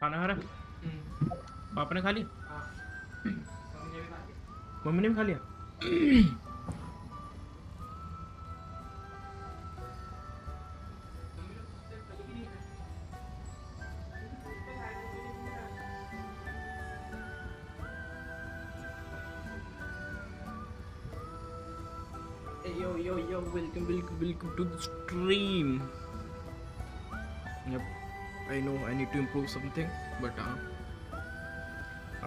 खाना खा रहा? पापा ने खा लिया? मम्मी ने भी खा लिया? Yo, welcome to the stream. Yep, I know I need to improve something, but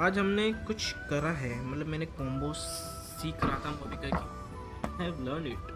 आज हमने कुछ करा है, मतलब मैंने कॉम्बो सीख रहा था मोबिका की. I have learned it.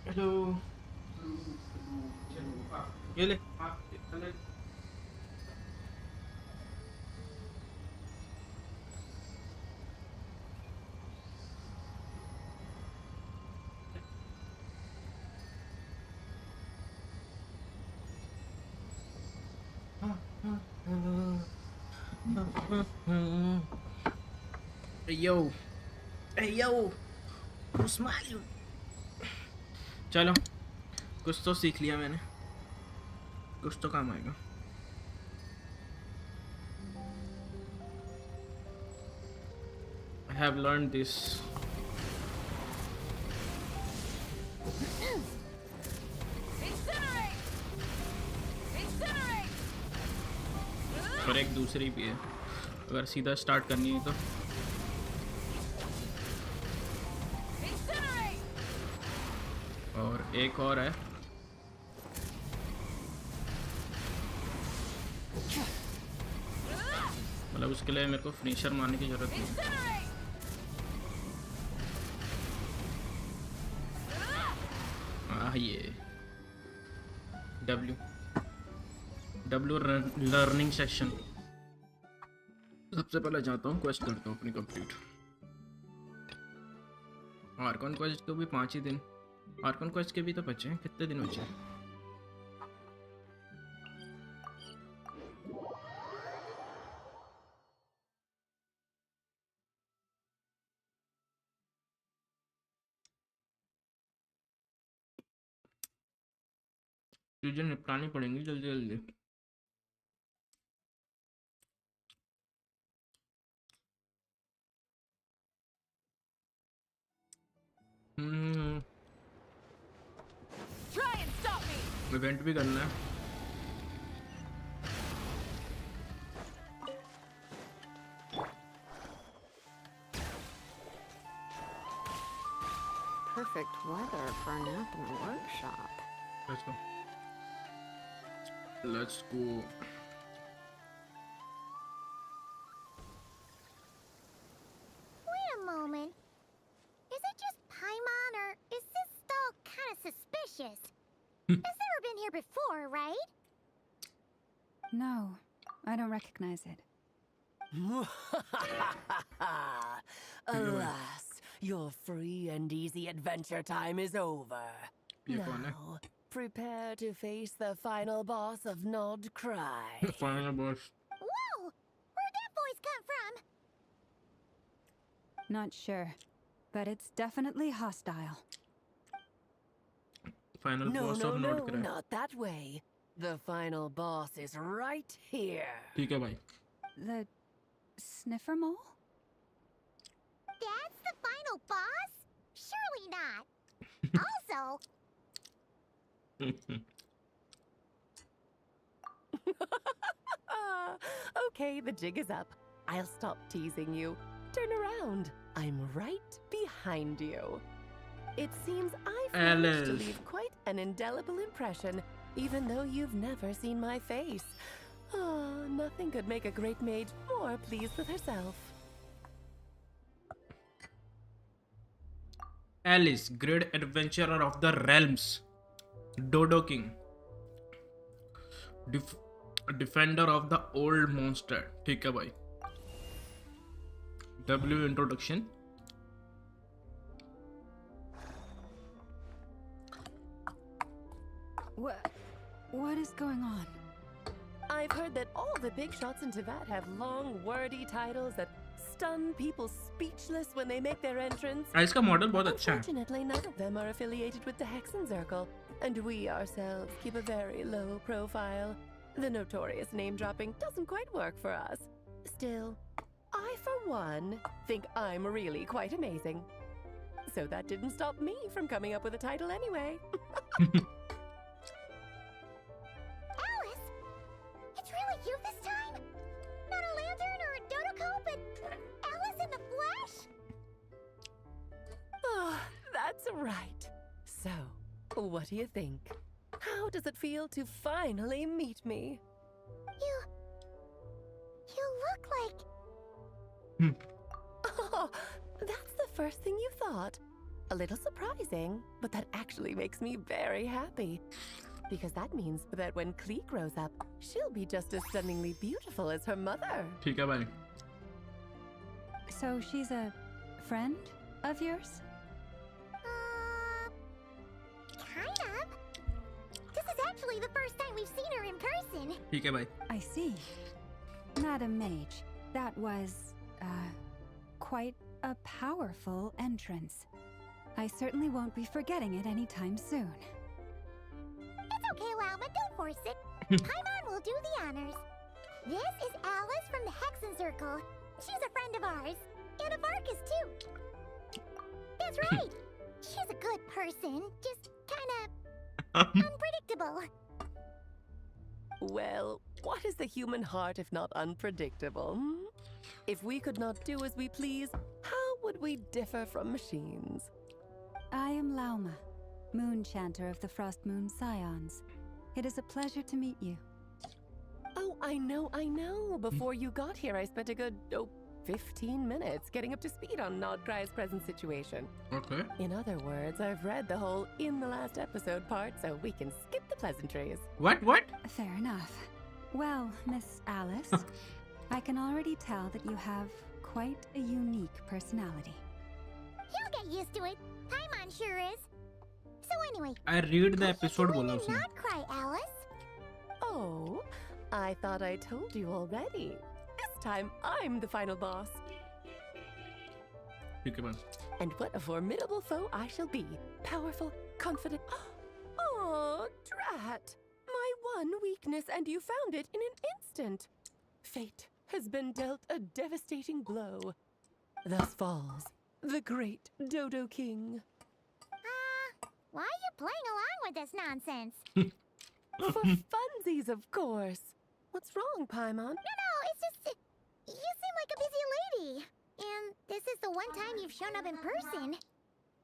Hello, ये ले. Yo, smile. चलो, कुछ तो सीख लिया मैंने, कुछ तो काम आएगा. I have learned this. और एक दूसरी भी है अगर सीधा स्टार्ट करनी है तो। और एक और है, मतलब उसके लिए मेरे को फिनिशर मारने की जरूरत नहीं है। ये डब्ल्यू लर्निंग सेक्शन। सबसे पहले जाता हूँ, क्वेस्ट करता हूँ अपनी कंप्लीट। आर्कन क्वेस्ट को भी 5 ही दिन, आर्कन क्वेस्ट के भी तो बचे हैं, कितने दिन बचे हैं? चीजें निपटानी पड़ेंगी जल्दी जल्दी। इवेंट भी करना है। Perfect weather for a nap in the workshop. Let's go. Let's go. Wait a moment. Is it just Paimon, or is this stall kind of suspicious? Has never been here before, right? No, I don't recognize it. Alas, your free and easy adventure time is over. Now, prepare to face the final boss of Nod Cry. Final boss. Whoa! Where'd that voice come from? Not sure, but it's definitely hostile. Final boss of Nod Cry. Not that way. The final boss is right here. ठीक है भाई। The sniffer mole? That's the final boss? Surely not. Also, Okay, the jig is up. I'll stop teasing you. Turn around. I'm right behind you. It seems I've managed to Alice. leave quite an indelible impression, even though you've never seen my face. Oh, nothing could make a great mage more pleased with herself. Alice, great adventurer of the realms. Dodo King. Defender of the old monster. ठीक है भाई। W introduction. What is going on? I've heard that all the big shots in Teyvat have long, wordy titles that stun people speechless when they make their entrance. इसका model बहुत अच्छा है। Unfortunately, none of them are affiliated with the Hexenzirkel, and we ourselves keep a very low profile. The notorious name-dropping doesn't quite work for us. Still, I, for one, think I'm really quite amazing. So that didn't stop me from coming up with a title anyway. Alice? It's really you this time? Not a lantern or a dodo but Alice in the flesh? Oh, that's right. So, what do you think? How does it feel to finally meet me? You look like... Oh, that's the first thing you thought. A little surprising, but that actually makes me very happy. Because that means that when Klee grows up, she'll be just as stunningly beautiful as her mother. ठीक है भाई। So she's a friend of yours? Kind of. This is actually the first time we've seen her in person. ठीक है भाई। I see. Madam Mage, that was, quite a powerful entrance. I certainly won't be forgetting it anytime soon. It's okay, Lalma, don't force it. Paimon will do the honors. This is Alice from the Hexenzirkel. She's a friend of ours. And of Arcus, too. That's right. She's a good person, just kinda unpredictable. Well, What is the human heart if not unpredictable? If we could not do as we please, how would we differ from machines? I am Lauma, Moon Chanter of the Frost Moon Scions. It is a pleasure to meet you. Oh, I know. Before you got here, I spent a good, 15 minutes getting up to speed on Nodcry's present situation. Okay. In other words, I've read the whole in the last episode part, so we can skip the pleasantries. What? Fair enough. Well, Miss Alice, I can already tell that you have quite a unique personality. He'll get used to it. Paimon sure is. So anyway, I read the what episode you doing बोला in उसने. Nodcry, Alice? Oh, I thought I told you already. This time, I'm the final boss. ठीक है बस. And what a formidable foe I shall be. Powerful, confident. Oh, drat. My one weakness, and you found it in an instant. Fate has been dealt a devastating blow. Thus falls the great Dodo King. Why are you playing along with this nonsense? For funsies, of course. What's wrong, Paimon? No, it's just... you seem like a busy lady. And this is the one time you've shown up in person.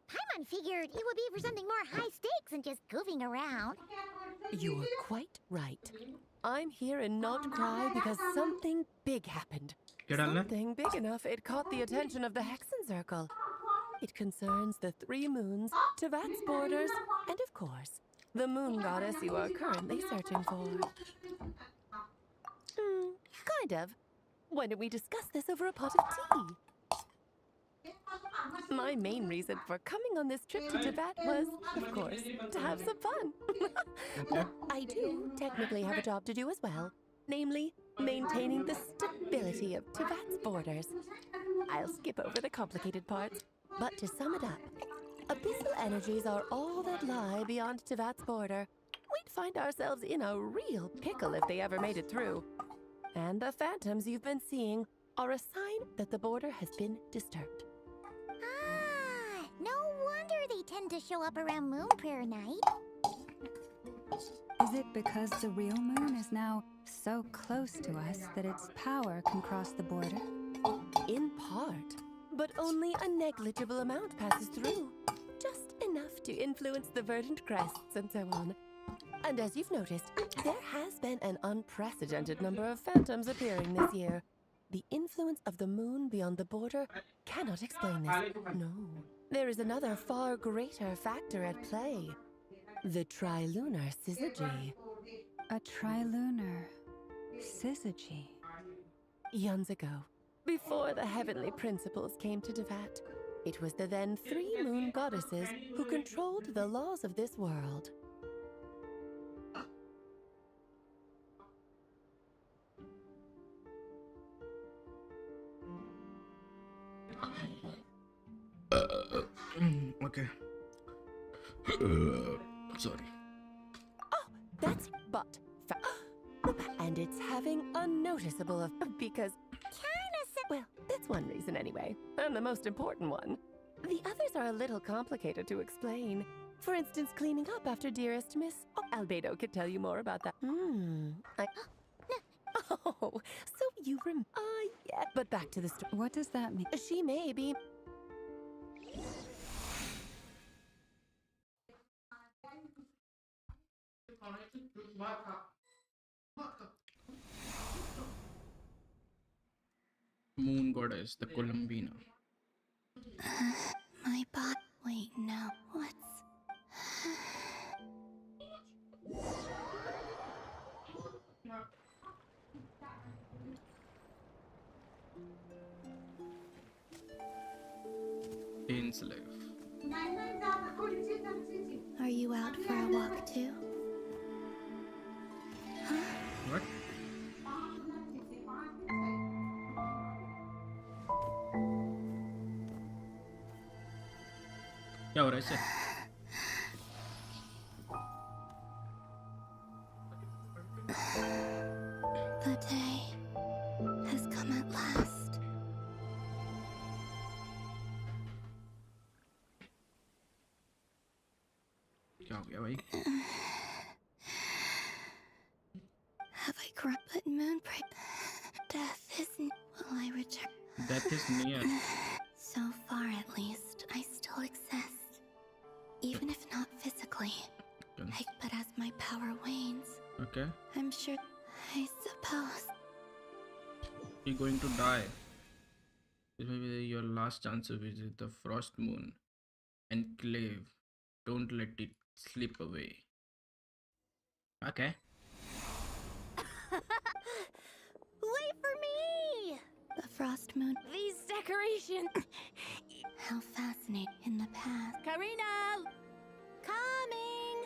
Paimon figured it would be for something more high stakes than just goofing around. You're quite right. I'm here in Nodcry because something big happened. क्या डालना है? Something big enough it caught the attention of the Hexen Circle. It concerns the 3 moons, Tevat's borders, and of course, the moon goddess you are currently searching for. Kind of. Why don't we discuss this over a pot of tea? My main reason for coming on this trip to Tevat was, of course, to have some fun. But I do technically have a job to do as well, namely, maintaining the stability of Tevat's borders. I'll skip over the complicated parts, but to sum it up, abyssal energies are all that lie beyond Tevat's border. We'd find ourselves in a real pickle if they ever made it through. And the phantoms you've been seeing are a sign that the border has been disturbed. Ah, no wonder they tend to show up around Moon Prayer Night. Is it because the real moon is now so close to us that its power can cross the border? In part, but only a negligible amount passes through. Just enough to influence the verdant crests and so on. And as you've noticed, there has been an unprecedented number of phantoms appearing this year. The influence of the moon beyond the border cannot explain this. No. There is another far greater factor at play. The trilunar syzygy. A trilunar syzygy. Eons ago, before the heavenly principles came to Tevat, it was the then 3 moon goddesses who controlled the laws of this world. Okay. Sorry. Oh, that's but and it's having a noticeable because well, that's one reason anyway, and the most important one. The others are a little complicated to explain. For instance, cleaning up after dearest Miss Albedo could tell you more about that. Oh, so you yeah. But back to the story. What does that mean? She may be. Moon goddess, the Columbina. My bot. Wait, no. What's... Dane's life. Are you out for a walk too? What? क्या हो रहा है इससे? The day has come at last. क्या हो गया भाई? Have I cried? Death isn't. Will I return? Death is near. So far, at least, I still exist. Even if not physically. But as my power wanes, Okay. I'm sure. I suppose. You're going to die. This may be your last chance to visit the Frost Moon Enclave. Don't let it slip away. Okay. Wait for me! The Frost Moon. These decorations. How fascinating in the past. Karina! Coming!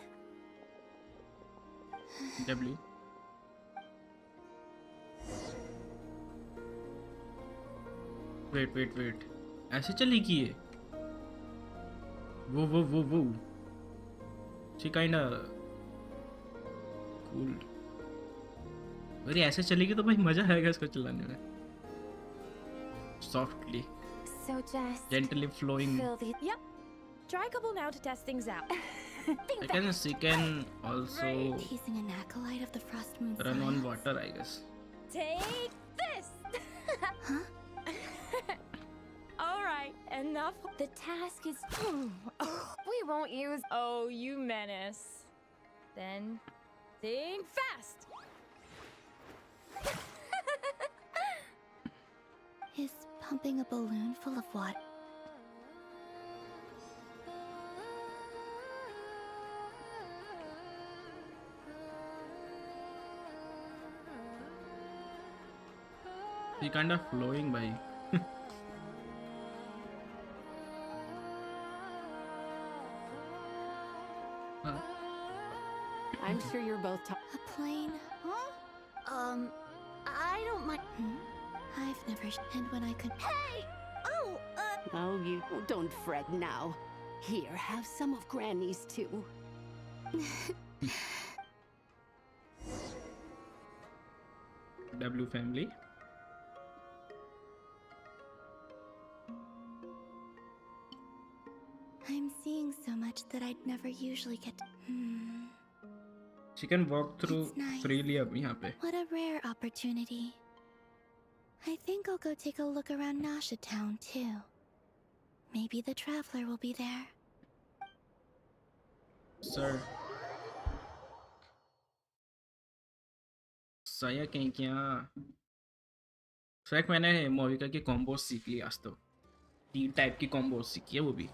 W. Wait. ऐसे चलेगी ये? Whoa. She kinda cool. अरे ऐसे चलेगी तो भाई मजा आएगा इसको चलाने में. Softly, So just gently flowing. fill the. Yep. Try a couple now to test things out. She can also Teasing an acolyte of the Frost Moon. run on science. water, I guess. Take this! Huh? Alright, enough. The task is. We won't use. Oh, you menace. Then think fast! Is pumping a balloon full of water. She kind of flowing by. I'm sure you're both A plane? Huh? I don't mind. I've never. And when I could. Hey! Oh, Oh, you don't fret now. Here, have some of Granny's too. W family. I'm seeing so much that I'd never usually get. She can walk through It's nice. freely अब यहाँ पे. What a rare opportunity. I think I'll go take a look around Nasha Town too. Maybe the traveler will be there. Sir. साया कहीं क्या? Fact मैंने मोविका की combo सीख ली आज तो. 3 टाइप की कॉम्बो सीखी है वो भी.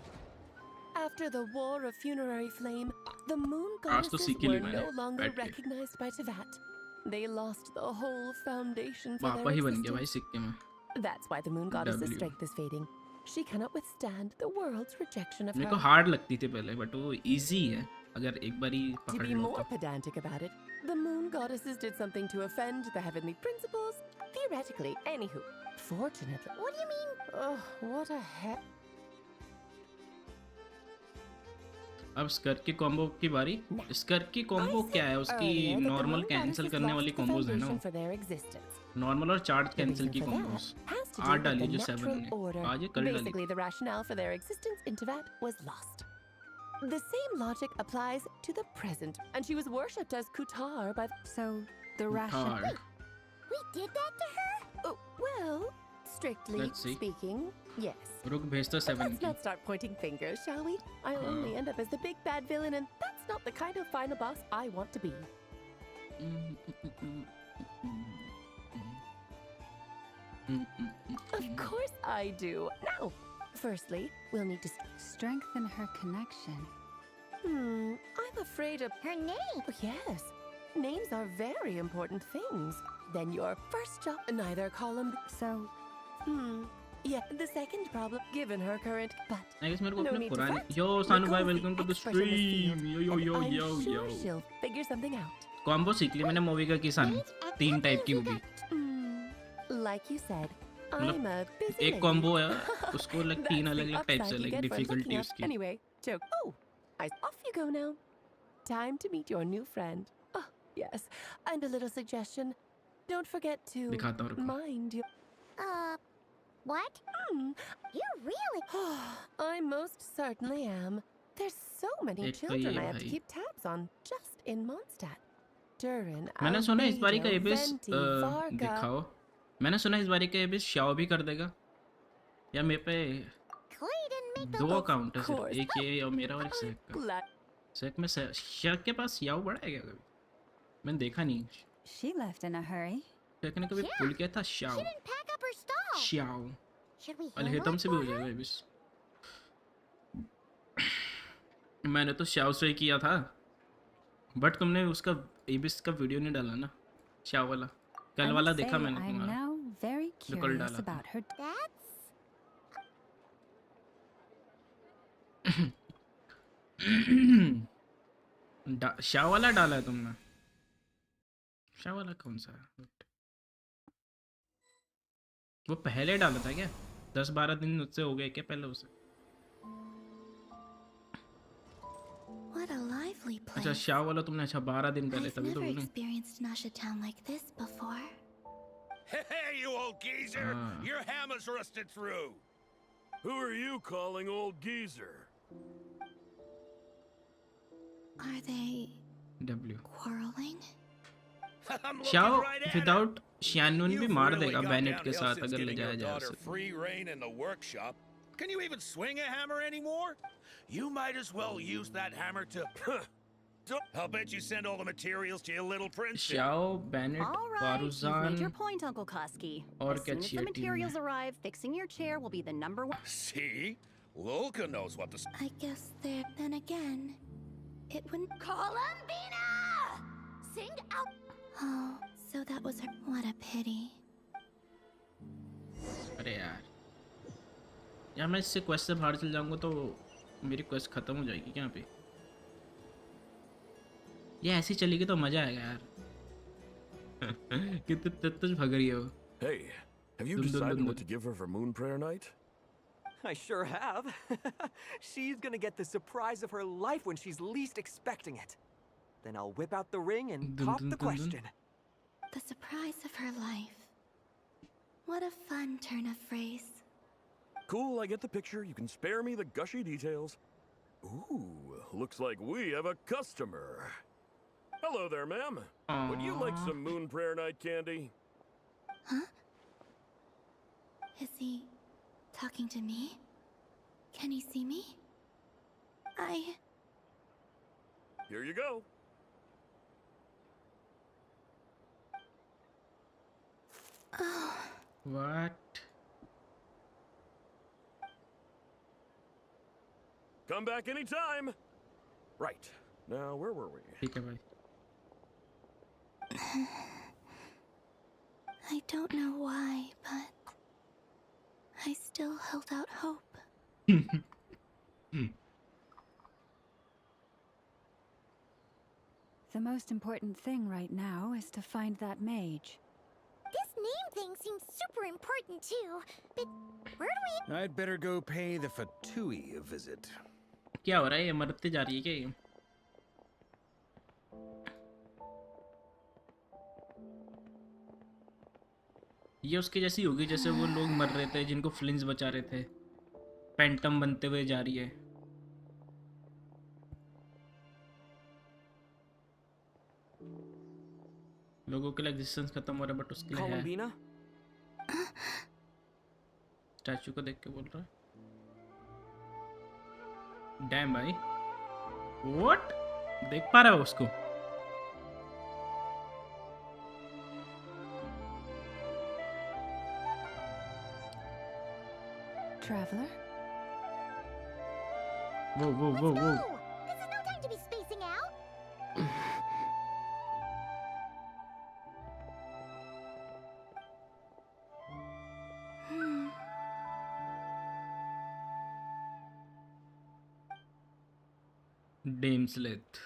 After the War of Funerary Flame, the moon आज तो goddesses सीख ही were ली मैंने, no longer बैठ के. recognized by Tevat. They lost the whole foundation for पापा their ही बन गया भाई existence. सीख के मैं. That's why the moon goddess's W. strength is fading. She cannot withstand the world's rejection of मेरे her. को हार्ड लगती थी पहले बट वो इजी है अगर एक बार ही To पकड़ be लो more तो. pedantic about it, the moon goddesses did something to offend the heavenly principles. Theoretically, anywho. Fortunately. What do you mean? Oh, what a heck. अब स्कर की कॉम्बो की बारी. स्कर की कॉम्बो क्या है उसकी? नॉर्मल कैंसिल करने वाली कॉम्बोज है ना. For their existence. नॉर्मल और चार्ज The कैंसिल reason की for that combos. has to do आठ with डाली the जो 7 natural ने. order. आज ये कल डाली. Basically, the rationale for their existence in Tevat was lost. The same logic applies to the present, and she was worshipped as Kutar by the... So, the ration. Hard. We did that to her? Oh, well, strictly Let's see. speaking, yes. रुक भेजता But 7 let's की. not start pointing fingers, shall we? I'll only end up as the big bad villain, and that's not the kind of final boss I want to be. Of course I do. Now, firstly, we'll need to... Strengthen her connection. I'm afraid of... Her name? Oh, yes. Names are very important things. Then your first job, neither column... So, Yeah, the second problem, given her current... But I guess मेरे को no अपने need to पुराने. fret. Yo Sanu bhai, Nicole's welcome to the expert in this stream. field, Yo and yo I'm yo. sure she'll figure something out. Combo सीख ली मैंने मोविका की सन. 3 type की होगी. Like you said, मतलब I'm a busy एक lady. Combo है उसको like That's 3 the अलग-अलग टाइप upside से you like get from difficulty looking up. उसकी. Anyway, joke. Oh, off you go now. Time to meet your new friend. Oh, yes. And a little suggestion. Don't forget to दिखाता हूँ रुको. mind your... What? You really? I most certainly am. There's so many एक तो children ये I have to भाई. keep tabs on just in Mondstadt. Durin, मैंने सुना इस बारी का Albedo, एबिस Venti, Varga. दिखाओ। मैंने सुना इस बारी का एबिस शाओ भी कर देगा। या मेरे पे Clay didn't make the 2 list. Account है सिर्फ, course. एक ये और मेरा और एक सेक का। Glad. सेक में शेक के पास शाओ बड़ा है क्या कभी? मैंने देखा नहीं। She left in a hurry. Shake ने कभी Yeah. पुल किया था She Shao didn't pack up her stall. Shao. Should we handle अलहेतम it से भी for हो her? जाएगा एबिस। मैंने तो शाओ से ही किया था, बट तुमने उसका एबिस का वीडियो नहीं डाला ना, शाओ वाला। I कल वाला must देखा say, मैंने I'm तुम्हारा। now very जो कल curious डाला था। about her. That's शाओ वाला डाला है तुमने? शाओ वाला कौन सा है? वो पहले डाला था क्या? 10-12 दिन उससे हो गए क्या पहले उसे? what a lively अच्छा place. शाओ वाला तुमने, अच्छा 12 दिन पहले, I've तभी तो never बोलूं। experienced Nasha Town like this before. Hey, you old geezer! Ah. Your hammer's rusted through. Who are you calling old geezer? Are they W quarreling? I'm looking शाओ right at without शैनून भी You've मार really देगा got बैनेट के downhill साथ since अगर ले getting जाया your जाए daughter उसे। free rein in the workshop. Can you even swing a hammer anymore? You might as well use that hammer to. I'll bet you send all the materials to your little prince. शाओ बैनेट All right, you've पारुजान made your point, Uncle Koski. और As soon as क्या the चाहिए team materials में? arrive, fixing your chair will be the #1. See? Lolka knows what the. I guess there. Then again, it wouldn't. Columbina! Sing out! Oh, so that was her. What a pity. अरे यार मैं इससे quest से बाहर चल जाऊंगा तो मेरी क्वेस्ट खत्म हो जाएगी क्या पे? ये ऐसी चलेगी तो मजा आएगा यार। कितने तक भग रही हो? Hey, have you Dun, dun, decided dun, what dun. to give her for Moon Prayer Night? I sure have. She's gonna get the surprise of her life when she's least expecting it. Then I'll whip out the ring and Dun, pop dun, the dun, dun. question. The surprise of her life. What a fun turn of phrase. Cool, I get the picture. You can spare me the gushy details. Ooh, looks like we have a customer. Hello there, ma'am. Would you like Aww. some Moon Prayer Night candy? Huh? Is he talking to me? Can he see me? Here you go. Oh, What? Come back anytime. Right. Now, where were we? ठीक है भाई। I don't know why, but I still held out hope. The most important thing right now is to find that mage. This name thing seems super important too, but where do we... I'd better go pay the Fatui a visit. क्या हो रहा है? ये मरते जा रही है क्या ये? ये उसकी जैसी होगी जैसे वो लोग मर रहे थे जिनको फ्लिंस बचा रहे थे। पेंटम बनते हुए जा रही है। लोगों के लिए एग्जिस्टेंस खत्म हो रहा है बट उसके लिए है। Columbina? स्टैचू को देख के बोल रहा है। डैम भाई, व्हाट? देख पा रहा है उसको? Traveler? वो Let's go! This is no time to be spacing out! Hmm. डेमस्लेथ।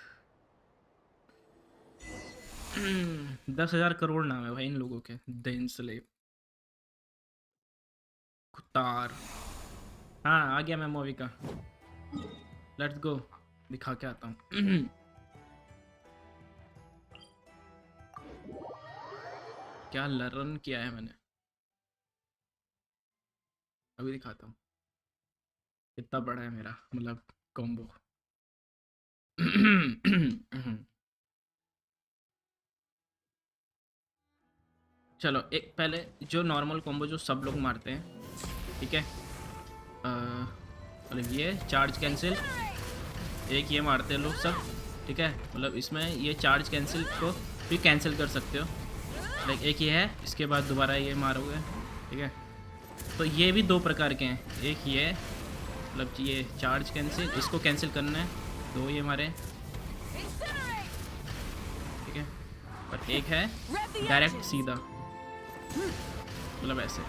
10,000 crore नाम है भाई इन लोगों के। डेमस्लेथ, कुतार। हाँ आ गया मैं मूवी का। लेट्स गो, दिखा के आता हूँ। क्या लर्न किया है मैंने, अभी दिखाता हूँ। कितना बड़ा है मेरा मतलब कॉम्बो। चलो एक पहले जो नॉर्मल कॉम्बो जो सब लोग मारते हैं, ठीक है। मतलब ये चार्ज कैंसिल, एक ये मारते हैं लोग सब, ठीक है। मतलब इसमें ये चार्ज कैंसिल को भी कैंसिल कर सकते हो। लाइक एक ये है, इसके बाद दोबारा ये मारोगे, ठीक है। तो ये भी दो प्रकार के हैं, एक ये मतलब ये चार्ज कैंसिल, इसको कैंसिल करना है, दो ये मारे, ठीक है। और एक है डायरेक्ट सीधा, मतलब ऐसे,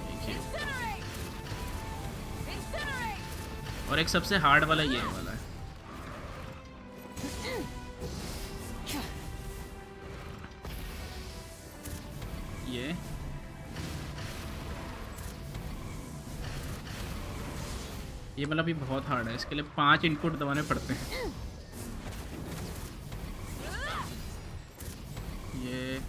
देखिए। और एक सबसे हार्ड वाला ये वाला है, ये मतलब भी बहुत हार्ड है। इसके लिए 5 इनपुट दबाने पड़ते हैं। ये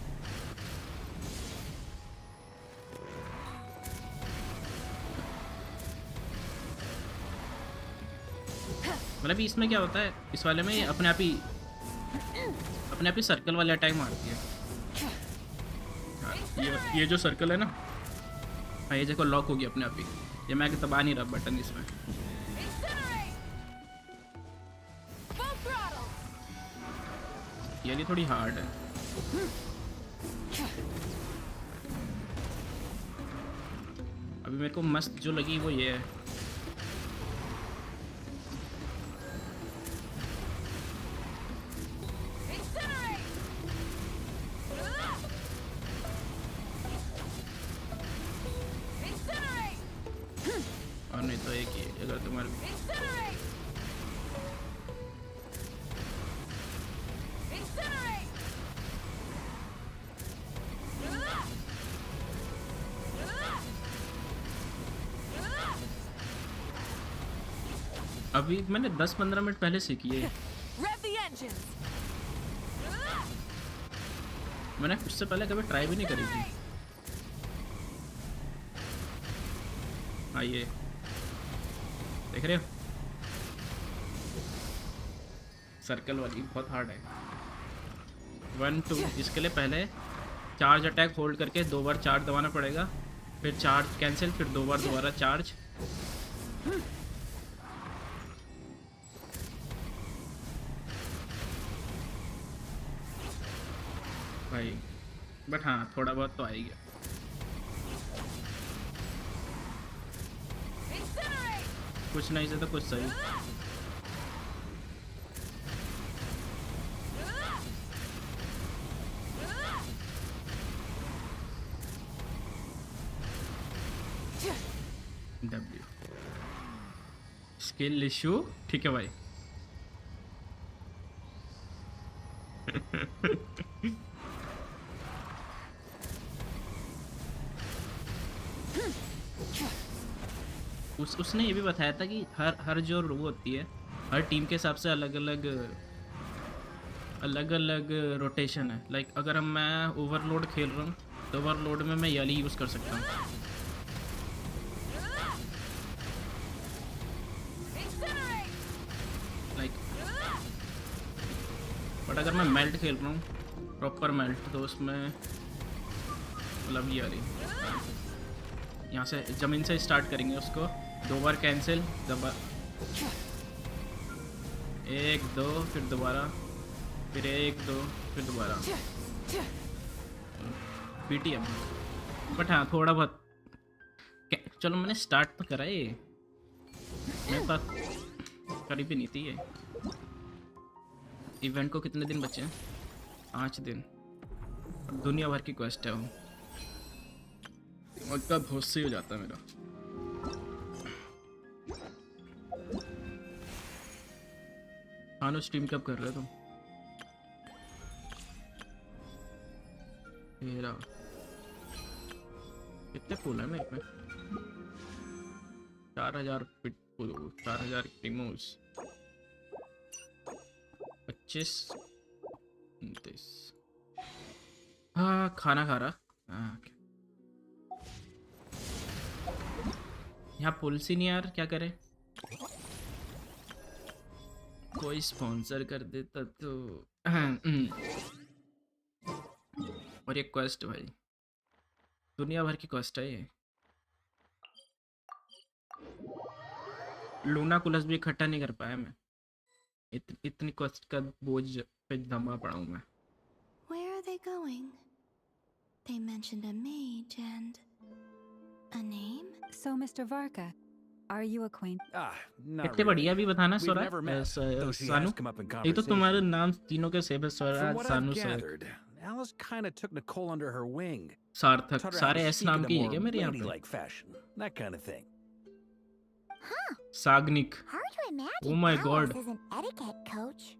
मतलब इसमें क्या होता है, इस वाले में ये अपने आप ही सर्कल वाले अटैक मारती है। हाँ, ये जो सर्कल है ना, हाँ ये देखो लॉक हो गया अपने आप ही। ये मैं दबा नहीं रहा बटन इसमें। ये भी थोड़ी हार्ड है। अभी मेरे को मस्त जो लगी वो ये है। और नहीं तो एक ही अगर तुम्हारे अभी मैंने 10-15 मिनट पहले सीखी है। मैंने उससे पहले कभी ट्राई भी नहीं करी थी। आइए देख रहे हो, सर्कल वाली बहुत हार्ड है। 1 2 इसके लिए पहले चार्ज अटैक होल्ड करके 2 बार चार्ज दबाना पड़ेगा, फिर चार्ज कैंसिल, फिर 2 बार दोबारा चार्ज। भाई बट हाँ थोड़ा बहुत तो आ ही गया। कुछ नहीं से तो कुछ सही। W स्किल इशू, ठीक है भाई। उसने ये भी बताया था कि हर जो रो होती है, हर टीम के हिसाब से अलग अलग रोटेशन है। लाइक अगर मैं ओवरलोड खेल रहा हूँ तो ओवरलोड में मैं याली यूज़ कर सकता हूँ। लाइक बट अगर मैं मेल्ट खेल रहा हूँ प्रॉपर मेल्ट, तो उसमें मतलब याली यहाँ से ज़मीन से स्टार्ट करेंगे उसको, 2 बार कैंसिल, दबा 1 2 फिर दोबारा, फिर 1 2 फिर दोबारा PTM। बट हाँ थोड़ा बहुत चलो मैंने स्टार्ट तो करा है। मेरे पास करीब ही नहीं थी ये। इवेंट को कितने दिन बचे हैं? 5 दिन। दुनिया भर की क्वेस्ट है वो, मक्का बहुत सही हो जाता है मेरा। स्ट्रीम कब कर रहे हो तुम? मेरा कितने फूल है मेरे पे? 4000 4000 टिमोस, 25 29। हाँ खाना खा रहा। हाँ यहाँ पुलिस ही नहीं यार, क्या करे? कोई स्पॉन्सर कर देता तो। और ये क्वेस्ट भाई, दुनिया भर की क्वेस्ट है ये। लूना कुलस भी इकट्ठा नहीं कर पाया मैं, इतनी क्वेस्ट का बोझ पे जमा पड़ा हूँ मैं। Where are they going? They mentioned a mage and a name? So, Mr. Varka, are you acquainted? Not इतने बढ़िया भी बताना We've Swaraj never met, though she सानू। has come up in एक तो तुम्हारे conversation. नाम तीनों के सेम है, From स्वराज what I've सानू gathered, Alice kind of took Nicole under her wing. सार्थक, Taught her how सारे to एस speak नाम in a की है more क्या मेरे यहाँ पे? ladylike fashion, that kind of thing. Sagnik, Hard to imagine Oh my Alice God. as an etiquette coach.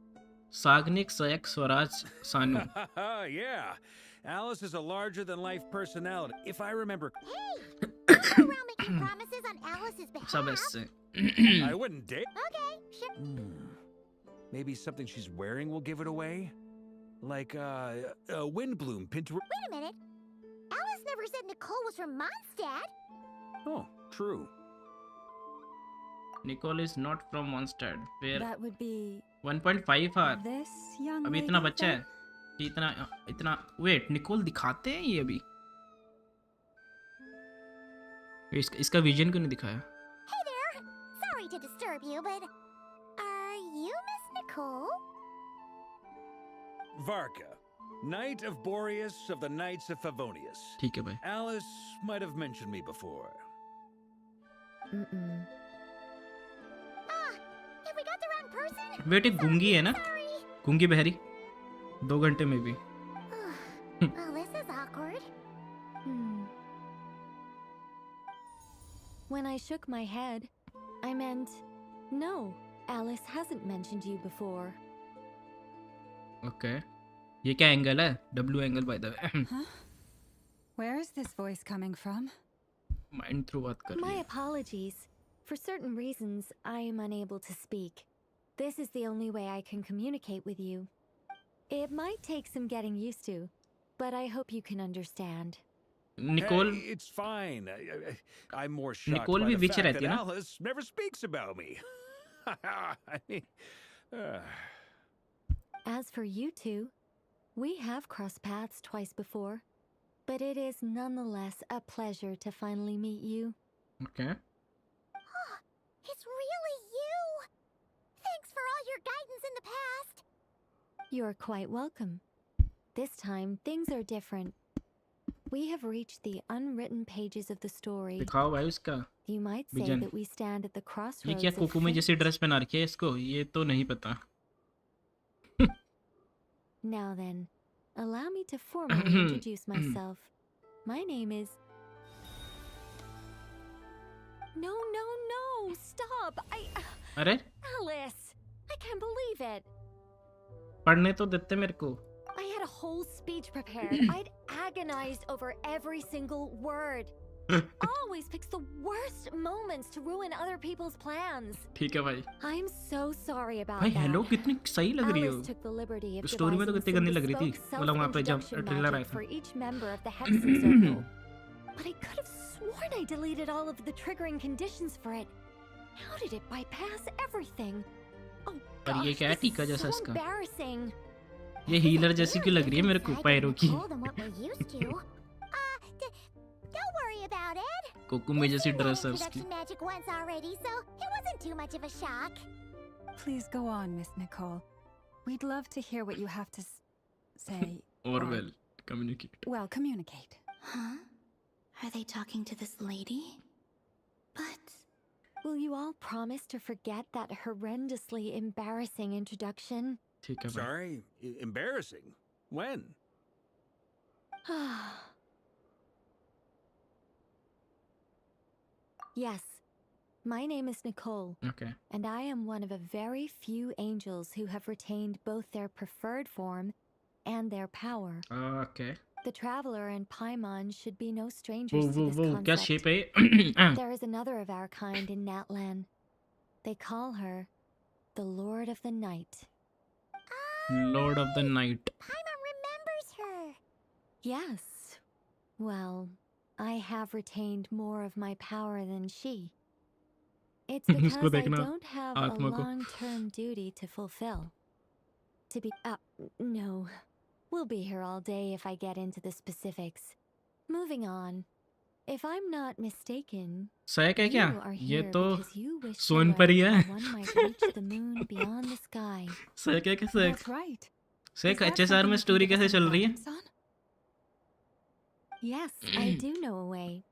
Sagnik, सयक, स्वराज, सानू। Yeah, Alice is a larger-than-life personality. If I remember, Don't go around making promises on Alice's सब behalf. S से। I wouldn't date. Okay, sure. Maybe something she's wearing will give it away, like a windbloom pinned to. Wait a minute. Alice never said Nicole was from Mondstadt. Oh, true. Nicole is not from Mondstadt. Where That would be 1.5 hour। this young अभी lady. इतना बच्चा then? है कि इतना wait, Nicol दिखाते हैं ये अभी? इसका विजन क्यों नहीं दिखाया? Hey there. Sorry to disturb you, but are you Miss Nicole? Varka, Knight of Boreas of the Knights of Favonius. ठीक है भाई। Alice might have mentioned me before. Have we got the wrong person? Wait, एक गूंगी है ना? Sorry. गूंगी बहरी 2 घंटे में भी। Well, this is awkward. When I shook my head, I meant, no, Alice hasn't mentioned you before. Okay, ये क्या एंगल है? W angle by the way. Huh? Where is this voice coming from? Mind through बात कर My रही है। apologies. For certain reasons, I am unable to speak. This is the only way I can communicate with you. It might take some getting used to, but I hope you can understand. Nicole, Hey, it's fine. I'm more shocked Nicole by भी the बीच fact रहती that है ना? Alice never speaks about me. I mean, As for you two, we have crossed paths twice before, but it is nonetheless a pleasure to finally meet you. Okay. It's really you. Thanks for all your guidance in the past. You're quite welcome. This time, things are different. We have reached the unwritten pages of the story. दिखाओ भाई उसका You might say vision. that we stand at the ये crossroads क्या of cocoa में fate. जैसी dress पहना रखी है इसको? ये तो नहीं पता। Now then, allow me to formally introduce myself. My name is... No, stop! अरे Alice! I can't believe it! पढ़ने तो देते मेरे को। I had a whole speech prepared. I'd agonized over every single word. Always picks the worst moments to ruin other people's plans. ठीक है भाई। I'm so sorry about भाई that. Hello, कितनी सही लग रही Alice हो। took the liberty of story में तो devising कितनी some गंदी लग रही थी, bespoke मतलब वहाँ पे जब self-introduction ट्रेलर आया magic था। for each member of the Hexen Circle. But I could have sworn I deleted all of the triggering conditions for it. How did it bypass everything? Oh और ये gosh, क्या है this टीका is जैसा so इसका? embarrassing. ये healer जैसी क्यों लग रही है मेरे को पैरों की? More than what we're used to. Don't worry about it. Coco में जैसी We've seen ड्रेस that है उसकी। introduction magic once already, so it wasn't too much of a shock. Please go on, Miss Nicole. We'd love to hear what you have to say. और well communicate. Well, communicate. Huh? Are they talking to this lady? But Will you all promise to forget that horrendously embarrassing introduction? ठीक है भाई। sorry, embarrassing. When? Yes, my name is Nicole, okay. and I am one of a very few angels who have retained both their preferred form and their power. Okay. The Traveler and Paimon should be no वो strangers to this क्या concept. Shape है? There is another of our kind in Natlan. They call her the Lord of the Night. Lord of the night. Paimon remembers her. Yes. Well, I have retained more of my power than she. It's इसको because I देखना, don't have a आत्मा को। long-term duty to fulfill. To be... no. We'll be here all day if I get into the specifics. Moving on. If I'm not mistaken, सहक है क्या? you are ये here तो because you wish to Son learn परी है. how one might reach the moon beyond the sky. सहक है क्या सहक? That's right. सहक Is that HSR में something you story can कैसे give us चल रही है? guidance on? Yes, I do know a way.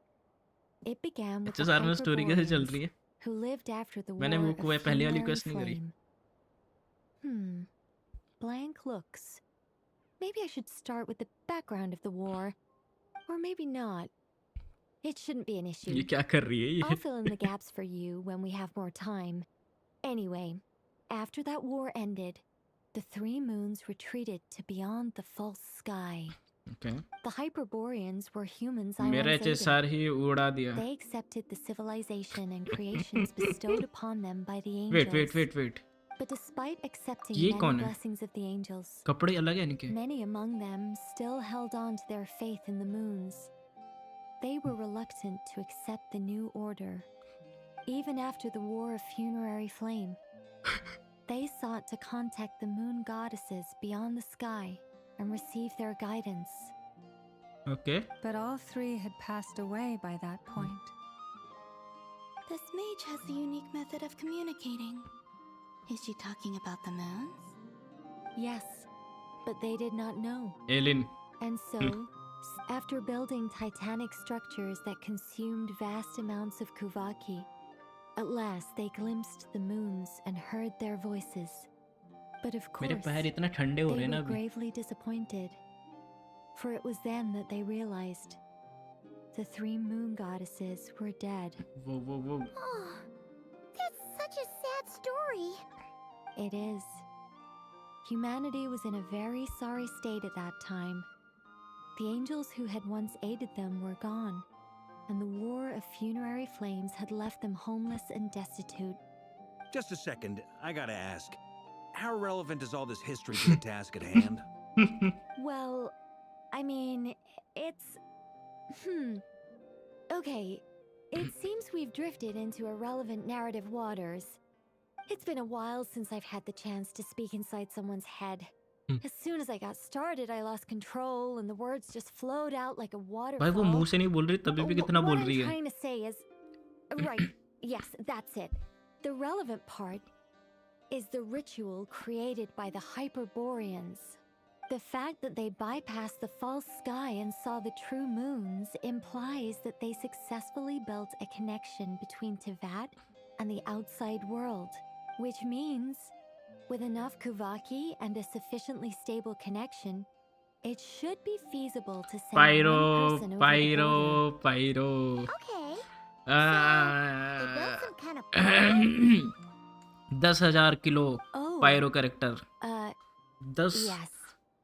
It began with the HSR में story कैसे चल रही है? who lived after the मैंने war वो of कोई पहले वाली funerary क्वेश्चन नहीं करी. flame. Blank looks. Maybe I should start with the background of the war. Or maybe not. It shouldn't be an issue. ये क्या कर रही है ये? I'll fill in the gaps for you when we have more time. Anyway, after that war ended, the three moons retreated to beyond the false sky. Okay. The Hyperboreans were humans I मेरा once aided. HSR ही उड़ा दिया. They accepted the civilization and creations bestowed upon them by the angels. Wait. But despite accepting ये many कौन है? blessings of the angels, कपड़े अलग है इनके. many among them still held on to their faith in the moons. They were reluctant to accept the new order. Even after the war of funerary flame, they sought to contact the moon goddesses beyond the sky and receive their guidance. Okay. But all three had passed away by that point. This mage has a unique method of communicating. Is she talking about the moons? Yes, but they did not know. Alien. And so, after building titanic structures that consumed vast amounts of Kuvaki, at last they glimpsed the moons and heard their voices. But of course, मेरे पैर इतना ठंडे हो रहे they हैं ना were अभी. gravely disappointed. For it was then that they realized the three moon goddesses were dead. वो. Oh, that's such a sad story. It is. Humanity was in a very sorry state at that time. The angels who had once aided them were gone, and the war of funerary flames had left them homeless and destitute. Just a second, I gotta ask. How relevant is all this history to the task at hand? Well, I mean, it's... Okay, it seems we've drifted into irrelevant narrative waters. It's been a while since I've had the chance to speak inside someone's head. As soon as I got started, I lost control, and the words just flowed out like a waterfall. भाई वो मुंह से नहीं बोल रही तभी भी कितना बोल रही What I'm है. trying to say is... Right, yes, that's it. The relevant part is the ritual created by the Hyperboreans. The fact that they bypassed the false sky and saw the true moons implies that they successfully built a connection between Tevat and the outside world, which means, with enough Kuvaki and a sufficiently stable connection, it should be feasible to send one person over the border. Pyro. Okay. Ah. They built some kind of 10,000 kilo Oh, pyro character. 10 yes.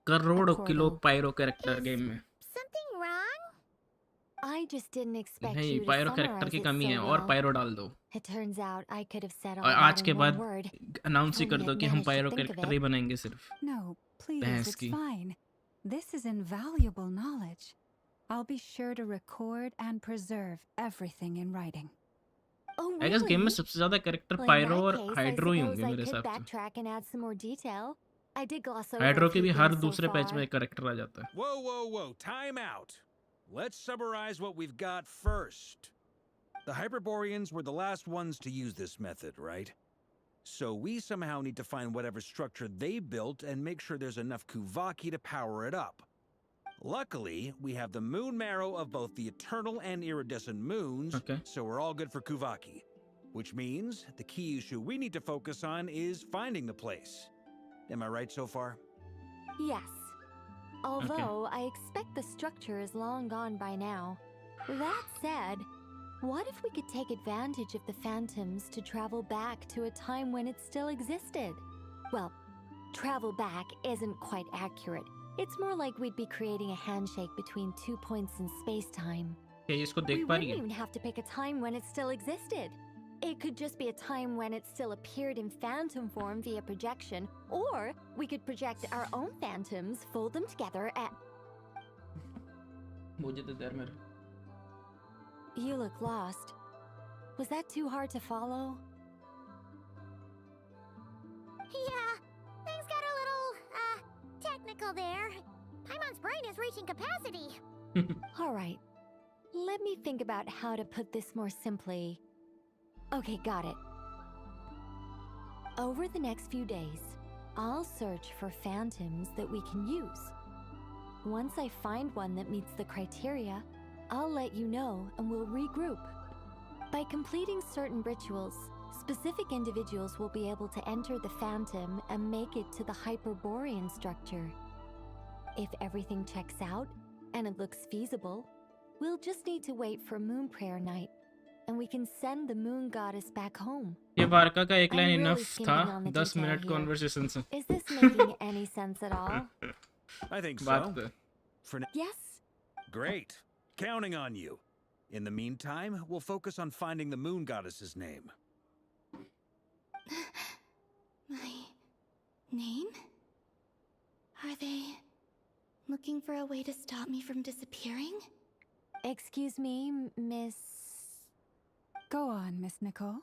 Crore A kilo portal. Pyro character game में. something wrong? I just didn't expect नहीं you to pyro summarize character की it कमी so है और well. Pyro डाल दो. It turns out I could have said all और आज that के in one बाद word. अनाउंस ही If कर only दो I'd कि हम managed to pyro think of character it. ही बनाएंगे सिर्फ. No, please, Bhais it's ki. fine. This is invaluable knowledge. I'll be sure to record and preserve everything in writing. Oh, I guess game में really? सबसे ज्यादा character Well, in pyro that और case, I hydro ही suppose होंगे I मेरे could हिसाब से. backtrack and add some more detail. I did gloss over hydro a के few भी हर things so दूसरे पैच far. में कैरेक्टर आ जाता है. Whoa, time out. Let's summarize what we've got first. The Hyperboreans were the last ones to use this method, right? So we somehow need to find whatever structure they built and make sure there's enough Kuvaki to power it up. Luckily, we have the moon marrow of both the eternal and iridescent moons, Okay. so we're all good for Kuvaki. Which means the key issue we need to focus on is finding the place. Am I right so far? Yes. Although I expect the structure is long gone by now. That said, what if we could take advantage of the phantoms to travel back to a time when it still existed? Well, travel back isn't quite accurate. It's more like we'd be creating a handshake between 2 points in space-time. क्या ये इसको We देख पा रही wouldn't है? even have to pick a time when it still existed. It could just be a time when it still appeared in phantom form via projection, or we could project our own phantoms, fold them together at... मुझे तो डर मेरा. You look lost. Was that too hard to follow? Yeah, things got a little, technical there. Paimon's brain is reaching capacity. All right. Let me think about how to put this more simply. Okay, got it. Over the next few days, I'll search for phantoms that we can use. Once I find one that meets the criteria, I'll let you know and we'll regroup. By completing certain rituals, specific individuals will be able to enter the phantom and make it to the Hyperborean structure. If everything checks out and it looks feasible, we'll just need to wait for Moon Prayer Night, and we can send the Moon Goddess back home. ये वार्का का एक line I'm really enough skimming था on the 10 detail minute here. Conversation से. Is this making any sense at all? I think बात so. पे. For now. Yes? Great. Counting on you. In the meantime, we'll focus on finding the moon goddess's name. My name? Are they looking for a way to stop me from disappearing? Excuse me, Miss... Go on, Miss Nicole.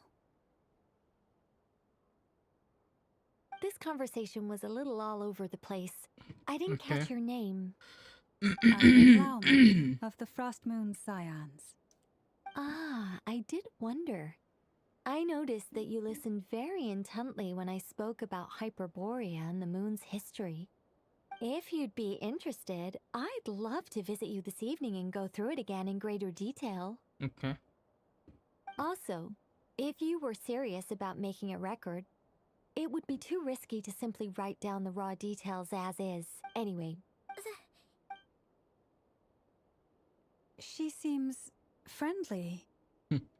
This conversation was a little all over the place. I didn't Okay. catch your name. I'm Lauman of the Frost Moon Scions. Ah, I did wonder. I noticed that you listened very intently when I spoke about Hyperborea and the moon's history. If you'd be interested, I'd love to visit you this evening and go through it again in greater detail. Okay. Also, if you were serious about making a record, it would be too risky to simply write down the raw details as is. Anyway. She seems friendly.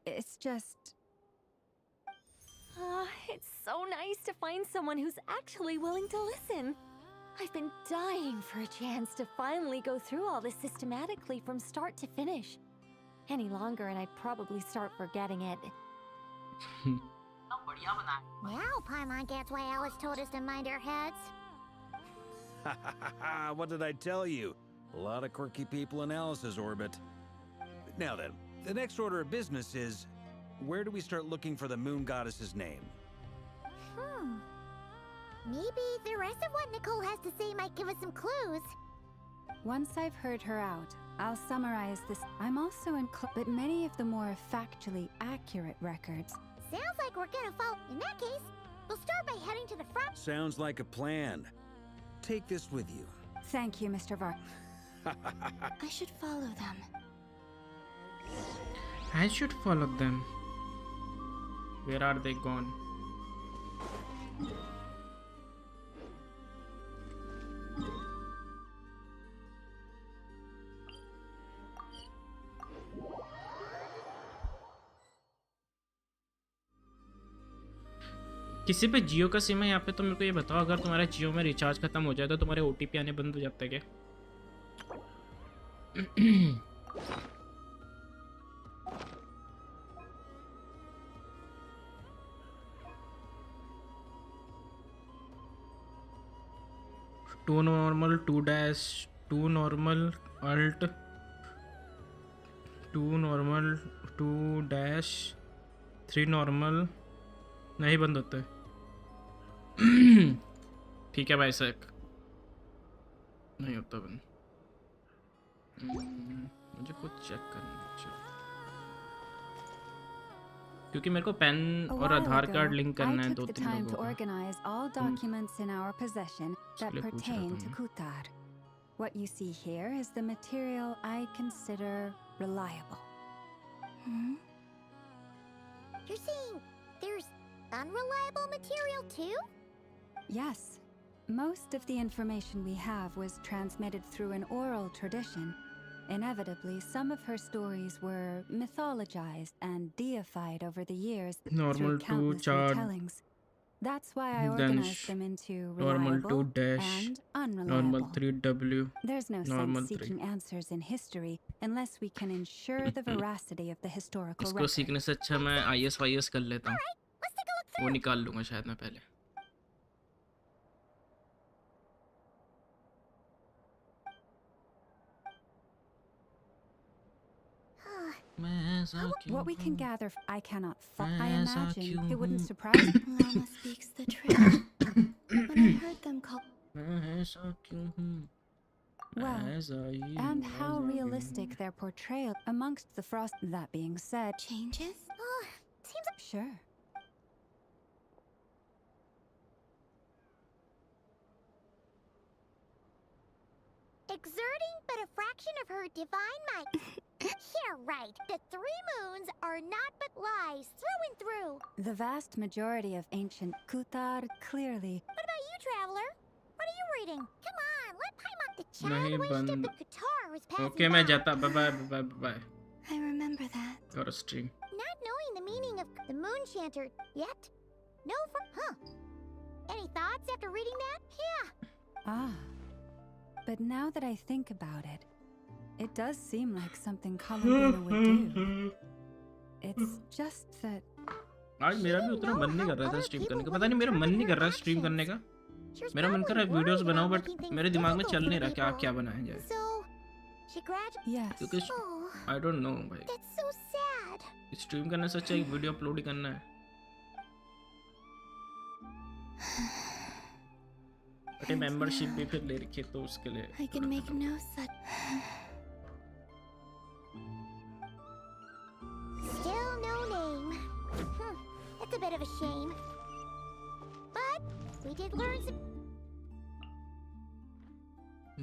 It's just... It's so nice to find someone who's actually willing to listen. I've been dying for a chance to finally go through all this systematically from start to finish. Any longer and I'd probably start forgetting it. Now Paimon gets why Alice told us to mind our heads. What did I tell you? A lot of quirky people in Alice's orbit. Now then, the next order of business is, where do we start looking for the moon goddess's name? Maybe the rest of what Nicole has to say might give us some clues. Once I've heard her out, I'll summarize this. I'm also but many of the more factually accurate records. Sounds like we're gonna follow. In that case, we'll start by heading to the front. Sounds like a plan. Take this with you. Thank you, Mr. Var. I should follow them. I should follow them. Where are they gone? किसी पे जियो का SIM है यहाँ पे, तो मेरे को ये बताओ, अगर तुम्हारा जियो में रिचार्ज खत्म हो जाए तो तुम्हारे ओटीपी आने बंद हो जाते हैं क्या? Two normal, 2 dash, 2 normal, alt, 2 normal, 2 dash, 3 normal नहीं बंद होते. ठीक है भाई साहब, नहीं होता बंद. मुझे कुछ चेक करना है क्योंकि मेरे को पेन और आधार कार्ड लिंक करना है 2-3 time to लोगों का. organize all documents in our possession that इसलिए पूछ रहा pertain था to मैं. Kutar. What you see here is the material I consider reliable. You're saying there's unreliable material too? Yes. Most of the information we have was transmitted through an oral tradition. Inevitably, some of her stories were mythologized and deified over the years Normal through 2 countless chart, retellings. That's why I then organized them into normal 2 reliable dash, and unreliable. normal 3W, There's no normal sense 3. seeking answers in history unless we can ensure the veracity of the historical इसको record. सीखने से अच्छा मैं IS कर लेता हूँ. वो निकाल लूँगा शायद मैं पहले. What we can gather, I cannot. I As a imagine it wouldn't cube. surprise me. Llama speaks the truth. When I heard them call. Well, As I and was how a realistic their portrayal amongst the frost. That being said, Changes? Oh, seems sure. exerting but a fraction of her divine might. Yeah, right. The 3 moons are not but lies through and through. The vast majority of ancient Kutar clearly. What about you, traveler? What are you reading? Come on, let Paimon. The नहीं child wished बंद. up the Qatar was passing Okay, मैं by. जाता. Bye bye bye bye bye. I remember that. Got a stream. Not knowing the meaning of the moon chanter yet. No huh. Any thoughts after reading that? Yeah. Ah. But now that I think about it, it does seem like something Columbina would do. It's just that. आज मेरा भी उतना मन नहीं कर रहा था stream करने का. पता नहीं मेरा मन नहीं कर रहा स्ट्रीम करने का. मेरा मन कर रहा है वीडियोस बनाऊं बट मेरे दिमाग में चल नहीं रहा क्या बनाया जाए. So, she graduated. Yes. क्योंकि Oh, I don't know भाई. that's so sad. स्ट्रीम करने से अच्छा एक वीडियो अपलोड ही करना है. बट मेंबरशिप भी फिर ले रखी है तो उसके लिए. I can make no such. Still no name. That's a bit of a shame. But we did learn some.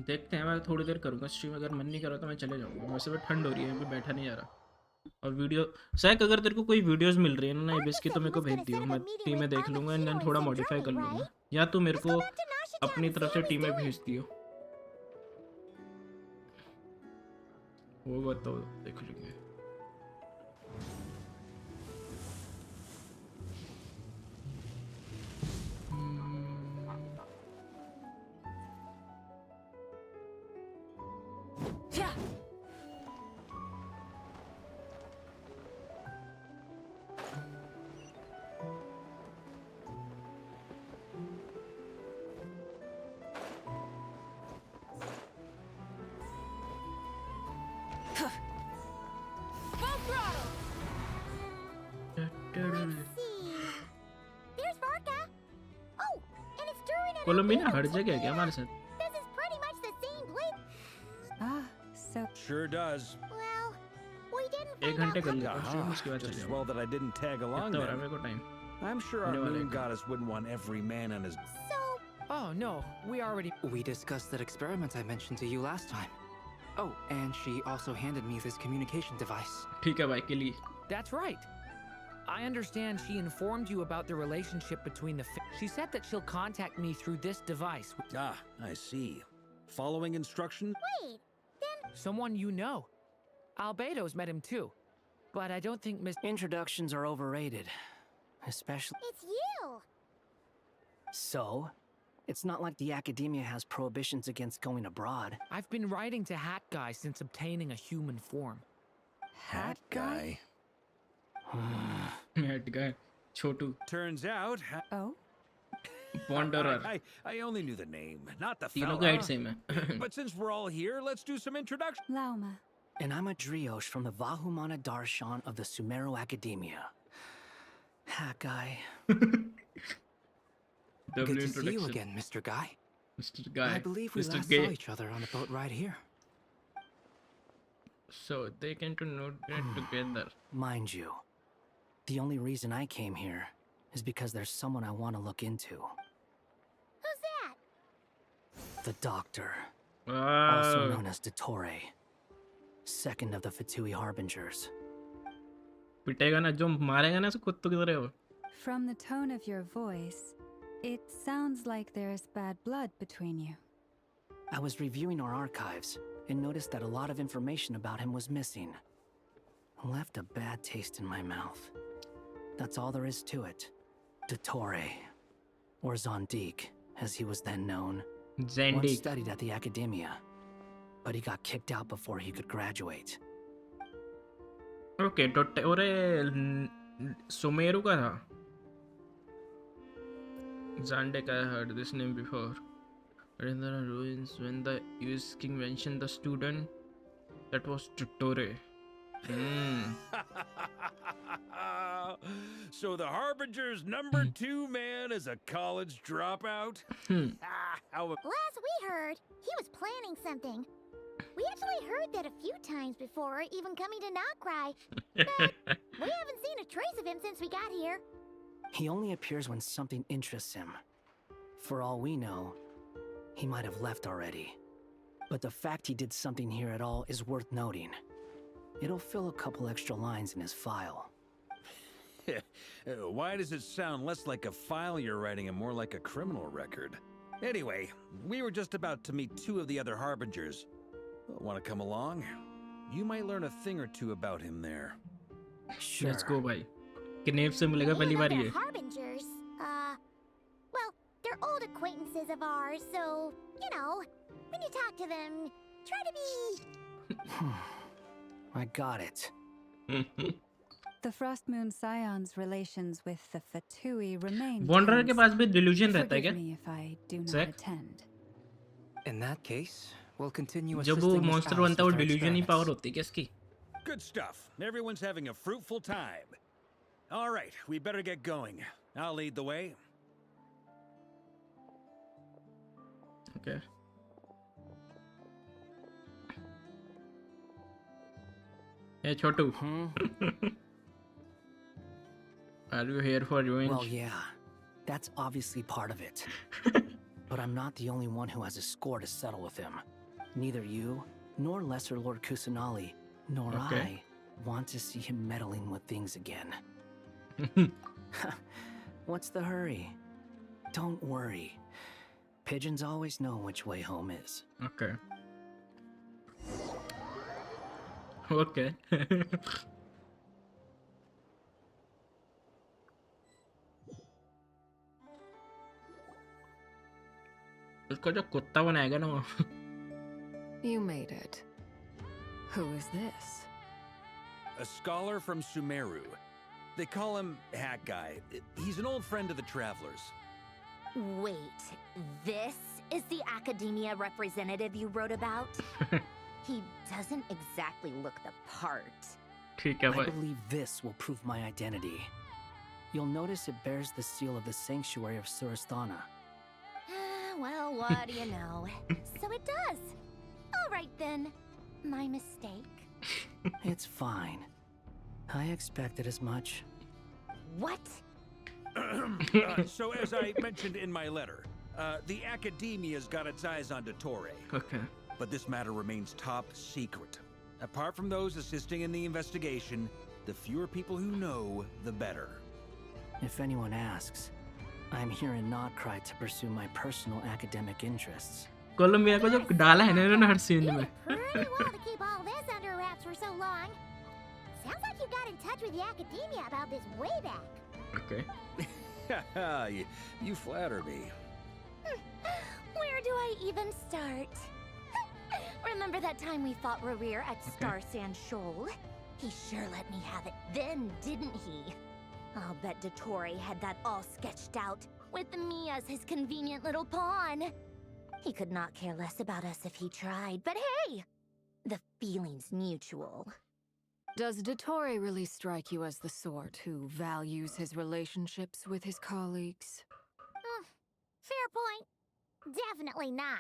देखते हैं. मैं थोड़ी देर करूंगा स्ट्रीम. अगर मन नहीं कर रहा तो मैं चले जाऊंगा. वैसे भी ठंड हो रही है. मैं बैठा नहीं जा रहा. और वीडियो सैक अगर तेरे को कोई वीडियोस मिल रही है ना एबिस की तो मेरे को भेज दियो. मैं टीम में देख लूंगा एंड थोड़ा मॉडिफाई कर लूंगा. या तू मेरे को अपनी तरफ से टीम में भेज दियो. वो बताओ देख लेंगे. There's Varka. Oh, and it's during an. Colombia हर जगह है क्या हमारे साथ? This is pretty much the same place. Ah, so. Sure does. Well, we didn't. एक घंटे कर लेगा स्ट्रीम उसके बाद चले Just जाऊंगा. well that I didn't tag along कितना हो रहा है then. मेरे को time? I'm sure our No, moon like- goddess wouldn't want every man on his. So, Oh, no, we already. We discussed that experiment I mentioned to you last time. Oh, and she also handed me this communication device. ठीक है भाई के लिए. That's right. I understand she informed you about the relationship between the. She said that she'll contact me through this device. Ah, I see. Following instructions? wait. Then Someone you know. Albedo's met him too. But I don't think Miss. Introductions are overrated. Especially. it's you. So? It's not like the academia has prohibitions against going abroad. I've been writing to Hat Guy since obtaining a human form. Hat guy? Head guy. Chhotu. Turns out. Oh? Wanderer. I only knew the name, not the तीनों fella. का head same है. But since we're all here, let's do some introduction. Lauma. And I'm a Driosh from the Vahumana Darshan of the Sumero Academia. Hat Guy. Double Good to see you introduction. again, Mr. Guy. Mr. Guy. I believe we Mr. last Gay. saw each other on the boat right here. So they came to know it together. Mind you, the only reason I came here is because there's someone I want to look into. Who's that? The Doctor, Wow. also known as Dottore, second of the Fatui Harbingers. पिटेगा ना जो मारेगा ना ऐसे कुत्तों की तरह हो. From the tone of your voice, it sounds like there's bad blood between you. I was reviewing our archives and noticed that a lot of information about him was missing. Left a bad taste in my mouth. That's all there is to it. Dottore, or Zondik, as he was then known, once Zandik. studied at the academia, but he got kicked out before he could graduate. Okay, Dottore Sumeru का था. Zandik, I heard this name before. But in the ruins, when the US King mentioned the student, that was Dottore. So the Harbinger's number 2 man is a college dropout? Last we heard, he was planning something. We actually heard that a few times before, even coming to Knockcry. But we haven't seen a trace of him since we got here. He only appears when something interests him. For all we know, he might have left already. But the fact he did something here at all is worth noting. It'll fill a couple extra lines in his file. Why does it sound less like a file you're writing and more like a criminal record? Anyway, we were just about to meet two of the other harbingers. Want to come along? You might learn a thing or two about him there. Sure. Let's go, bhai. Knave se मिलेगा पहली बार ये. Harbingers? Well, they're old acquaintances of ours, so, you know, when you talk to them, try to be... I got it. The Frost Moon Scion's relations with the Fatui remain. Wanderer के पास भी delusion रहता है क्या? Forgive me if I do not Zach? attend. In that case, we'll continue जब वो assisting Miss monster Alice बनता है वो with her delusion he experiments. power होती है क्या इसकी? Good stuff. Everyone's having a fruitful time. All right, we better get going. I'll lead the way. Okay. Hey, Chotu. Are you here for revenge? Well, yeah. That's obviously part of it. But I'm not the only one who has a score to settle with him. Neither you, nor Lesser Lord Kusanali, nor I want to see him meddling with things again. What's the hurry? Don't worry. Pigeons always know which way home is. Okay. Okay. उसको जो कुत्ता बनाएगा ना वो. You made it. Who is this? A scholar from Sumeru. They call him Hat Guy. He's an old friend of the Travelers. Wait, this is the academia representative you wrote about? He doesn't exactly look the part. ठीक है I भाई. believe this will prove my identity. You'll notice it bears the seal of the Sanctuary of Surasthana. Well, what do you know? So it does. All right then. My mistake. It's fine. I expected as much. What? So as I mentioned in my letter, the Academia's got its eyes on Dottore. Okay. But this matter remains top secret. Apart from those assisting in the investigation, the fewer people who know, the better. If anyone asks, I'm here in Knockcry to pursue my personal academic interests. Colombia को जो डाला है ना इन्होंने हर scene में. Pretty well to keep all this under wraps for so long. Sounds like you got in touch with the academia about this way back. Okay. you flatter me. Where do I even start? Remember that time we fought Rerir at Star Sand Shoal? He sure let me have it then, didn't he? I'll bet Dottore had that all sketched out, with me as his convenient little pawn. He could not care less about us if he tried, but hey! The feeling's mutual. Does Dottore really strike you as the sort who values his relationships with his colleagues? Fair point. Definitely not.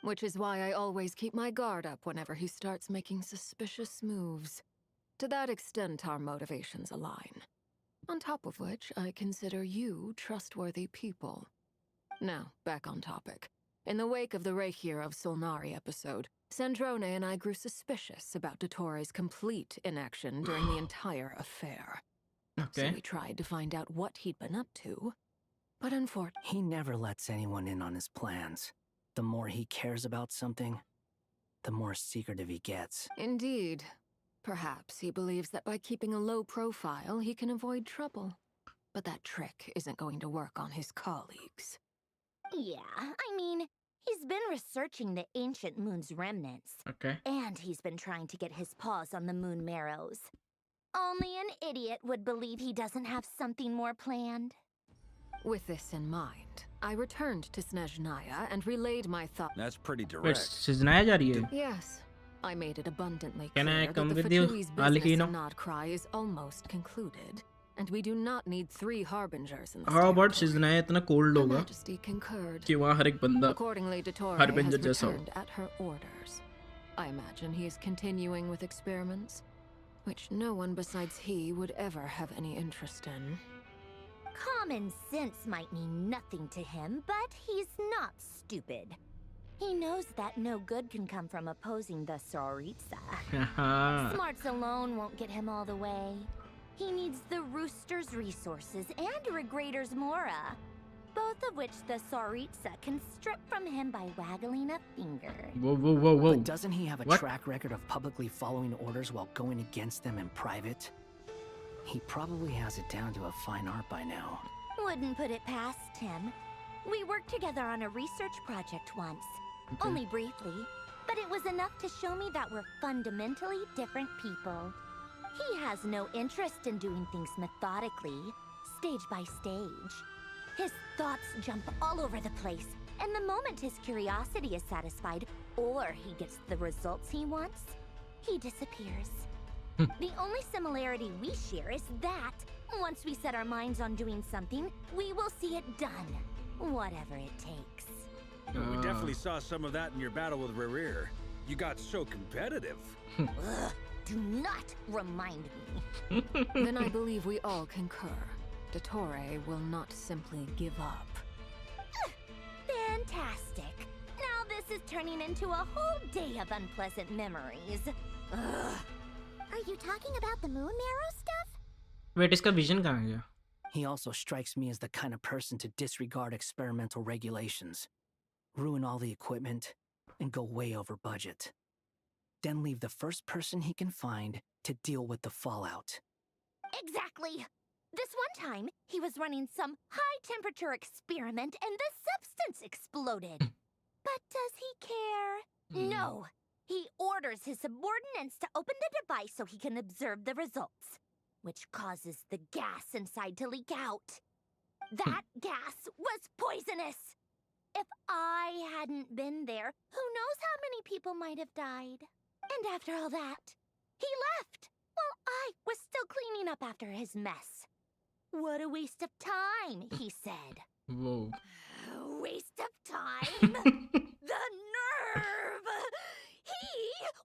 Which is why I always keep my guard up whenever he starts making suspicious moves. To that extent, our motivations align. On top of which, I consider you trustworthy people. Now, back on topic. In the wake of the redgear of Solnari episode, Sandrone and I grew suspicious about Dottore's complete inaction during the entire affair. So we tried to find out what he'd been up to, but unfortunately... He never lets anyone in on his plans. The more he cares about something, the more secretive he gets. Indeed. Perhaps he believes that by keeping a low profile, he can avoid trouble. But that trick isn't going to work on his colleagues. Yeah, I mean, he's been researching the ancient moon's remnants. Okay. And he's been trying to get his paws on the moon marrows. Only an idiot would believe he doesn't have something more planned. With this in mind, I returned to Snezhnaya and relayed my thoughts. That's pretty Wait, direct. Snezhnaya जा रही है? Yes. I made it abundantly Can I clear come that the with you, Fatui's business Alikino? in Nodcry is almost concluded. and we do not need 3 harbingers in this हाँ but territory. शिज़ना इतना cold Her होगा Majesty concurred. कि वहाँ हर एक बंदा Accordingly, Dottore Harbinger has जैसा हो. returned at her orders. I imagine he is continuing with experiments, which no one besides he would ever have any interest in. Common sense might mean nothing to him, but he's not stupid. He knows that no good can come from opposing the Tsaritsa. Smarts alone won't get him all the way. He needs the Rooster's resources and Regrator's Mora, both of which the Tsaritsa can strip from him by waggling a finger. Whoa. But doesn't he have a What? track record of publicly following orders while going against them in private? He probably has it down to a fine art by now. Wouldn't put it past him. We worked together on a research project once. Okay. Only briefly, but it was enough to show me that we're fundamentally different people. He has no interest in doing things methodically, stage by stage. His thoughts jump all over the place, and the moment his curiosity is satisfied, or he gets the results he wants, he disappears. The only similarity we share is that, once we set our minds on doing something, we will see it done, whatever it takes. We definitely saw some of that in your battle with Rerir. You got so competitive. Ugh, do not remind me. Then I believe we all concur. Dottore will not simply give up. Fantastic. Now this is turning into a whole day of unpleasant memories. Ugh. Are you talking about the moon marrow stuff? Wait इसका vision कहाँ गया? He also strikes me as the kind of person to disregard experimental regulations, ruin all the equipment, and go way over budget. Then leave the first person he can find to deal with the fallout. Exactly. This one time, he was running some high-temperature experiment and the substance exploded. But does he care? No. He orders his subordinates to open the device so he can observe the results, which causes the gas inside to leak out. That gas was poisonous. If I hadn't been there, who knows how many people might have died. And after all that, he left while I was still cleaning up after his mess. What a waste of time, he said. Whoa. Waste of time? The nerve! He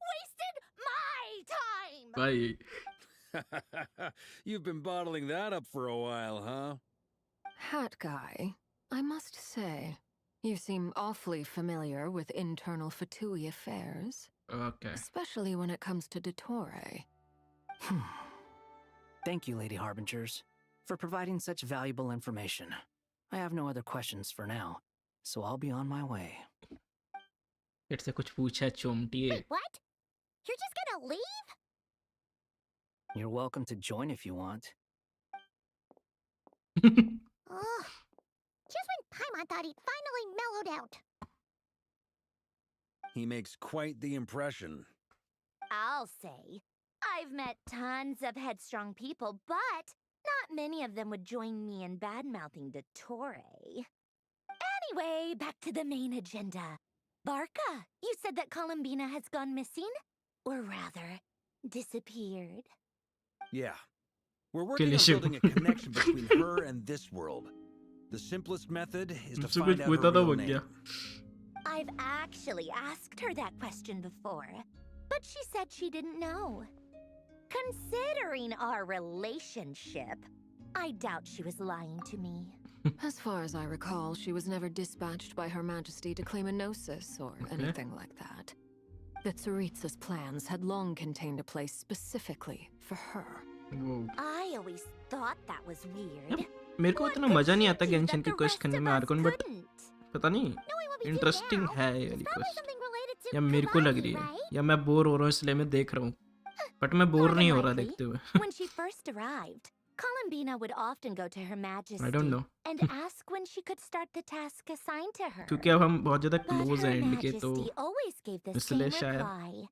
wasted my time! Bye. You've been bottling that up for a while, huh? Hat guy, I must say, you seem awfully familiar with internal Fatui affairs. Okay. Especially when it comes to Dottore. Thank you, Lady Harbingers, for providing such valuable information. I have no other questions for now, so I'll be on my way. इससे कुछ पूछा चोमटी है. Wait, what? You're just gonna leave? You're welcome to join if you want. Ugh. Just when Paimon thought he'd finally mellowed out. He makes quite the impression. I'll say. I've met tons of headstrong people, but not many of them would join me in bad-mouthing Dottore. Anyway, back to the main agenda. Barca, you said that Columbina has gone missing? Or rather, disappeared. Yeah. We're working on building a connection between her and this world. The simplest method is to find out her real name. I've actually asked her that question before, but she said she didn't know. Considering our relationship, I doubt she was lying to me. As far as I recall, she was never dispatched by Her Majesty to claim a gnosis or anything like that. The Tsaritsa's plans had long contained a place specifically for her. I always thought that was weird. मेरे को इतना मजा नहीं आता Genshin की quest करने में आर्कोन but पता नहीं इंटरेस्टिंग है ये वाली क्वेस्ट या मेरे को लग रही है या मैं बोर हो रहा हूँ इसलिए मैं देख रहा हूँ बट मैं बोर नहीं हो रहा देखते हुए. When she first arrived, Columbina would often go to Her Majesty I don't know. and ask when she could start the task assigned to her. क्योंकि अब हम बहुत ज़्यादा But क्लोज Her हैं एंड के तो Majesty always gave the same इसलिए शायद reply.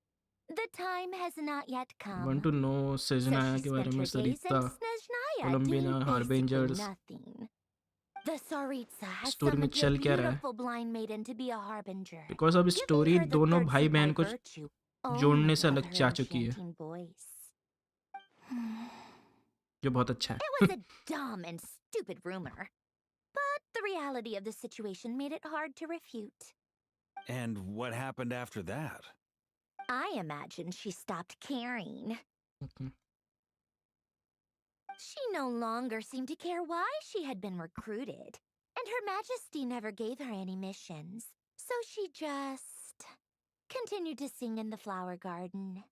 The time has not yet come. want to know सजना के बारे में सरिता कोलंबिना हार्बिंजर्स The Tsaritsa has स्टोरी में summoned चल the क्या रहा है beautiful blind maiden to be a harbinger. Because अब स्टोरी दोनों भाई बहन को जोड़ने से अलग जा चुकी है जो बहुत अच्छा है. It was a dumb and stupid rumor. But the reality of the situation made it hard to refute. And what happened after that? I imagine she stopped caring. Okay. She no longer seemed to care why she had been recruited, and Her Majesty never gave her any missions. So she just continued to sing in the flower garden.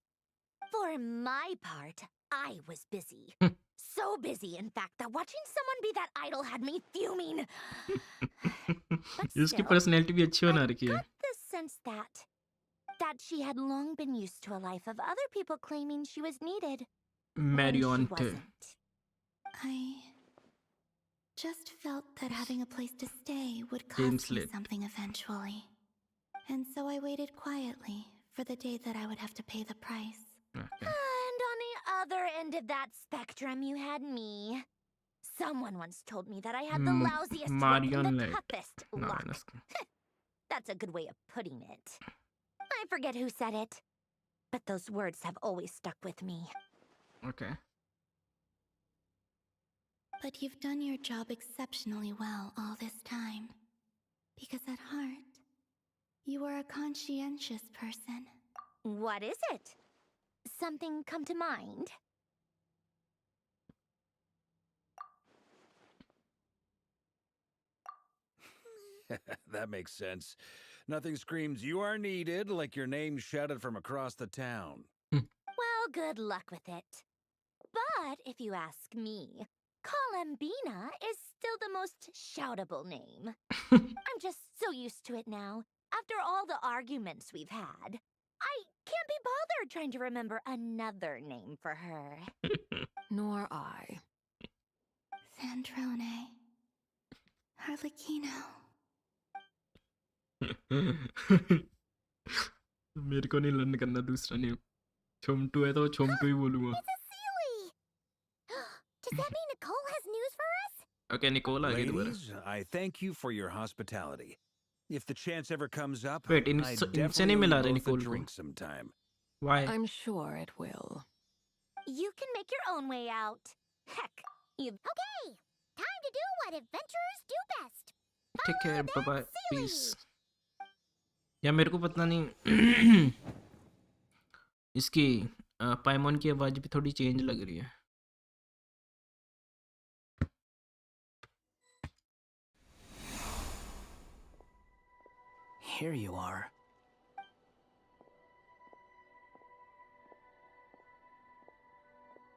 For my part, I was busy. So busy, in fact, that watching someone be that idol had me fuming. इसकी personality भी अच्छी बना रखी है. got the sense that she had long been used to a life of other people claiming she was needed. Marion when she wasn't. I just felt that having a place to stay would cost me something eventually. And so I waited quietly for the day that I would have to pay the price. Okay. And on the other end of that spectrum, you had me. Someone once told me that I had the lousiest luck and the toughest luck. That's a good way of putting it. I forget who said it, but those words have always stuck with me. Okay. But you've done your job exceptionally well all this time. Because at heart, you are a conscientious person. What is it? Something come to mind? That makes sense. Nothing screams you are needed like your name shouted from across the town. Well, good luck with it. But if you ask me, Colambina is still the most shoutable name. I'm just so used to it now. After all the arguments we've had, I can't be bothered trying to remember another name for her. Nor I. Sandrone. Harlequino. मेरे को नहीं learn करना दूसरा name. छोमटू है तो छोमटू ही बोलूंगा. Does that mean Nicole has news for us? Okay, Nicole आ गई दोबारा. Ladies, I thank you for your hospitality. If the chance ever comes up, Wait, I इनसे नहीं definitely मिला owe रहे both a Nicole को. drink sometime. Why? I'm sure it will. You can make your own way out. Heck, you've... Okay, time to do what adventurers do best. Take care, bye-bye, peace. या मेरे को पता नहीं इसकी पाइमोन की आवाज भी थोड़ी चेंज लग रही है. Here you are.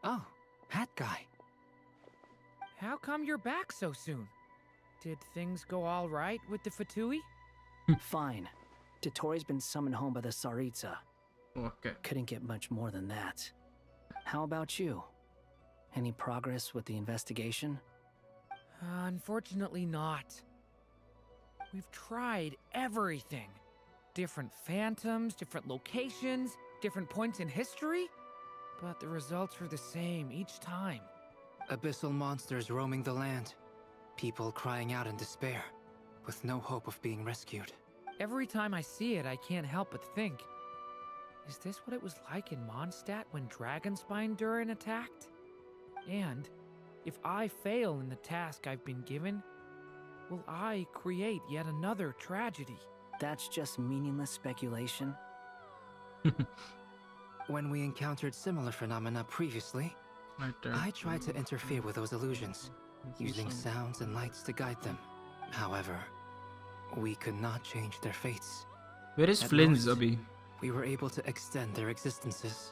Oh, that guy. How come you're back so soon? Did things go all right with the Fatui? Fine. Dotori's been summoned home by the Tsaritsa. Okay. Couldn't get much more than that. How about you? Any progress with the investigation? Unfortunately not. We've tried everything. Different phantoms, different locations, different points in history. But the results are the same each time. Abyssal monsters roaming the land. People crying out in despair, with no hope of being rescued. Every time I see it, I can't help but think, is this what it was like in Mondstadt when Dragonspine Durin attacked? And if I fail in the task I've been given, will I create yet another tragedy? That's just meaningless speculation. When we encountered similar phenomena previously, I tried to interfere with those illusions, using sounds and lights to guide them. However, we could not change their fates. Where is Flynn's abhi? We were able to extend their existences.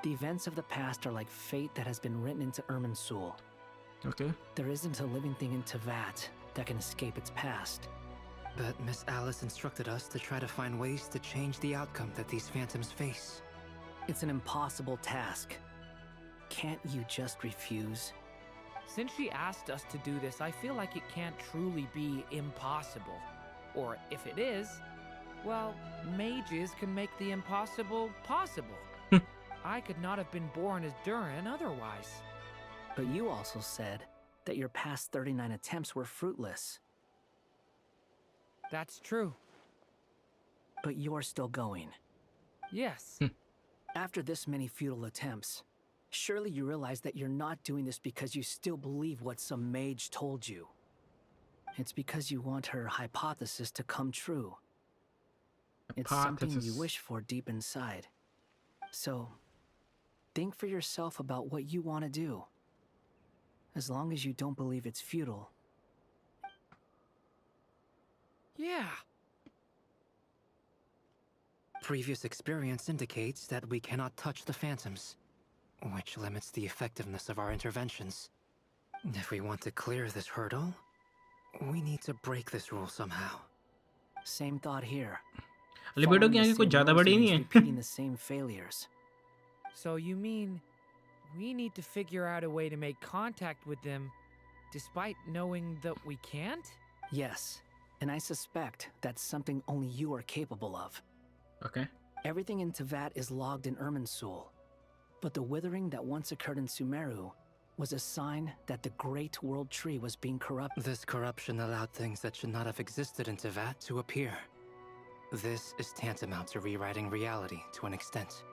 The events of the past are like fate that has been written into Irminsul. Okay. There isn't a living thing in Tevat that can escape its past. But Miss Alice instructed us to try to find ways to change the outcome that these phantoms face. It's an impossible task. Can't you just refuse? Since she asked us to do this, I feel like it can't truly be impossible. Or if it is, well, mages can make the impossible possible. I could not have been born as Durin otherwise. But you also said that your past 39 attempts were fruitless. That's true. But you're still going. Yes. After this many futile attempts, Surely you realize that you're not doing this because you still believe what some mage told you. It's because you want her hypothesis to come true. It's something you wish for deep inside. So, think for yourself about what you want to do. As long as you don't believe it's futile. Yeah. Previous experience indicates that we cannot touch the phantoms, which limits the effectiveness of our interventions. If we want to clear this hurdle, we need to break this rule somehow. Same thought here. Libido की आंखें कुछ ज़्यादा बड़ी नहीं है. Repeating the same failures. So you mean we need to figure out a way to make contact with them despite knowing that we can't? Yes, and I suspect that's something only you are capable of. Okay. Everything in Tevat is logged in Irminsul, but the withering that once occurred in Sumeru was a sign that the Great World Tree was being corrupted. This corruption allowed things that should not have existed in Tevat to appear. This is tantamount to rewriting reality to an extent.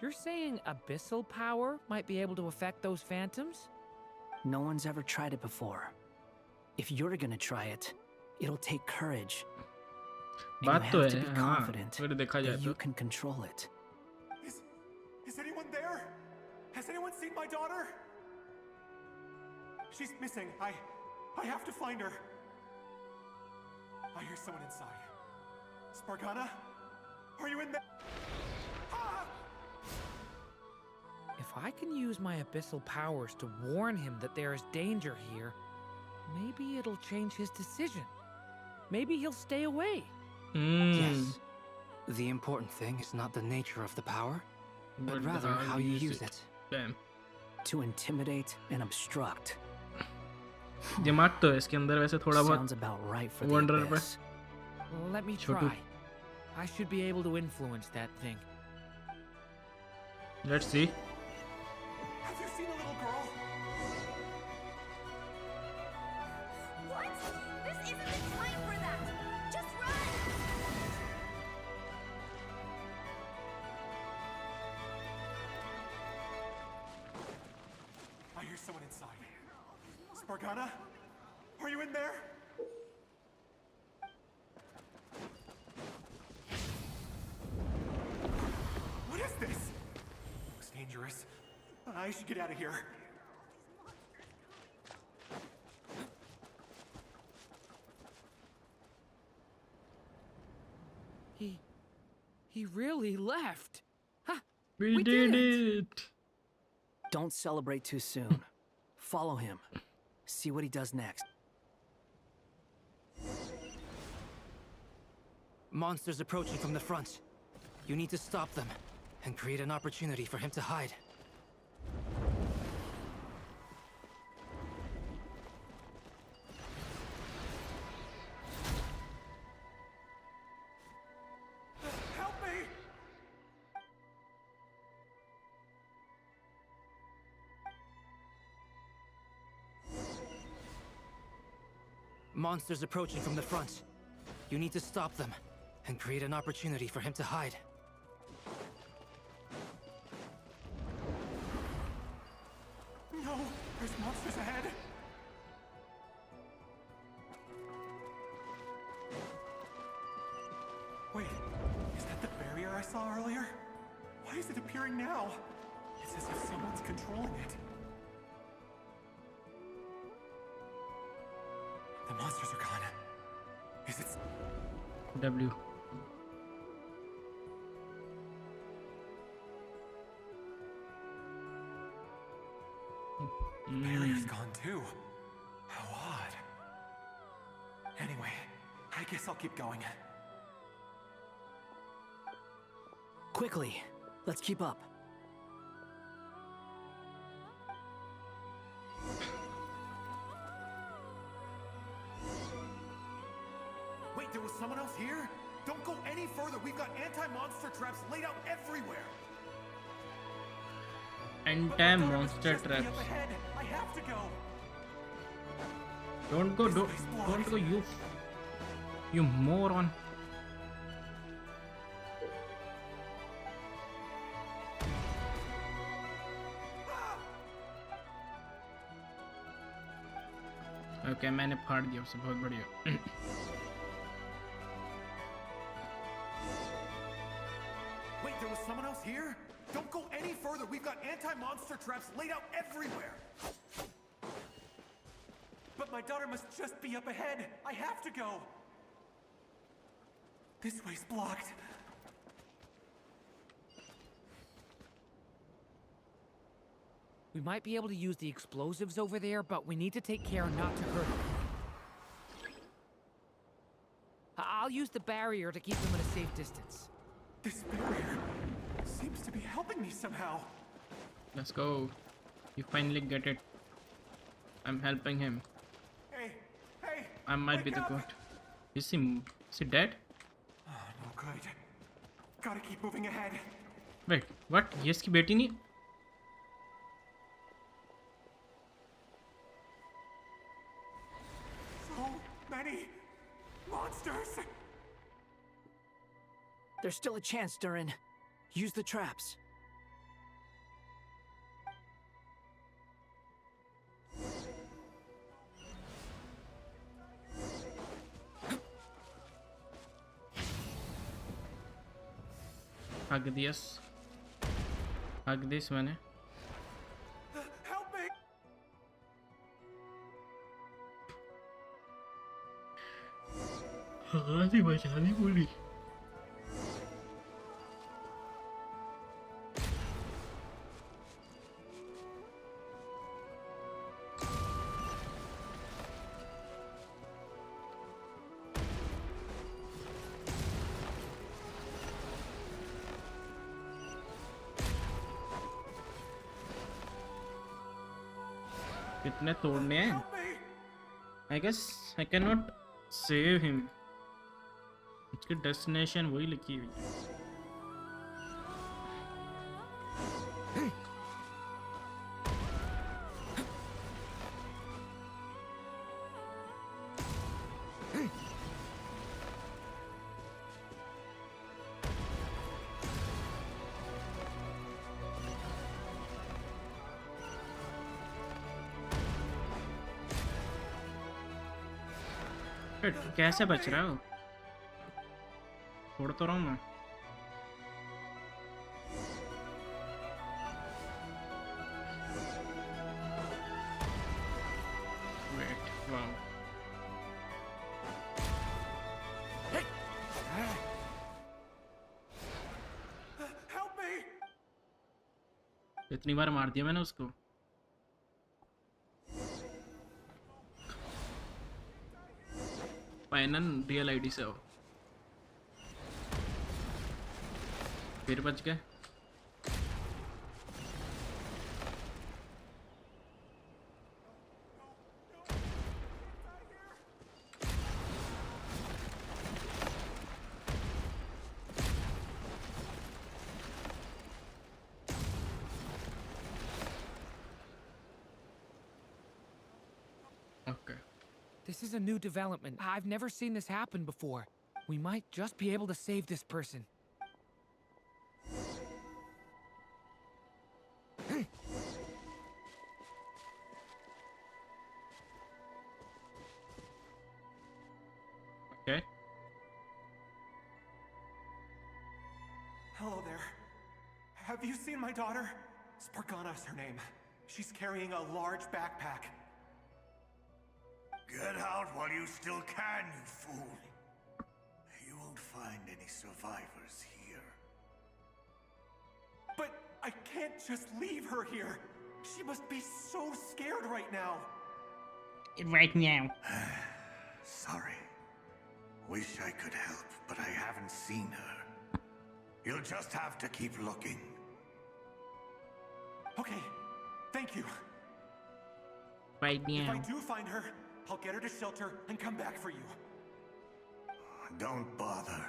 You're saying abyssal power might be able to affect those phantoms? No one's ever tried it before. If you're gonna try it, it'll take courage. And you have to be confident that you can control it. Is anyone there? Has anyone seen my daughter? She's missing. I have to find her. I hear someone inside. Spargana? Are you in there? Ah! If I can use my abyssal powers to warn him that there is danger here, maybe it'll change his decision. Maybe he'll stay away. Yes. The important thing is not the nature of the power, but rather how you use it. Damn. To intimidate and obstruct. दिमाग तो है इसके अंदर वैसे थोड़ा बहुत. Sounds about right for the Wonder abyss. Let me try. I should be able to influence that thing. Let's see. Have you seen a little girl? What? This isn't the time for that! Just run! I hear someone inside. Spargana? Are you in there? What is this? Looks dangerous. I should get out of here. He really left. Ha! We did it. Don't celebrate too soon. Follow him. See what he does next. Monsters approaching from the front. You need to stop them and create an opportunity for him to hide. Help me! Monsters approaching from the front. You need to stop them and create an opportunity for him to hide. No! There's monsters ahead! Wait, is that the barrier I saw earlier? Why is it appearing now? It's as if someone's controlling it. The monsters are gone. Is it... W. The barrier's gone too. How odd. Anyway, I guess I'll keep going. Quickly, let's keep up. Wait, there was someone else here? Don't go any further. We've got anti-monster traps laid out everywhere. Anti-monster traps. Up ahead. I have to go. Don't go, don't go, you moron. Okay मैंने फाड़ दिया उसे, बहुत बढ़िया। Wait, there was someone else here? Don't go any further. We've got anti-monster traps laid out everywhere. But my daughter must just be up ahead. I have to go. This way's blocked. We might be able to use the explosives over there, but we need to take care not to hurt them. I'll use the barrier to keep them at a safe distance. This barrier seems to be helping me somehow. Let's go. You finally get it. I'm helping him. Hey, hey! I might be the goat. Is he dead? Oh, no good. Gotta keep moving ahead. Wait, what? ये इसकी बेटी नहीं? So many monsters. There's still a chance, Durin. Use the traps. Hug this मैंने। Help me! हाँ जी बचानी बोली। कितने तोड़ने हैं? I guess I cannot save him. उसकी डेस्टिनेशन वही लिखी हुई है। कैसे बच रहा हो? छोड़ तो रहा हूँ मैं। Wait, wow. Help me! इतनी बार मार दिया मैंने उसको। पैनन रियल आईडी से हो, फिर बच गए। Okay. This is a new development. I've never seen this happen before. We might just be able to save this person. Okay. Hello there. Have you seen my daughter? Spargana's her name. She's carrying a large backpack. Get out while you still can, you fool. You won't find any survivors here. But I can't just leave her here. She must be so scared right now. Right now. Sorry. Wish I could help, but I haven't seen her. You'll just have to keep looking. Okay, thank you. Right If I now. do find her, I'll get her to shelter and come back for you. Don't bother.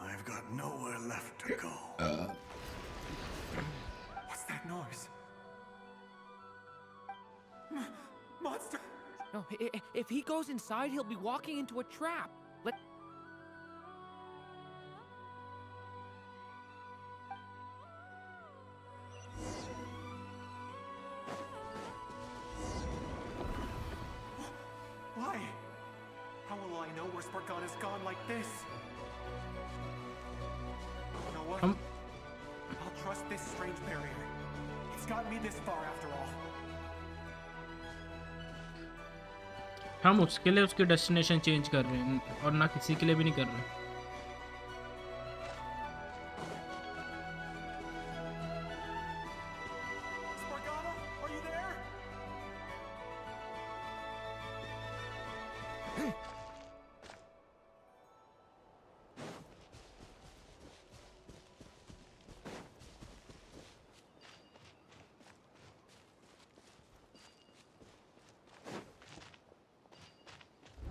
I've got nowhere left to go. What's that noise? Monster! No, if he goes inside, he'll be walking into a trap. know where Spargana's gone like this. You know what? I'll trust this strange barrier. It's got me this far after all. हम उसके लिए उसकी destination change कर रहे हैं और ना किसी के लिए भी नहीं कर रहे. Spargana, are you there?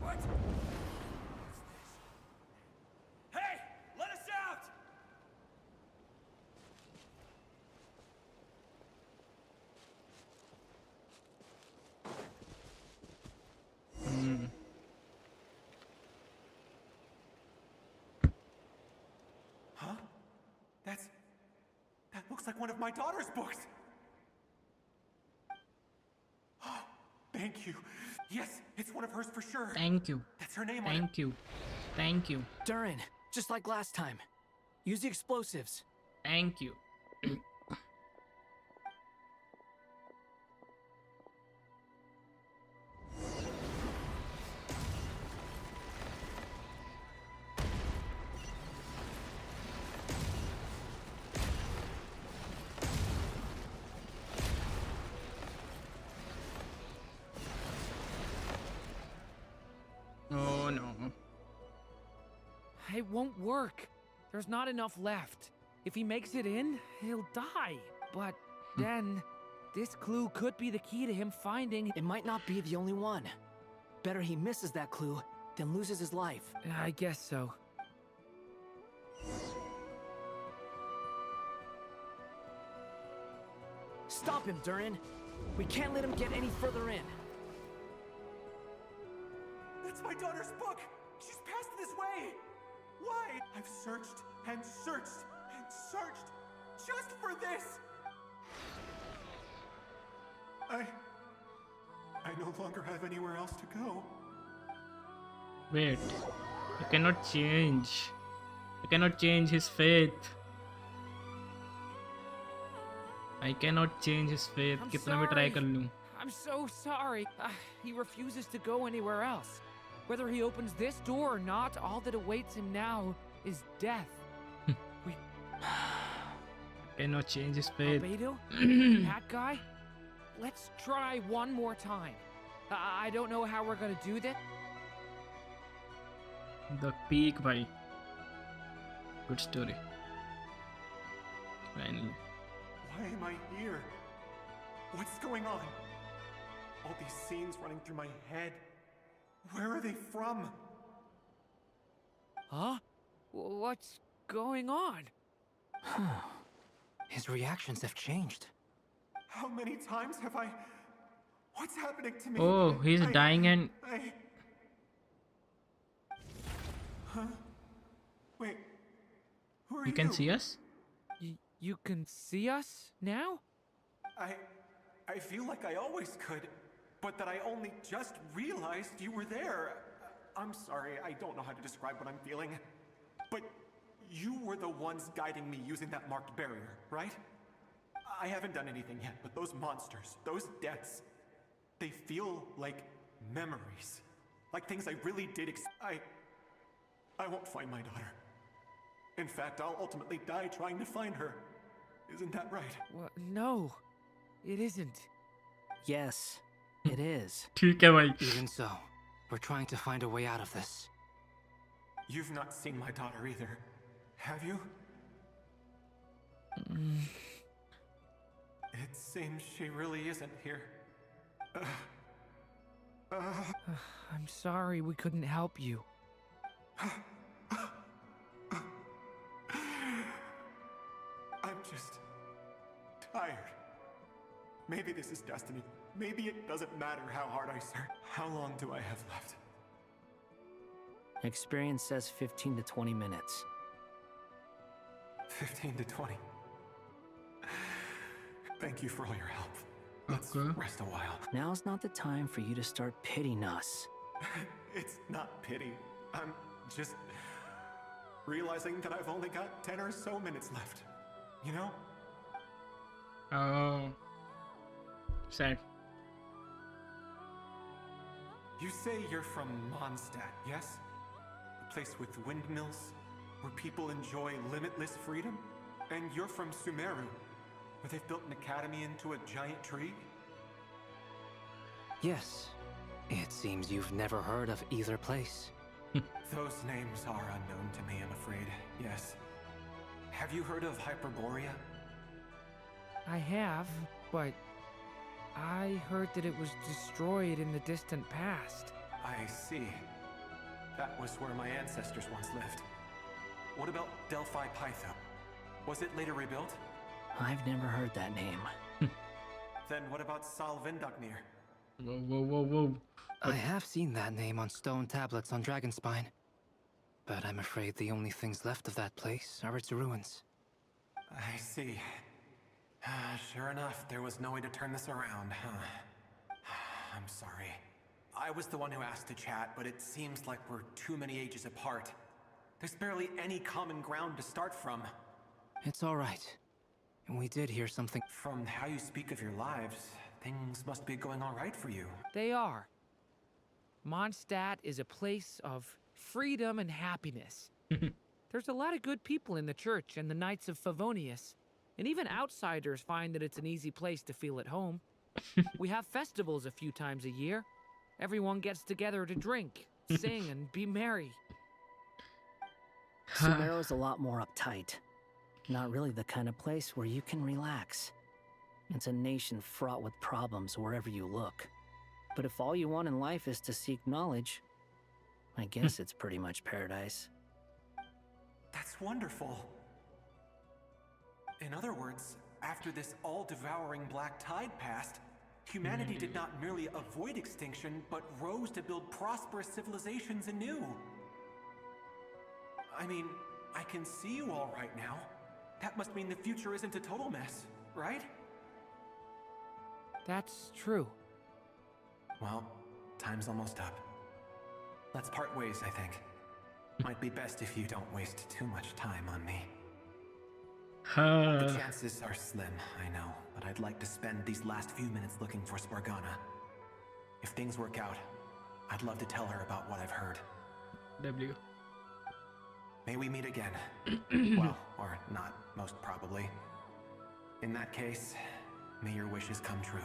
What? Hey! Let us out! Huh? That looks like one of my daughter's books. Thank you. Yes, it's one of hers for sure. Thank you. That's her name on it. Thank you. Thank you. Durin, just like last time. Use the explosives. Thank you. Oh no. It won't work. There's not enough left. If he makes it in, he'll die. But then, this clue could be the key to him finding... It might not be the only one. Better he misses that clue than loses his life. I guess so. Stop him, Durin. We can't let him get any further in. That's my daughter's book! She's passed this way! Why? I've searched and searched and searched just for this! I no longer have anywhere else to go. Wait. I cannot change. I cannot change his faith. I cannot change his faith. I'm कितना भी try sorry. कर लूं. I'm so sorry. He refuses to go anywhere else. Whether he opens this door or not, all that awaits him now is death. Cannot change his faith. Albedo? That guy? Let's try one more time. I don't know how we're gonna do that. The peak, bhai. Good story. Finally. Why am I here? What's going on? All these scenes running through my head. Where are they from? Huh? What's going on? His reactions have changed. How many times have I... What's happening to me? Oh, he's dying and... Huh? Wait. Who are you? You can see us? You can see us now? I feel like I always could, but that I only just realized you were there. I'm sorry, I don't know how to describe what I'm feeling. But you were the ones guiding me using that marked barrier, right? I haven't done anything yet, but those monsters, those deaths, they feel like memories. Like things I really did I won't find my daughter. In fact, I'll ultimately die trying to find her. Isn't that right? Well, no, it isn't. Yes, it is. ठीक है भाई. Even so, we're trying to find a way out of this. You've not seen my daughter either, have you? It seems she really isn't here. I'm sorry we couldn't help you. I'm just tired. Maybe this is destiny. Maybe it doesn't matter how hard I search. How long do I have left? Experience says 15 to 20 minutes. 15 to 20. Thank you for all your help. Let's rest a while. Now's not the time for you to start pitying us. It's not pity. I'm just realizing that I've only got 10 or so minutes left. You know? Oh. Sad. You say you're from Mondstadt, yes? A place with windmills, where people enjoy limitless freedom? And you're from Sumeru, where they've built an academy into a giant tree? Yes. It seems you've never heard of either place. Those names are unknown to me, I'm afraid. Yes. Have you heard of Hyperborea? I have, but I heard that it was destroyed in the distant past. I see. That was where my ancestors once lived. What about Delphi Pytho? Was it later rebuilt? I've never heard that name. Then what about Salvindagnir? Whoa, whoa, whoa, whoa. I have seen that name on stone tablets on Dragonspine. But I'm afraid the only things left of that place are its ruins. I see. Sure enough, there was no way to turn this around, huh? I'm sorry. I was the one who asked to chat, but it seems like we're too many ages apart. There's barely any common ground to start from. It's all right. We did hear something. From how you speak of your lives, things must be going all right for you. They are. Mondstadt is a place of freedom and happiness. There's a lot of good people in the church and the Knights of Favonius, and even outsiders find that it's an easy place to feel at home. We have festivals a few times a year. Everyone gets together to drink, sing, and be merry. Sumeru's a lot more uptight. Not really the kind of place where you can relax. It's a nation fraught with problems wherever you look. But if all you want in life is to seek knowledge, I guess it's pretty much paradise. That's wonderful. In other words, after this all-devouring black tide passed, humanity did not merely avoid extinction, but rose to build prosperous civilizations anew. I mean, I can see you all right now. That must mean the future isn't a total mess, right? That's true. Well, time's almost up. Let's part ways, I think. Might be best if you don't waste too much time on me. The chances are slim, I know, but I'd like to spend these last few minutes looking for Spargana. If things work out, I'd love to tell her about what I've heard. W. May we meet again. Well, or not, most probably. In that case, may your wishes come true.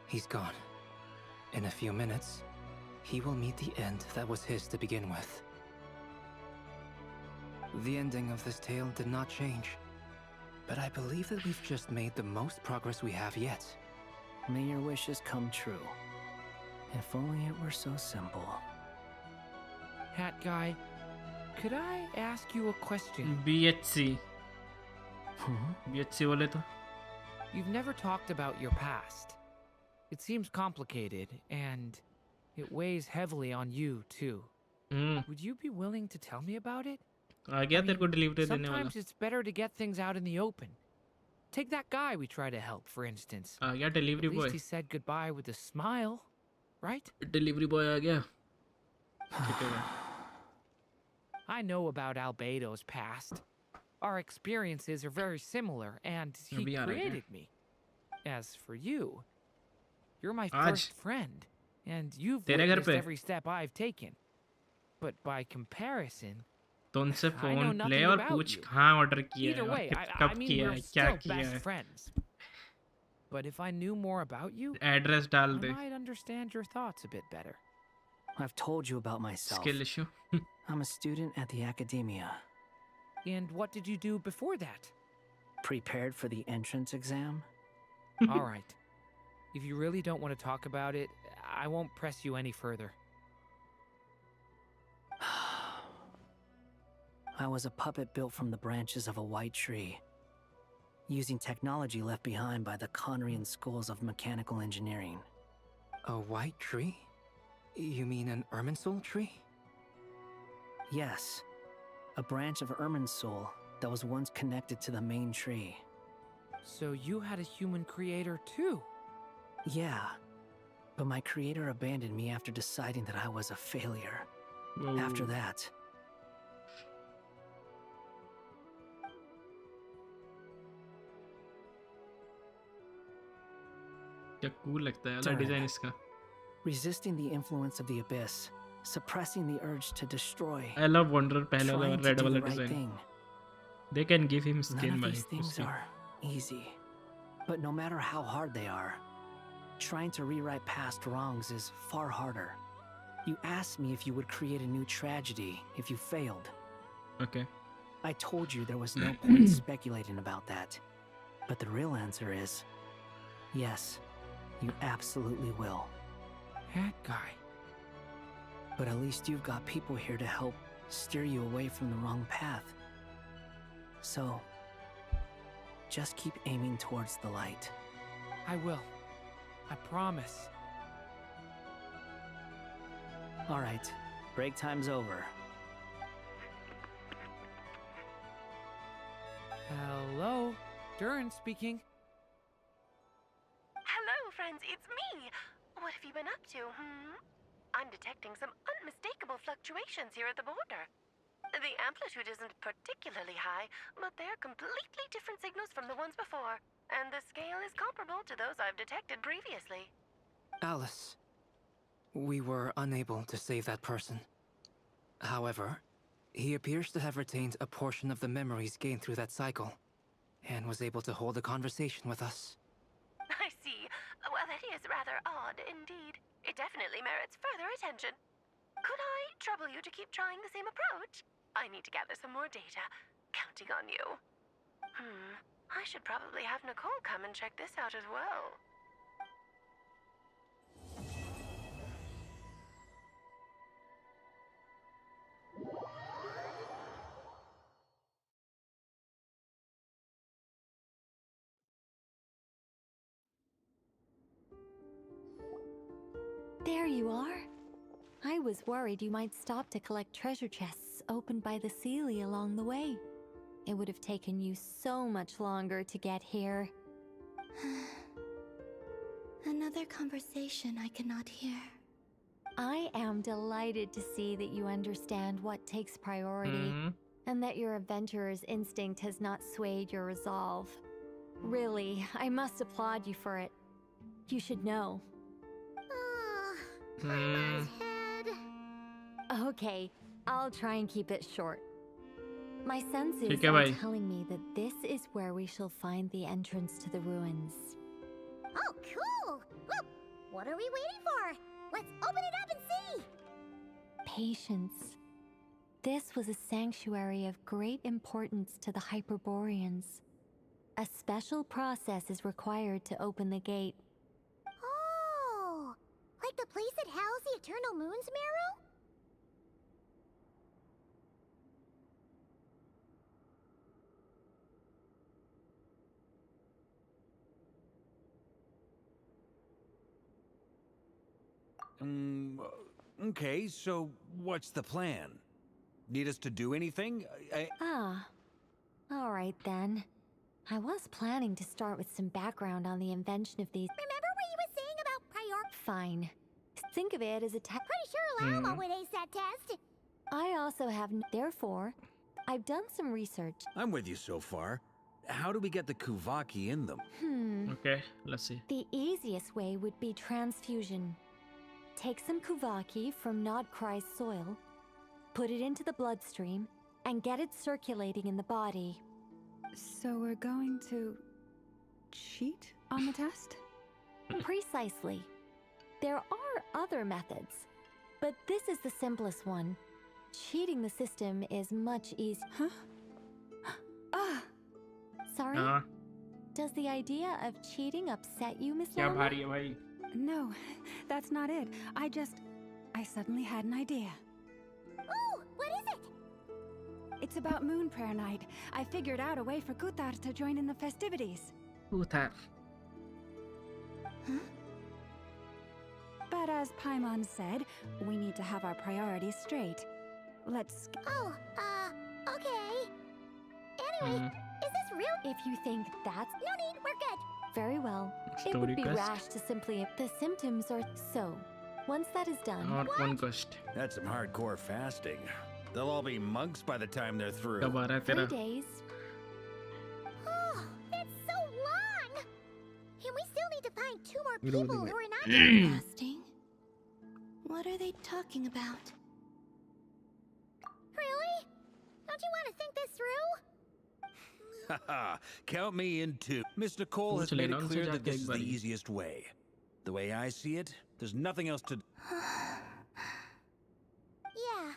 He's gone. In a few minutes, he will meet the end that was his to begin with. The ending of this tale did not change, but I believe that we've just made the most progress we have yet. May your wishes come true. If only it were so simple. Hat guy, could I ask you a question? BHC. BHC बोले तो? You've never talked about your past. It seems complicated, and it weighs heavily on you, too. Would you be willing to tell me about it? आ गया तेरे को delivery देने वाला. Sometimes it's better to get things out in the open. Take that guy we try to help, for instance. आ गया delivery At boy. least he said goodbye with a smile, right? Delivery boy आ गया. ठीक है. I know about Albedo's past. Our experiences are very similar, and he अभी आ रहा है क्या? created me. As for you, you're my first friend, and you've तेरे घर witnessed पे? every step I've taken. But by comparison, तो उनसे I know phone nothing ले और about पूछ you. कहाँ ऑर्डर किया Either है way, और I कब mean, किया we're है क्या still किया best है. friends. But if I knew more about you, address डाल I they. might understand your thoughts a bit better. I've told you about myself. Skill issue. I'm a student at the academia. And what did you do before that? Prepared for the entrance exam? All right. If you really don't want to talk about it, I won't press you any further. I was a puppet built from the branches of a white tree, using technology left behind by the Conrian schools of mechanical engineering. A white tree? You mean an Irminsul tree? Yes. A branch of Irminsul that was once connected to the main tree. So you had a human creator too? Yeah. But my creator abandoned me after deciding that I was a failure. Whoa. After that, क्या cool लगता है वाला design इसका. resisting the influence of the abyss, suppressing the urge to destroy. I love Wanderer पहले वाला trying to red do वाला the right design. thing. They can give him None skin of by these things are easy. But no matter how hard they are, trying to rewrite past wrongs is far harder. You asked me if you would create a new tragedy if you failed. Okay. I told you there was no point speculating about that. But the real answer is, yes, you absolutely will. That guy. But at least you've got people here to help steer you away from the wrong path. So, just keep aiming towards the light. I will. I promise. All right, break time's over. Hello? Durin speaking. Hello, friends, it's me. What have you been up to, I'm detecting some unmistakable fluctuations here at the border. The amplitude isn't particularly high, but they're completely different signals from the ones before, and the scale is comparable to those I've detected previously. Alice, we were unable to save that person. However, he appears to have retained a portion of the memories gained through that cycle, and was able to hold a conversation with us. I see. Well, that is rather odd indeed. It definitely merits further attention. Could I trouble you to keep trying the same approach? I need to gather some more data. Counting on you. I should probably have Nicole come and check this out as well. There you are. I was worried you might stop to collect treasure chests opened by the Seelie along the way. It would have taken you so much longer to get here. Another conversation I cannot hear. I am delighted to see that you understand what takes priority, and that your adventurer's instinct has not swayed your resolve. Really, I must applaud you for it. You should know. My head. Okay, I'll try and keep it short. My senses ठीक है are भाई. telling me that this is where we shall find the entrance to the ruins. Oh, cool! Well, what are we waiting for? Let's open it up and see! Patience. This was a sanctuary of great importance to the Hyperboreans. A special process is required to open the gate. Oh! Like the place that housed the Eternal Moon's Marrow? Okay, so what's the plan? Need us to do anything? All right then. I was planning to start with some background on the invention of these. Remember what you were saying about Fine. Think of it as a test. Pretty sure Llama would ace that test. I also have. Therefore, I've done some research. I'm with you so far. How do we get the Kuvaki in them? Okay, let's see. The easiest way would be transfusion. Take some Kuvaki from Nodkrai's soil, put it into the bloodstream, and get it circulating in the body. So we're going to cheat on the test? Precisely. There are other methods, but this is the simplest one. Cheating the system is much easier. Sorry? Does the idea of cheating upset you, Miss क्या Llama? भारी है भाई? No, that's not it. I suddenly had an idea. Oh, what is it? It's about Moon Prayer Night. I figured out a way for Kutar to join in the festivities. Kutar. But as Paimon said, we need to have our priorities straight. Let's... Okay. Anyway, is this real? If you think that's No need, we're good. very well, it would be rash to simply. The symptoms are so. Once that is done, और conquest. That's some hardcore fasting. They'll all be monks by the time they're through. कब आ रहा है 3 तेरा? days. Oh, that's so long. And we still need to find 2 more Really? people who are not Fasting? What are they talking about? Really? Don't you want to think this through? Haha, count me in too. Miss Nicole has पूछ made लेना it उनसे clear that जाके this एक is the बारी. easiest way. The way I see it, there's nothing else to. Yeah,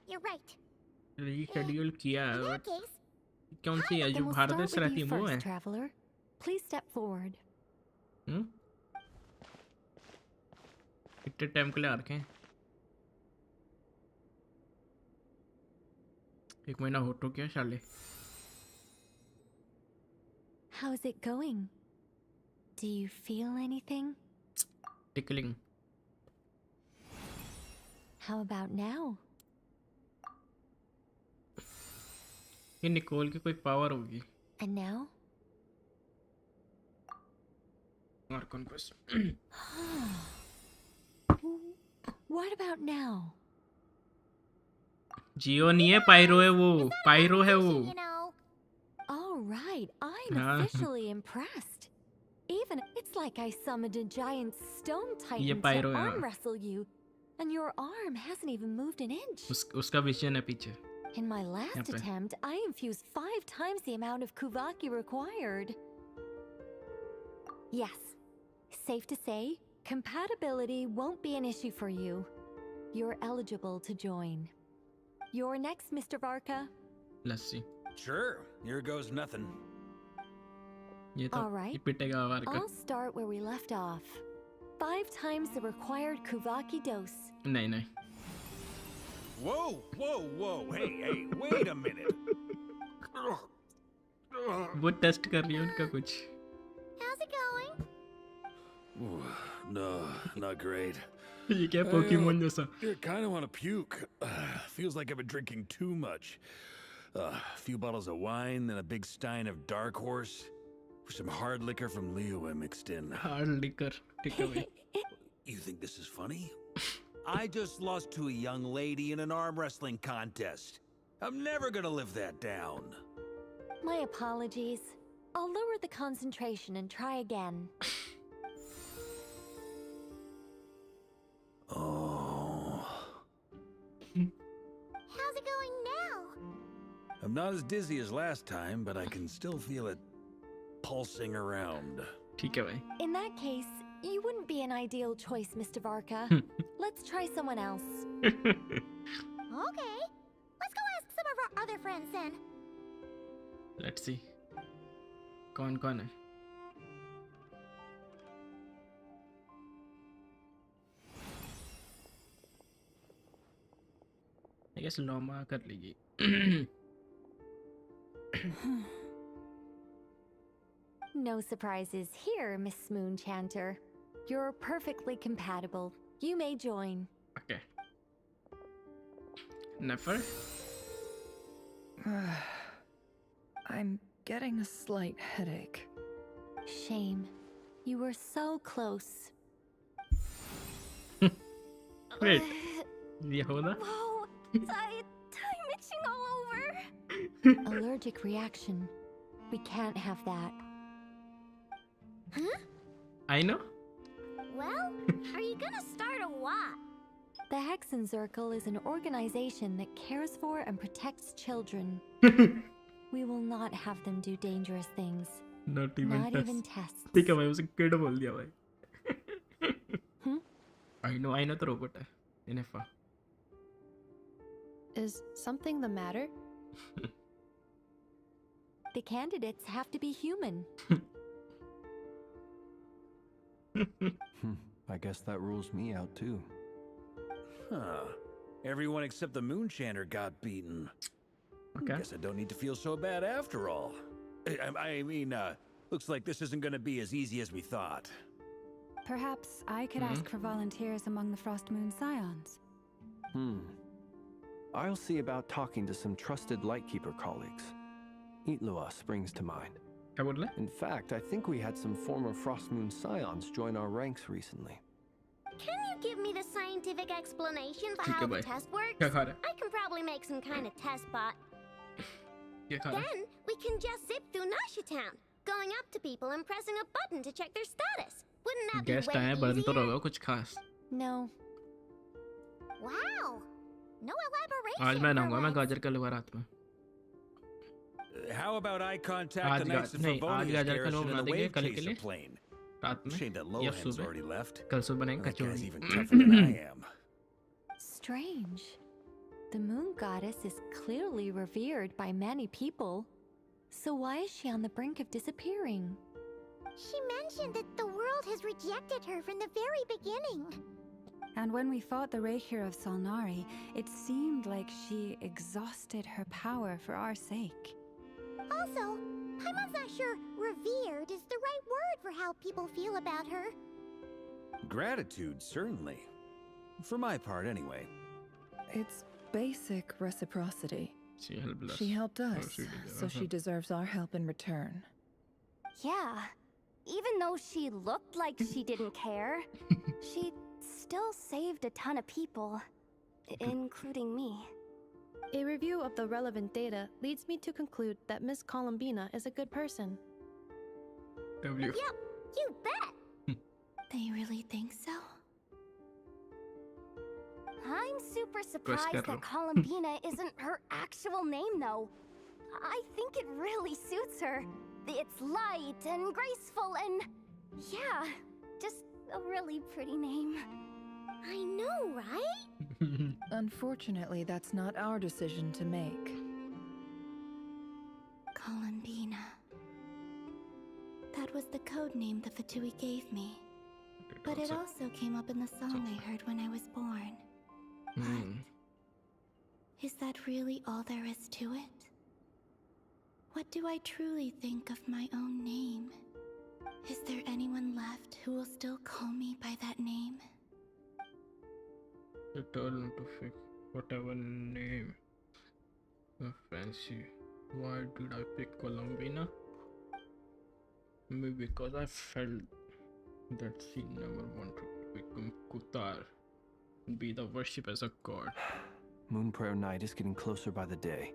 you're right. Reschedule किया है In that but case, कौन सी है Then जो we'll भारत start में with रहती you है वो है? first, traveler. Please step forward. कितने टाइम के लिए आ रखे हैं? 1 महीना हो तो क्या साले? How's it going? Do you feel anything? Tickling. How about now? ये निकोल की कोई पावर होगी. And now? और conquest. What about now? जियो नहीं है, पायरो है वो. पायरो है वो. you know. All right, I'm हाँ. officially impressed. Even it's like I summoned a giant stone ये titan पायरो to है. arm wrestle you, and your arm hasn't even moved an inch. उसका vision है पीछे. In my last पे. attempt, I infused 5 times the amount of Kuvaki required. Yes, safe to say, compatibility won't be an issue for you. You're eligible to join. You're next, Mr. Varka. Let's see. Sure, here goes nothing. ये तो All right. ये पिटेगा आवार का. I'll start where we left off. 5 times the required Kuvaki dose. नहीं नहीं. Whoa, whoa, whoa! Hey, wait a minute. वो test कर रही है उनका कुछ. How's it going? Ooh, no, not great. ये क्या पोकेमोन जैसा? I kind of want to puke. Feels like I've been drinking too much. A few bottles of wine, then a big stein of Dark Horse, with some hard liquor from Liyue mixed in. Hard liquor. Take away. You think this is funny? I just lost to a young lady in an arm wrestling contest. I'm never gonna live that down. My apologies. I'll lower the concentration and try again. Oh. How's it going now? I'm not as dizzy as last time, but I can still feel it pulsing around. ठीक है भाई. In that case, you wouldn't be an ideal choice, Mr. Varka. Let's try someone else. Okay. Let's go ask some of our other friends then. Let's see. कौन कौन है? I guess Loma कर लीजिए. No surprises here, Miss Smoonchanter. You're perfectly compatible. You may join. Okay. Never. I'm getting a slight headache. Shame. You were so close. Wait. ये होना? Whoa! I'm itching all over. Allergic reaction. We can't have that. Huh? I know. Well, are you gonna start a what? The Hexenzirkel is an organization that cares for and protects children. We will not have them do dangerous things. Not even tests. ठीक है भाई उसे kid बोल दिया भाई. I know तो robot है. Inefa. Is something the matter? The candidates have to be human. I guess that rules me out too. Huh. Everyone except the Moonchanter got beaten. Okay. Guess I don't need to feel so bad after all. I mean, looks like this isn't gonna be as easy as we thought. Perhaps I could ask for volunteers among the Frost Moon Scions. I'll see about talking to some trusted Lightkeeper colleagues. Itloa springs to mind. In fact, I think we had some former Frostmoon Scions join our ranks recently. Can you give me the scientific explanation for how the test works? क्या खा रहा I can probably make some kind of test bot. क्या खा रहा Then we can just zip through Nasha Town, going up to people and pressing a button to check their status. Wouldn't that be guest way आया burn तो easier? होगा कुछ खास No. Wow. No elaboration. आज मैं for नहाऊंगा मैं once. गाजर का हलवा रात में How about I contact आज the Knights of नहीं आज Favonia's गाजर का हलवा garrison बना and the देंगे wave कल के chaser लिए plane? रात में Shame that या Lohan's सुबह already left. कल सुबह बनाएंगे That guy's kachori even tougher than I am. Strange. The moon goddess is clearly revered by many people. So why is she on the brink of disappearing? She mentioned that the world has rejected her from the very beginning. And when we fought the Redgear of Solnari, it seemed like she exhausted her power for our sake. Also, I'm not sure revered is the right word for how people feel about her. Gratitude, certainly. For my part, anyway. It's basic reciprocity. She helped us. She helped us, she did, so she deserves our help in return. Yeah. Even though she looked like she didn't care, she still saved a ton of people, including me. A review of the relevant data leads me to conclude that Miss Columbina is a good person. W. Yep, you bet. They really think so? I'm super surprised Corsair. that Columbina isn't her actual name, though. I think it really suits her. It's light and graceful and, yeah, just a really pretty name. I know, right? Unfortunately, that's not our decision to make. Columbina. That was the code name the Fatui gave me. But it also came up in the song I heard when I was born. Is that really all there is to it? What do I truly think of my own name? Is there anyone left who will still call me by that name? Return to fix whatever name I fancy. Why did I pick Columbina? Maybe because I felt that she never wanted to become Kutar and be the worship as a god. Moon Prayer Night is getting closer by the day.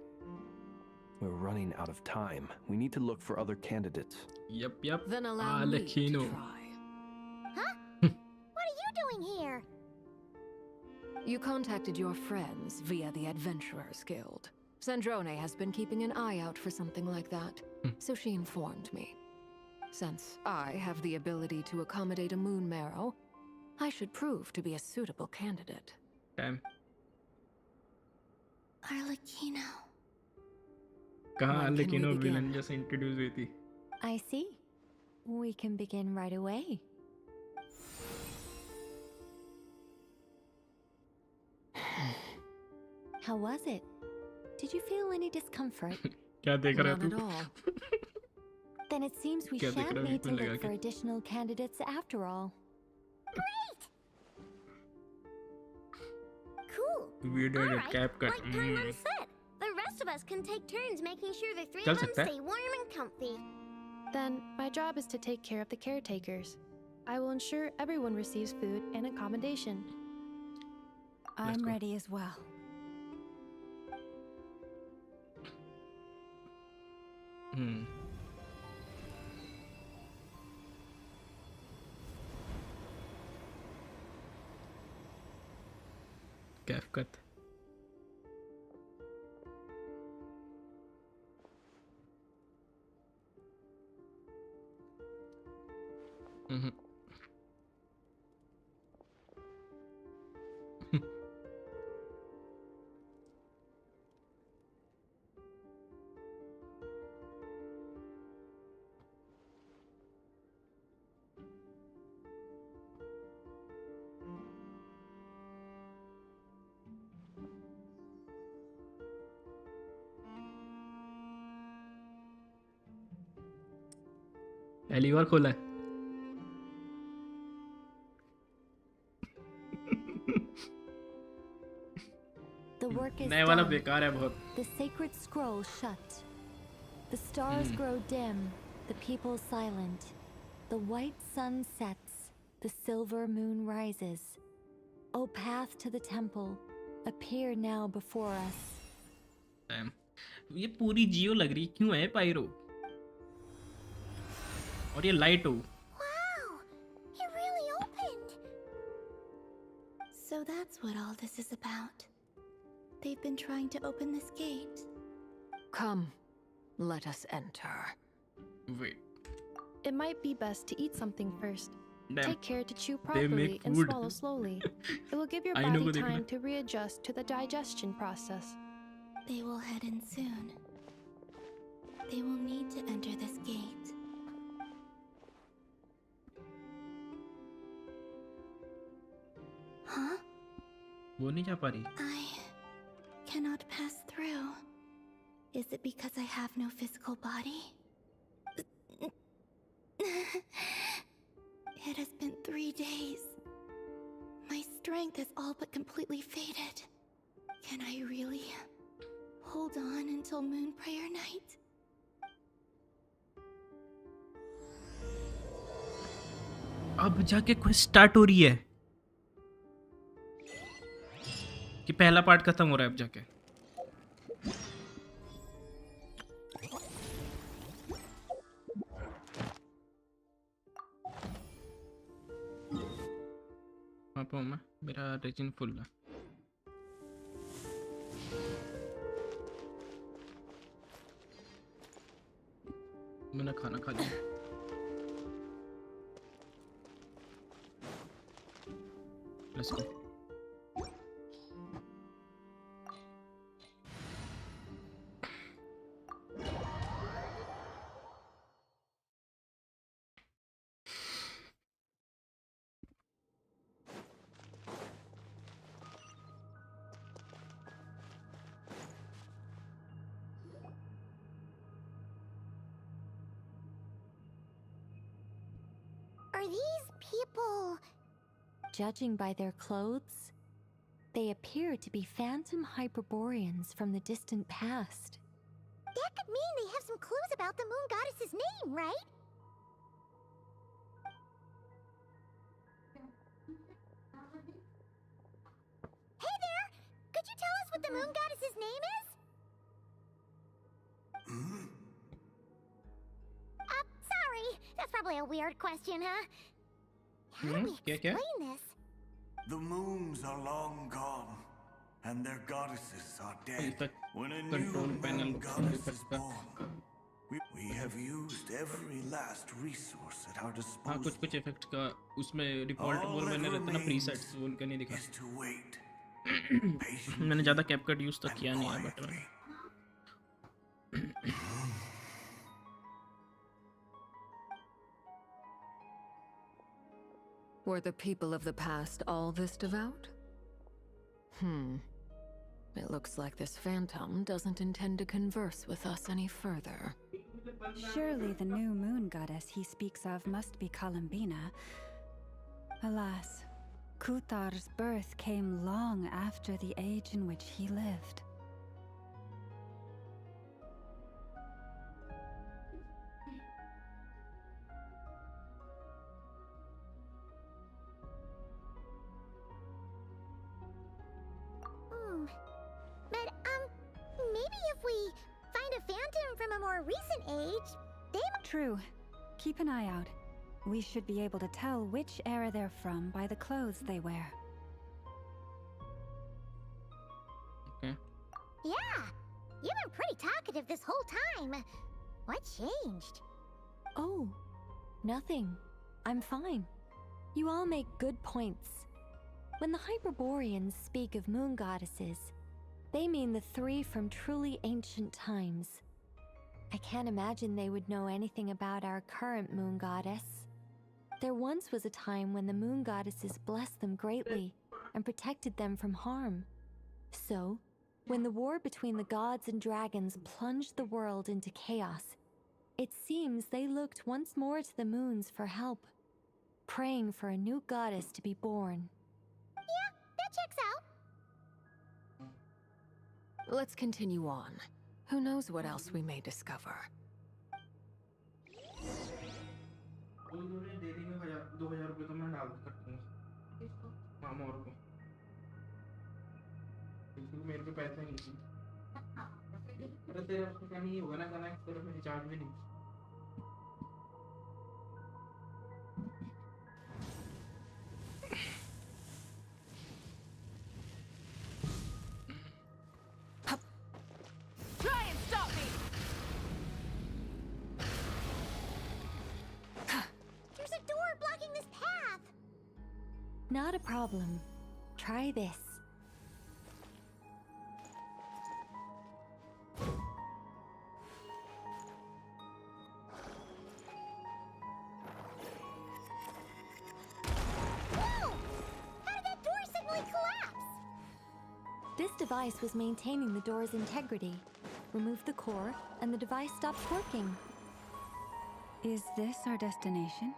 We're running out of time. We need to look for other candidates. Yep. Then allow me to try. Huh? What are you doing here? You contacted your friends via the Adventurers Guild. Sandrone has been keeping an eye out for something like that, so she informed me. Since I have the ability to accommodate a moon marrow, I should prove to be a suitable candidate. Damn. Arlecchino. कहाँ When can लेकिन we वो begin? Villain जैसे introduce हुई थी. I see. We can begin right away. How was it? Did you feel any discomfort? क्या देख रहा है Not at तू? all. Then it seems we क्या देख shan't रहा है need to बिल्कुल लगा look for के? additional candidates after all. Cool. We did it, Alright, cap cut. like Paimon said, the rest of us can take turns making sure the three चल of them सकता है? stay warm and comfy. Then, my job is to take care of the caretakers. I will ensure everyone receives food and accommodation. I'm ready as well. Cap cut. पहली बार खोला है. The work is नए वाला done, बेकार है बहुत. the sacred scroll shut. The stars grow dim, the people silent. The white sun sets, the silver moon rises. O path to the temple, appear now before us. Damn. ये पूरी जियो लग रही क्यों है पायरो? और ये लाइट हो. Wow! It really opened! So that's what all this is about. They've been trying to open this gate. Come, let us enter. Wait. It might be best to eat something first. Damn. Take care to chew They make properly and food. swallow slowly. It will give your I know body what they're time gonna- to readjust to the digestion process. They will head in soon. They will need to enter this gate. Huh? वो नहीं जा पा रही. I cannot pass through. Is it because I have no physical body? It has been 3 days. My strength has all but completely faded. Can I really hold on until Moon Prayer Night? अब जाके quest start हो रही है कि पहला part खत्म हो रहा है अब जाके. पापा मैं मेरा रेजिन फुल है. मैंने खाना खा लिया. Let's go. Are these people... Judging by their clothes, they appear to be phantom Hyperboreans from the distant past. That could mean they have some clues about the moon goddess's name, right? Hey there! Could you tell us what the moon goddess's name is? Sorry. That's probably a weird question, huh? How do we explain this? The moons are long gone, and their goddesses are dead. When a new moon goddess is born, we have used every last resource at our disposal. हाँ कुछ effect का उसमें default mode मैंने रहता ना presets वो उनका नहीं दिखा. मैंने ज़्यादा कैपकट यूज़ तो किया नहीं है but Were the people of the past all this devout? It looks like this phantom doesn't intend to converse with us any further. Surely the new moon goddess he speaks of must be Columbina. Alas, Kuthar's birth came long after the age in which he lived. But, maybe if we find a phantom from a more recent age, they might... True. Keep an eye out. We should be able to tell which era they're from by the clothes they wear. Okay. Yeah! You've been pretty talkative this whole time. What changed? Oh, nothing. I'm fine. You all make good points. When the Hyperboreans speak of moon goddesses, they mean the three from truly ancient times. I can't imagine they would know anything about our current moon goddess. There once was a time when the moon goddesses blessed them greatly and protected them from harm. So, when the war between the gods and dragons plunged the world into chaos, it seems they looked once more to the moons for help, praying for a new goddess to be born. Yeah, that checks out. Let's continue on. Who knows what else we may discover? Try and stop me! There's a door blocking this path! Not a problem. Try this. Whoa! How did that door suddenly collapse? This device was maintaining the door's integrity. Remove the core, and the device stops working. Is this our destination?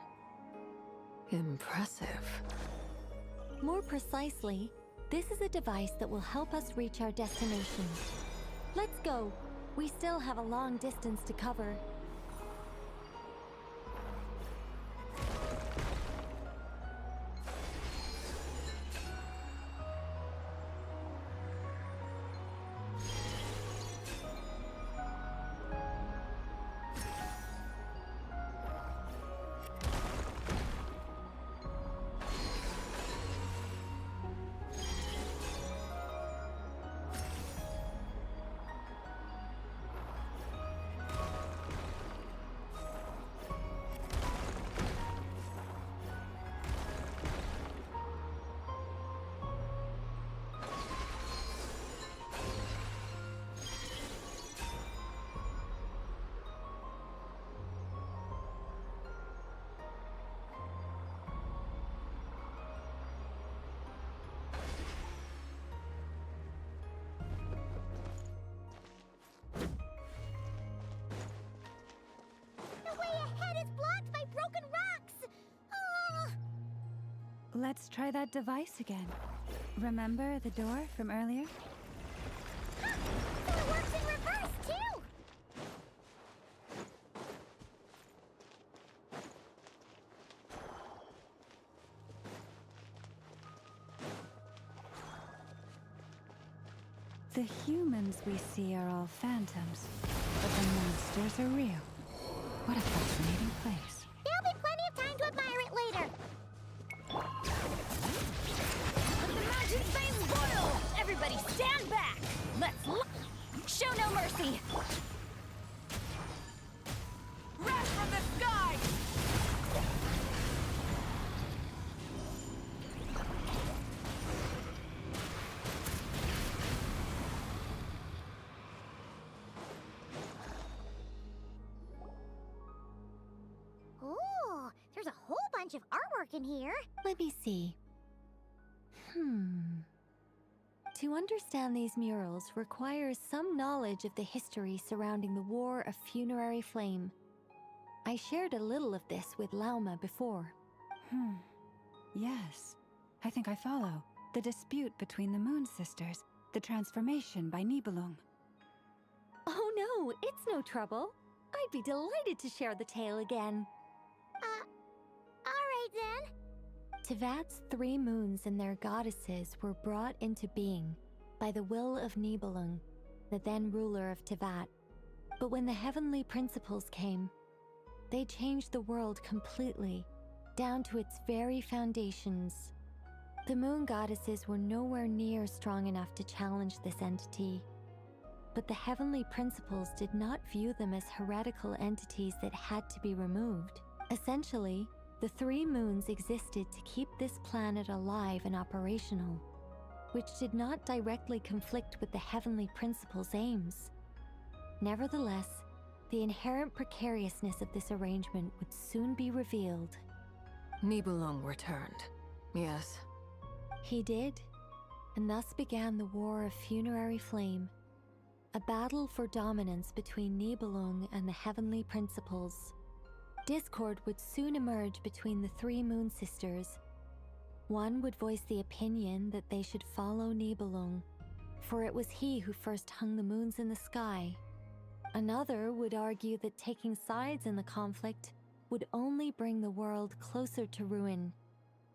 Impressive. More precisely, this is a device that will help us reach our destination. Let's go. We still have a long distance to cover. Let's try that device again. Remember the door from earlier? So it works in reverse, too! The humans we see are all phantoms, but the monsters are real. What a fascinating place. There'll be plenty of time to admire it later. Let the magic veins boil! Everybody stand back! Let's show no mercy! Rush from the sky! Ooh, there's a whole bunch of artwork in here. Let me see. To understand these murals requires some knowledge of the history surrounding the War of Funerary Flame. I shared a little of this with Lauma before. Yes, I think I follow. The dispute between the Moon Sisters, the transformation by Nibelung. Oh no, it's no trouble. I'd be delighted to share the tale again. Alright then. Tevat's 3 moons and their goddesses were brought into being by the will of Nibelung, the then ruler of Tevat. But when the heavenly principles came, they changed the world completely, down to its very foundations. The moon goddesses were nowhere near strong enough to challenge this entity. But the heavenly principles did not view them as heretical entities that had to be removed. Essentially, the 3 moons existed to keep this planet alive and operational, which did not directly conflict with the heavenly principles' aims. Nevertheless, the inherent precariousness of this arrangement would soon be revealed. Nibelung returned, yes. He did, and thus began the War of Funerary Flame, a battle for dominance between Nibelung and the heavenly principles. Discord would soon emerge between the 3 Moon Sisters. One would voice the opinion that they should follow Nibelung, for it was he who first hung the moons in the sky. Another would argue that taking sides in the conflict would only bring the world closer to ruin.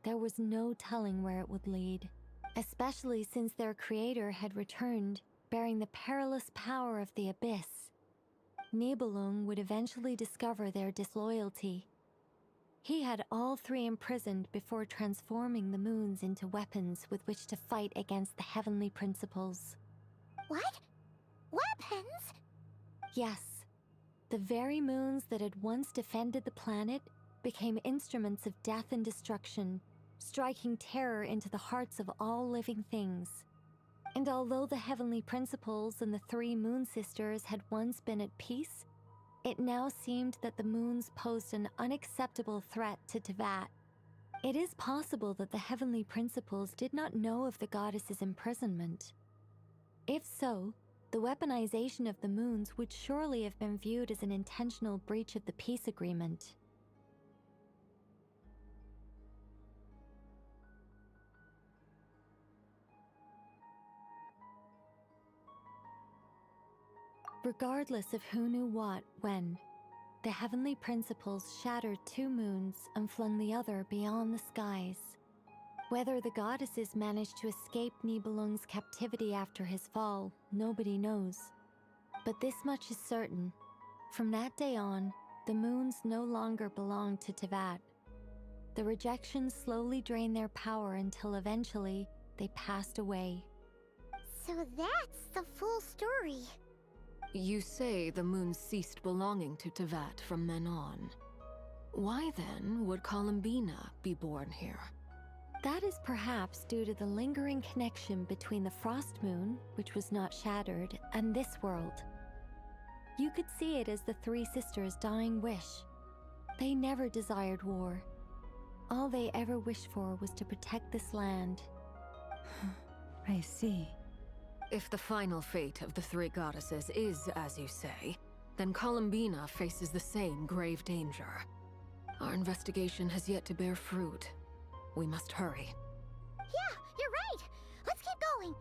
There was no telling where it would lead, especially since their creator had returned, bearing the perilous power of the abyss. Nibelung would eventually discover their disloyalty. He had all three imprisoned before transforming the moons into weapons with which to fight against the heavenly principles. What? Weapons? Yes. The very moons that had once defended the planet became instruments of death and destruction, striking terror into the hearts of all living things. And although the heavenly principles and the three moon sisters had once been at peace, it now seemed that the moons posed an unacceptable threat to Teyvat. It is possible that the heavenly principles did not know of the goddess's imprisonment. If so, the weaponization of the moons would surely have been viewed as an intentional breach of the peace agreement. Regardless of who knew what, when, the heavenly principles shattered two moons and flung the other beyond the skies. Whether the goddesses managed to escape Nibelung's captivity after his fall, nobody knows. But this much is certain. From that day on, the moons no longer belonged to Teyvat. The rejections slowly drained their power until eventually they passed away. So that's the full story. You say the moon ceased belonging to Teyvat from then on. Why then would Columbina be born here? That is perhaps due to the lingering connection between the Frost Moon, which was not shattered, and this world. You could see it as the three sisters' dying wish. They never desired war. All they ever wished for was to protect this land. I see. If the final fate of the three goddesses is as you say, then Columbina faces the same grave danger. Our investigation has yet to bear fruit. We must hurry. Yeah, you're right. Let's keep going.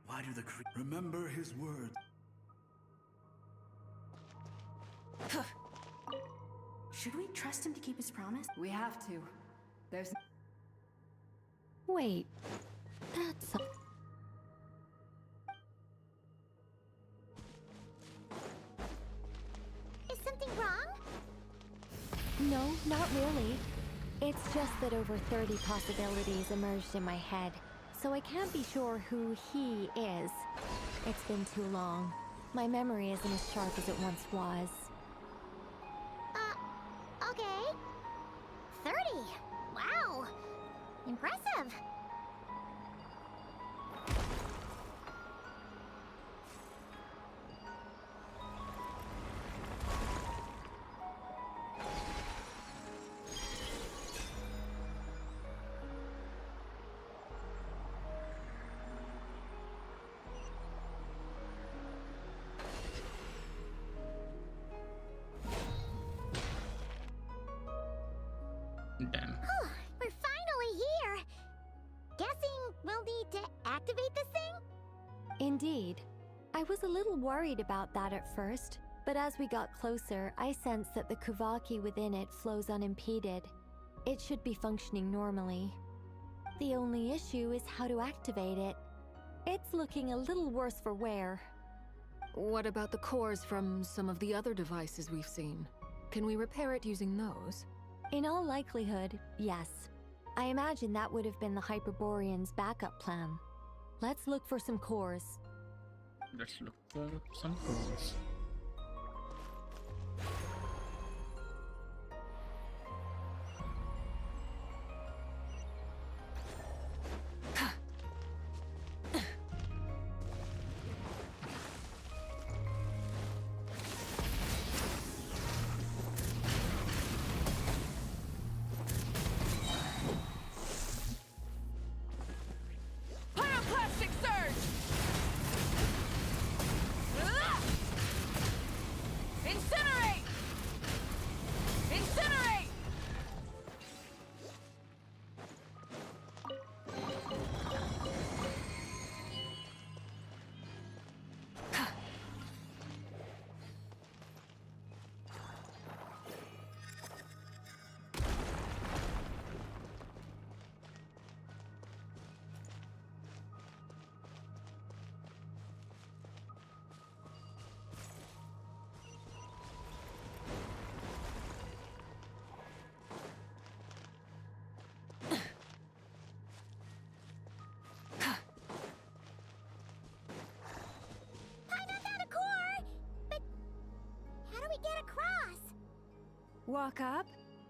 Why do the remember his words? Should we trust him to keep his promise? We have to. There's... Wait, that's... Is something wrong? No, not really. It's just that over 30 possibilities emerged in my head, so I can't be sure who he is. It's been too long. My memory isn't as sharp as it once was. Okay. 30. Wow. Impressive. Damn. We're finally here. Guessing we'll need to activate this thing? Indeed. I was a little worried about that at first, but as we got closer, I sensed that the Kuvaki within it flows unimpeded. It should be functioning normally. The only issue is how to activate it. It's looking a little worse for wear. What about the cores from some of the other devices we've seen? Can we repair it using those? In all likelihood, yes. I imagine that would have been the Hyperborean's backup plan. Let's look for some cores. Let's look for some cores. Get across! Walk up,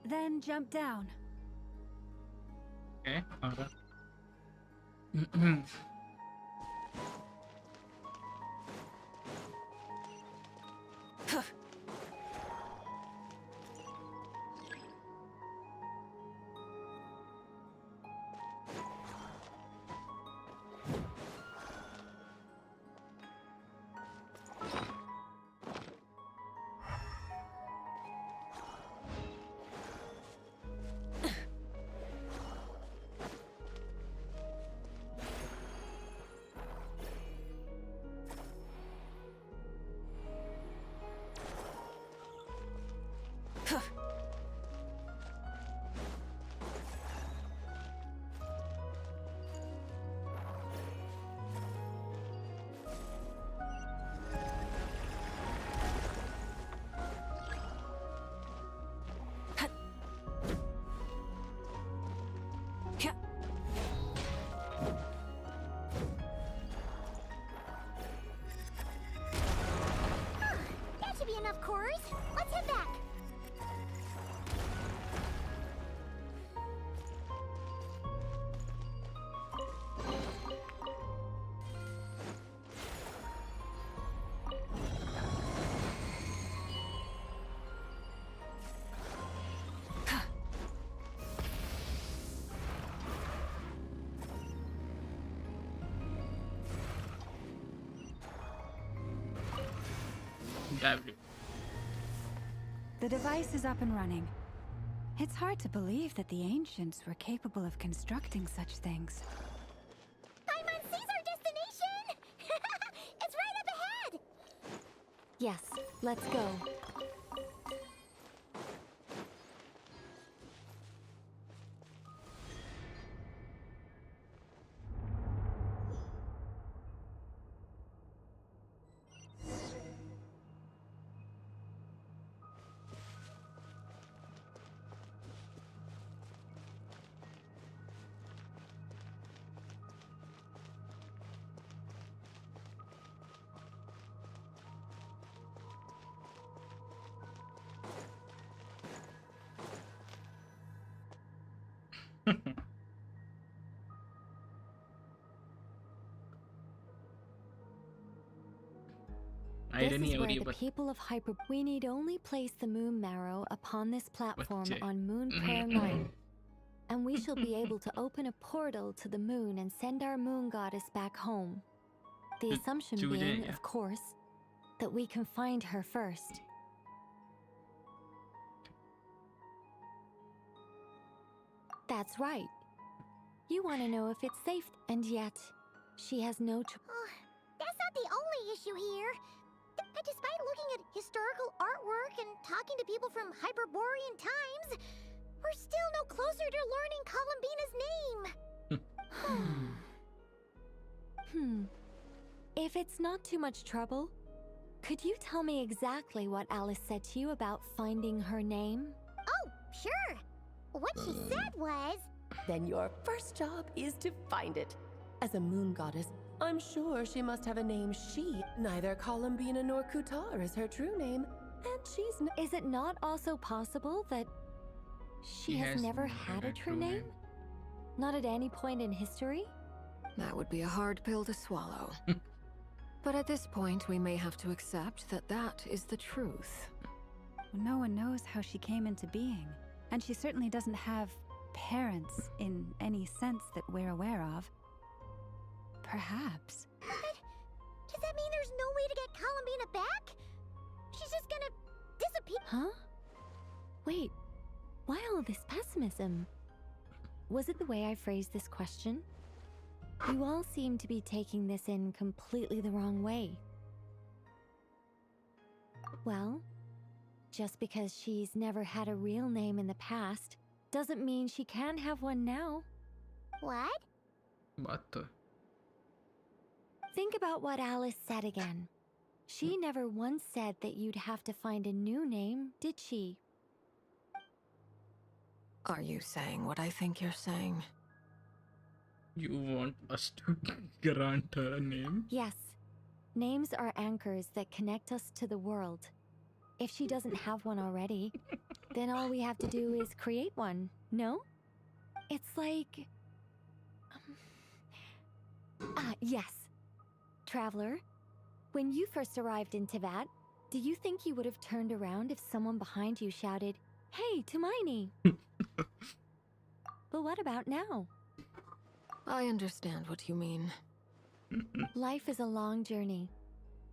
then jump down. Okay, alright. That should be enough cores. Let's head back. The device is up and running. It's hard to believe that the ancients were capable of constructing such things. Paimon sees our destination! It's right up ahead! Yes, let's go. This is where the people of we need only place the moon marrow upon this platform on Moon Prayer Night, and we shall be able to open a portal to the moon and send our moon goddess back home. The assumption being, of course, that we can find her first. That's right. You want to know if it's safe, and yet she has no That's not the only issue here. Despite looking at historical artwork and talking to people from Hyperborean times, we're still no closer to learning Columbina's name. If it's not too much trouble, Could you tell me exactly what Alice said to you about finding her name? Oh, sure. What she said was... Then your first job is to find it. As a moon goddess, I'm sure she must have a name she... Neither Columbina nor Kutar is her true name, and she's... Is it not also possible that she has never had a true name? Not at any point in history? That would be a hard pill to swallow. But at this point, we may have to accept that that is the truth. No one knows how she came into being, and she certainly doesn't have parents in any sense that we're aware of. Perhaps. But does that mean there's no way to get Columbina back? She's just gonna disappear? Huh? Wait, why all this pessimism? Was it the way I phrased this question? You all seem to be taking this in completely the wrong way. Well, just because she's never had a real name in the past doesn't mean she can't have one now. What? What? Think about what Alice said again. She never once said that you'd have to find a new name, did she? Are you saying what I think you're saying? You want us to grant her a name? Yes. Names are anchors that connect us to the world. If she doesn't have one already, then all we have to do is create one, no? It's like... yes. Traveler, when you first arrived in Teyvat, do you think you would have turned around if someone behind you shouted, "Hey, Tumaini"? But what about now? I understand what you mean. Life is a long journey.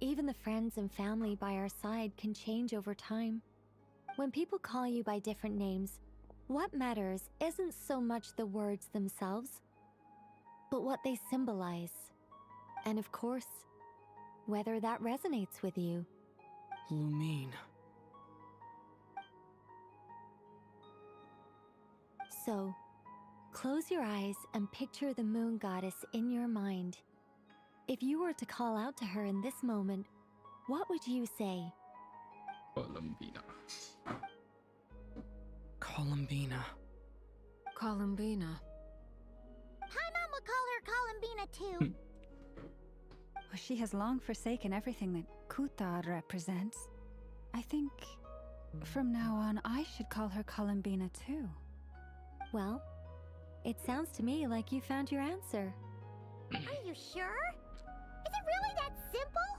Even the friends and family by our side can change over time. When people call you by different names, what matters isn't so much the words themselves, but what they symbolize. And of course, whether that resonates with you. Lumine. So, close your eyes and picture the moon goddess in your mind. If you were to call out to her in this moment, what would you say? Columbina. Columbina. Columbina. Paimon will call her Columbina too. Well, she has long forsaken everything that Kutar represents. I think from now on I should call her Columbina too. Well, it sounds to me like you found your answer. Are you sure? Is it really that simple?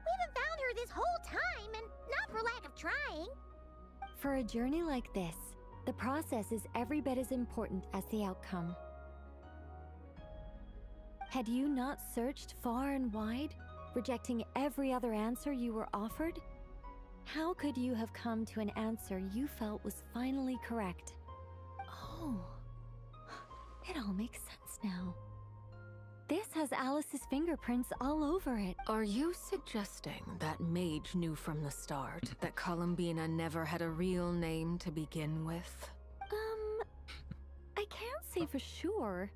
We haven't found her this whole time, and not for lack of trying. For a journey like this, the process is every bit as important as the outcome. Had you not searched far and wide, rejecting every other answer you were offered, how could you have come to an answer you felt was finally correct? Oh, it all makes sense now. This has Alice's fingerprints all over it. Are you suggesting that Mage knew from the start that Columbina never had a real name to begin with? I can't say for sure,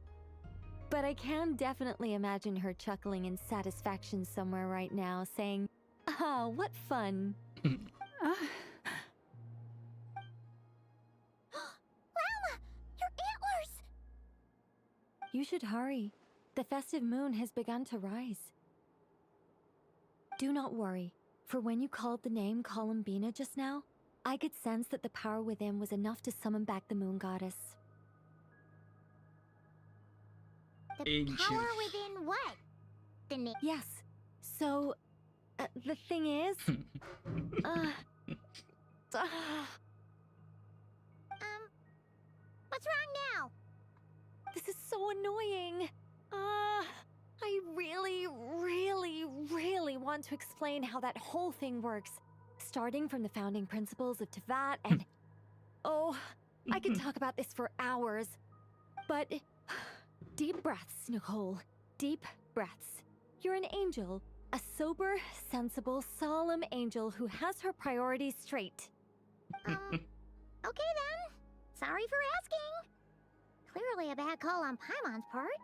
but I can definitely imagine her chuckling in satisfaction somewhere right now, saying, "Ah, what fun." Llama, your antlers! You should hurry. The festive moon has begun to rise. Do not worry, for when you called the name Columbina just now, I could sense that the power within was enough to summon back the moon goddess. The power within what? The name? Yes. So, the thing is... What's wrong now? This is so annoying. I really want to explain how that whole thing works. Starting from the founding principles of Teyvat and... Oh, I could talk about this for hours. But... Deep breaths, Nicole. Deep breaths. You're an angel. A sober, sensible, solemn angel who has her priorities straight. Okay then. Sorry for asking. Clearly a bad call on Paimon's part.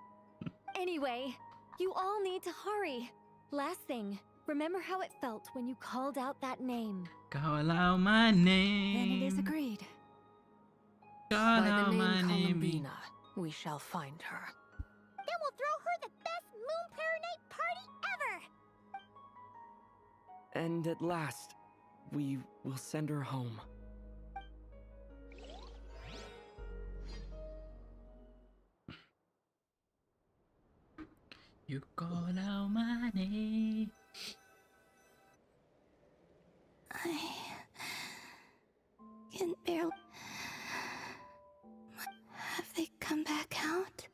Anyway, you all need to hurry. Last thing, Remember how it felt when you called out that name? Call out my name. Then it is agreed. Call By out the my name name. Columbina, we shall find her. Then we'll throw her the best Moon Pair Night party ever! And at last, we will send her home. You call out my name. I can barely. Have they come back out?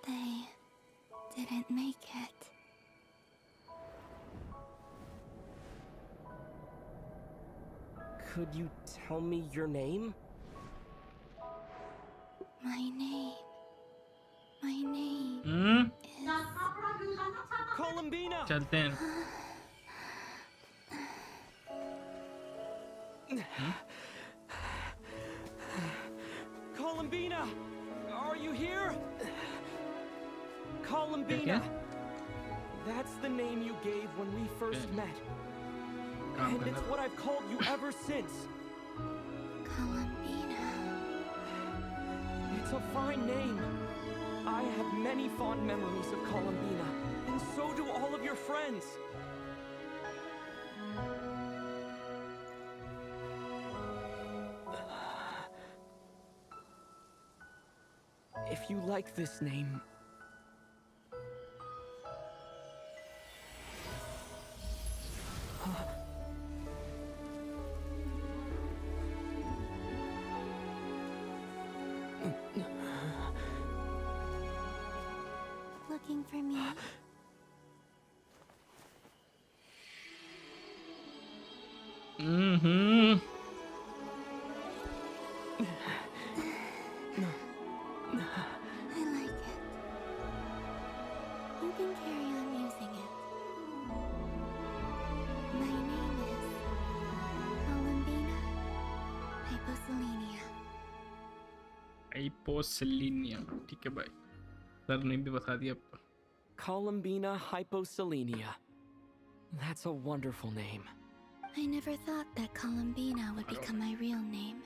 They didn't make it. Could you tell me your name? My name is... Columbina! चलते हैं. Columbina! Are you here? Columbina! That's the name you gave when we first met. And it's what I've called you ever since. Columbina. It's a fine name. I have many fond memories of Columbina, and so do all of your friends. If you like this name, Looking for me? Mm-hmm. I like it. You can carry on using it. My name is Columbina Hyposelenia. Hyposelenia. ठीक है भाई. Sir ने भी बता दिया. Columbina Hyposelenia. That's a wonderful name. I never thought that Columbina would become my real name.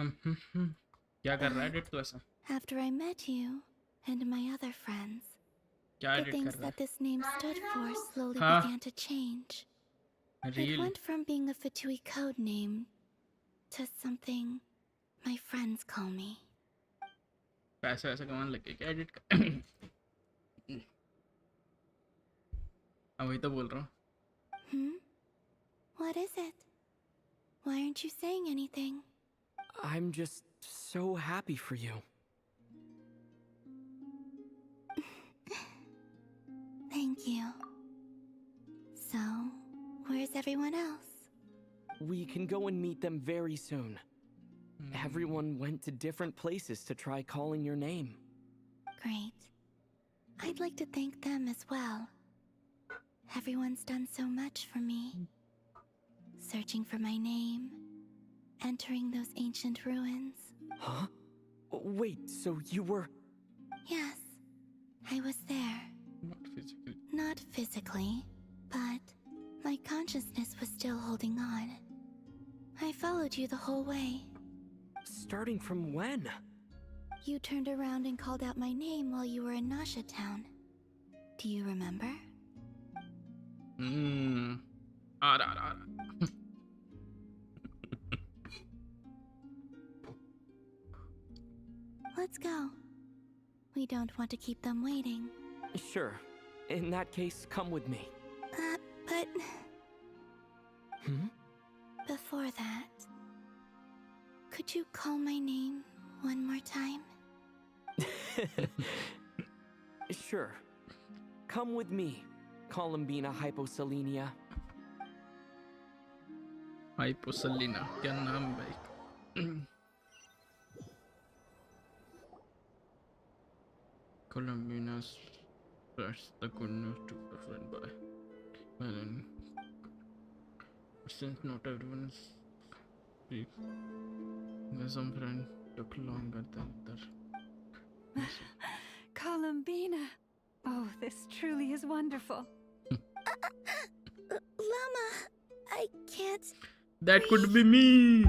क्या कर रहा है एडिट तो ऐसा? After I met you and my other friends, क्या the एडिट कर things रहा that this name stood for slowly हाँ. began to change. It Real. went from being a Fatui code name to something my friends call me. पैसे वैसे कमाने लगे क्या edit कर? हाँ वही तो बोल रहा हूँ. What is it? Why aren't you saying anything? I'm just so happy for you. Thank you. So, where's everyone else? We can go and meet them very soon. Everyone went to different places to try calling your name. Great. I'd like to thank them as well. Everyone's done so much for me. Searching for my name, entering those ancient ruins. Huh? Wait, so you were... Yes, I was there. Not physically. Not physically, but my consciousness was still holding on. I followed you the whole way. Starting from when? You turned around and called out my name while you were in Nasha Town. Do you remember? Let's go. We don't want to keep them waiting. Sure. In that case, come with me. But... Hmm? Before that... Could you call my name one more time? Sure. Come with me, Columbina Hyposelenia. Hyposelena, क्या नाम भाई? Columbina spreads the good news to a friend by. Well, since not everyone's Some friend took longer than their. Columbina! Oh, this truly is wonderful. Llama, I can't. That could be me!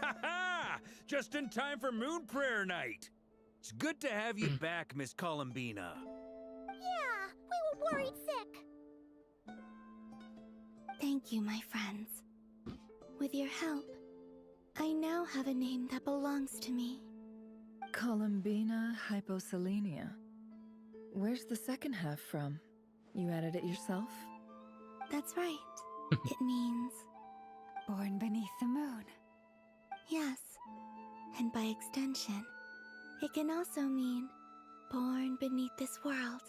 Ha-ha! Just in time for Moon Prayer Night! It's good to have you back, Miss Columbina. Yeah, we were worried sick. Thank you, my friends. With your help, I now have a name that belongs to me. Columbina hyposelenia. Where's the second half from? You added it yourself? That's right. It means... Born beneath the moon. Yes. And by extension, it can also mean born beneath this world.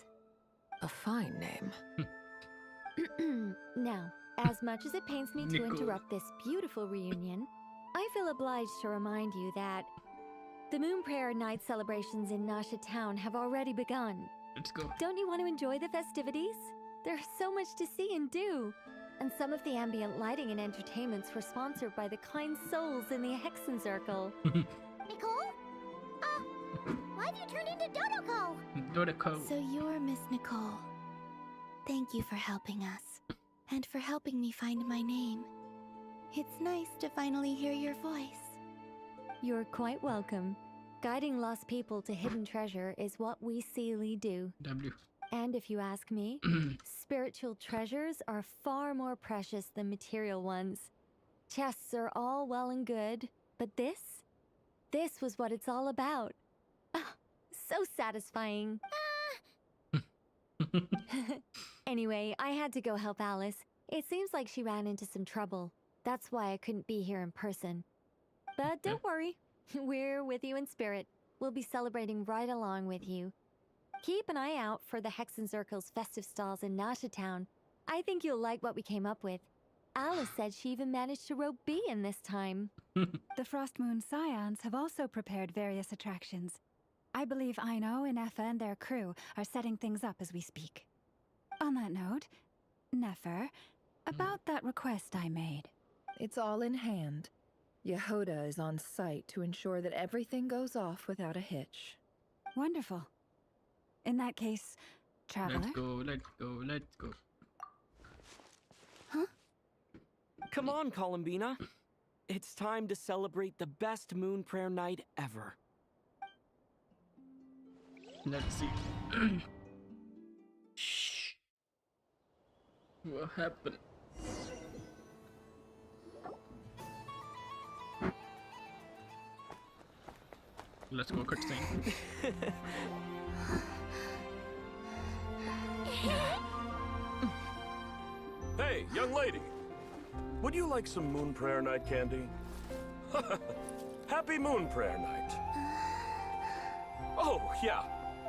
A fine name. Now, as much as it pains me to interrupt this beautiful reunion, I feel obliged to remind you that the Moon Prayer Night celebrations in Nasha Town have already begun. Let's go. Don't you want to enjoy the festivities? There's so much to see and do. And some of the ambient lighting and entertainments were sponsored by the kind souls in the Hexen Circle. Nicole? Why have you turned into Dodoko? Dodoko. So you're Miss Nicole. Thank you for helping us. And for helping me find my name. It's nice to finally hear your voice. You're quite welcome. Guiding lost people to hidden treasure is what we Sealy do. W. And if you ask me, spiritual treasures are far more precious than material ones. Chests are all well and good, but this was what it's all about. Ah, so satisfying. Anyway, I had to go help Alice. It seems like she ran into some trouble. That's why I couldn't be here in person. But don't worry, we're with you in spirit. We'll be celebrating right along with you. Keep an eye out for the Hexen Circle's festive stalls in Nasha Town. I think you'll like what we came up with. Alice said she even managed to rope B in this time. The Frost Moon Scions have also prepared various attractions. I believe Aino, Nefer, and their crew are setting things up as we speak. On that note, Nefer, about that request I made. It's all in hand. Yehoda is on site to ensure that everything goes off without a hitch. Wonderful. In that case, traveler. Let's go. Huh? Come on, Columbina. It's time to celebrate the best Moon Prayer Night ever. Let's see. Shh. What happened? Let's go cutscene. Hey, young lady. Would you like some Moon Prayer Night candy? Happy Moon Prayer Night. Oh, yeah.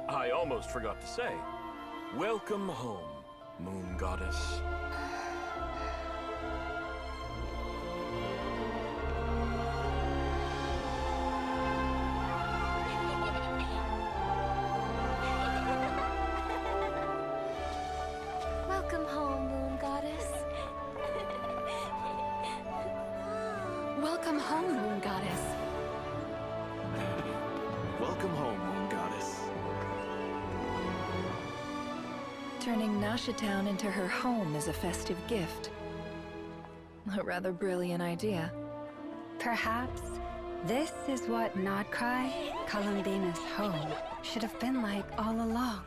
I almost forgot to say. Welcome home, Moon Goddess. Welcome home, Moon Goddess. Welcome home, Moon Goddess. Welcome home, Moon Goddess. Turning Nasha Town into her home is a festive gift. A rather brilliant idea. Perhaps this is what Nodcry, Columbina's home, should have been like all along.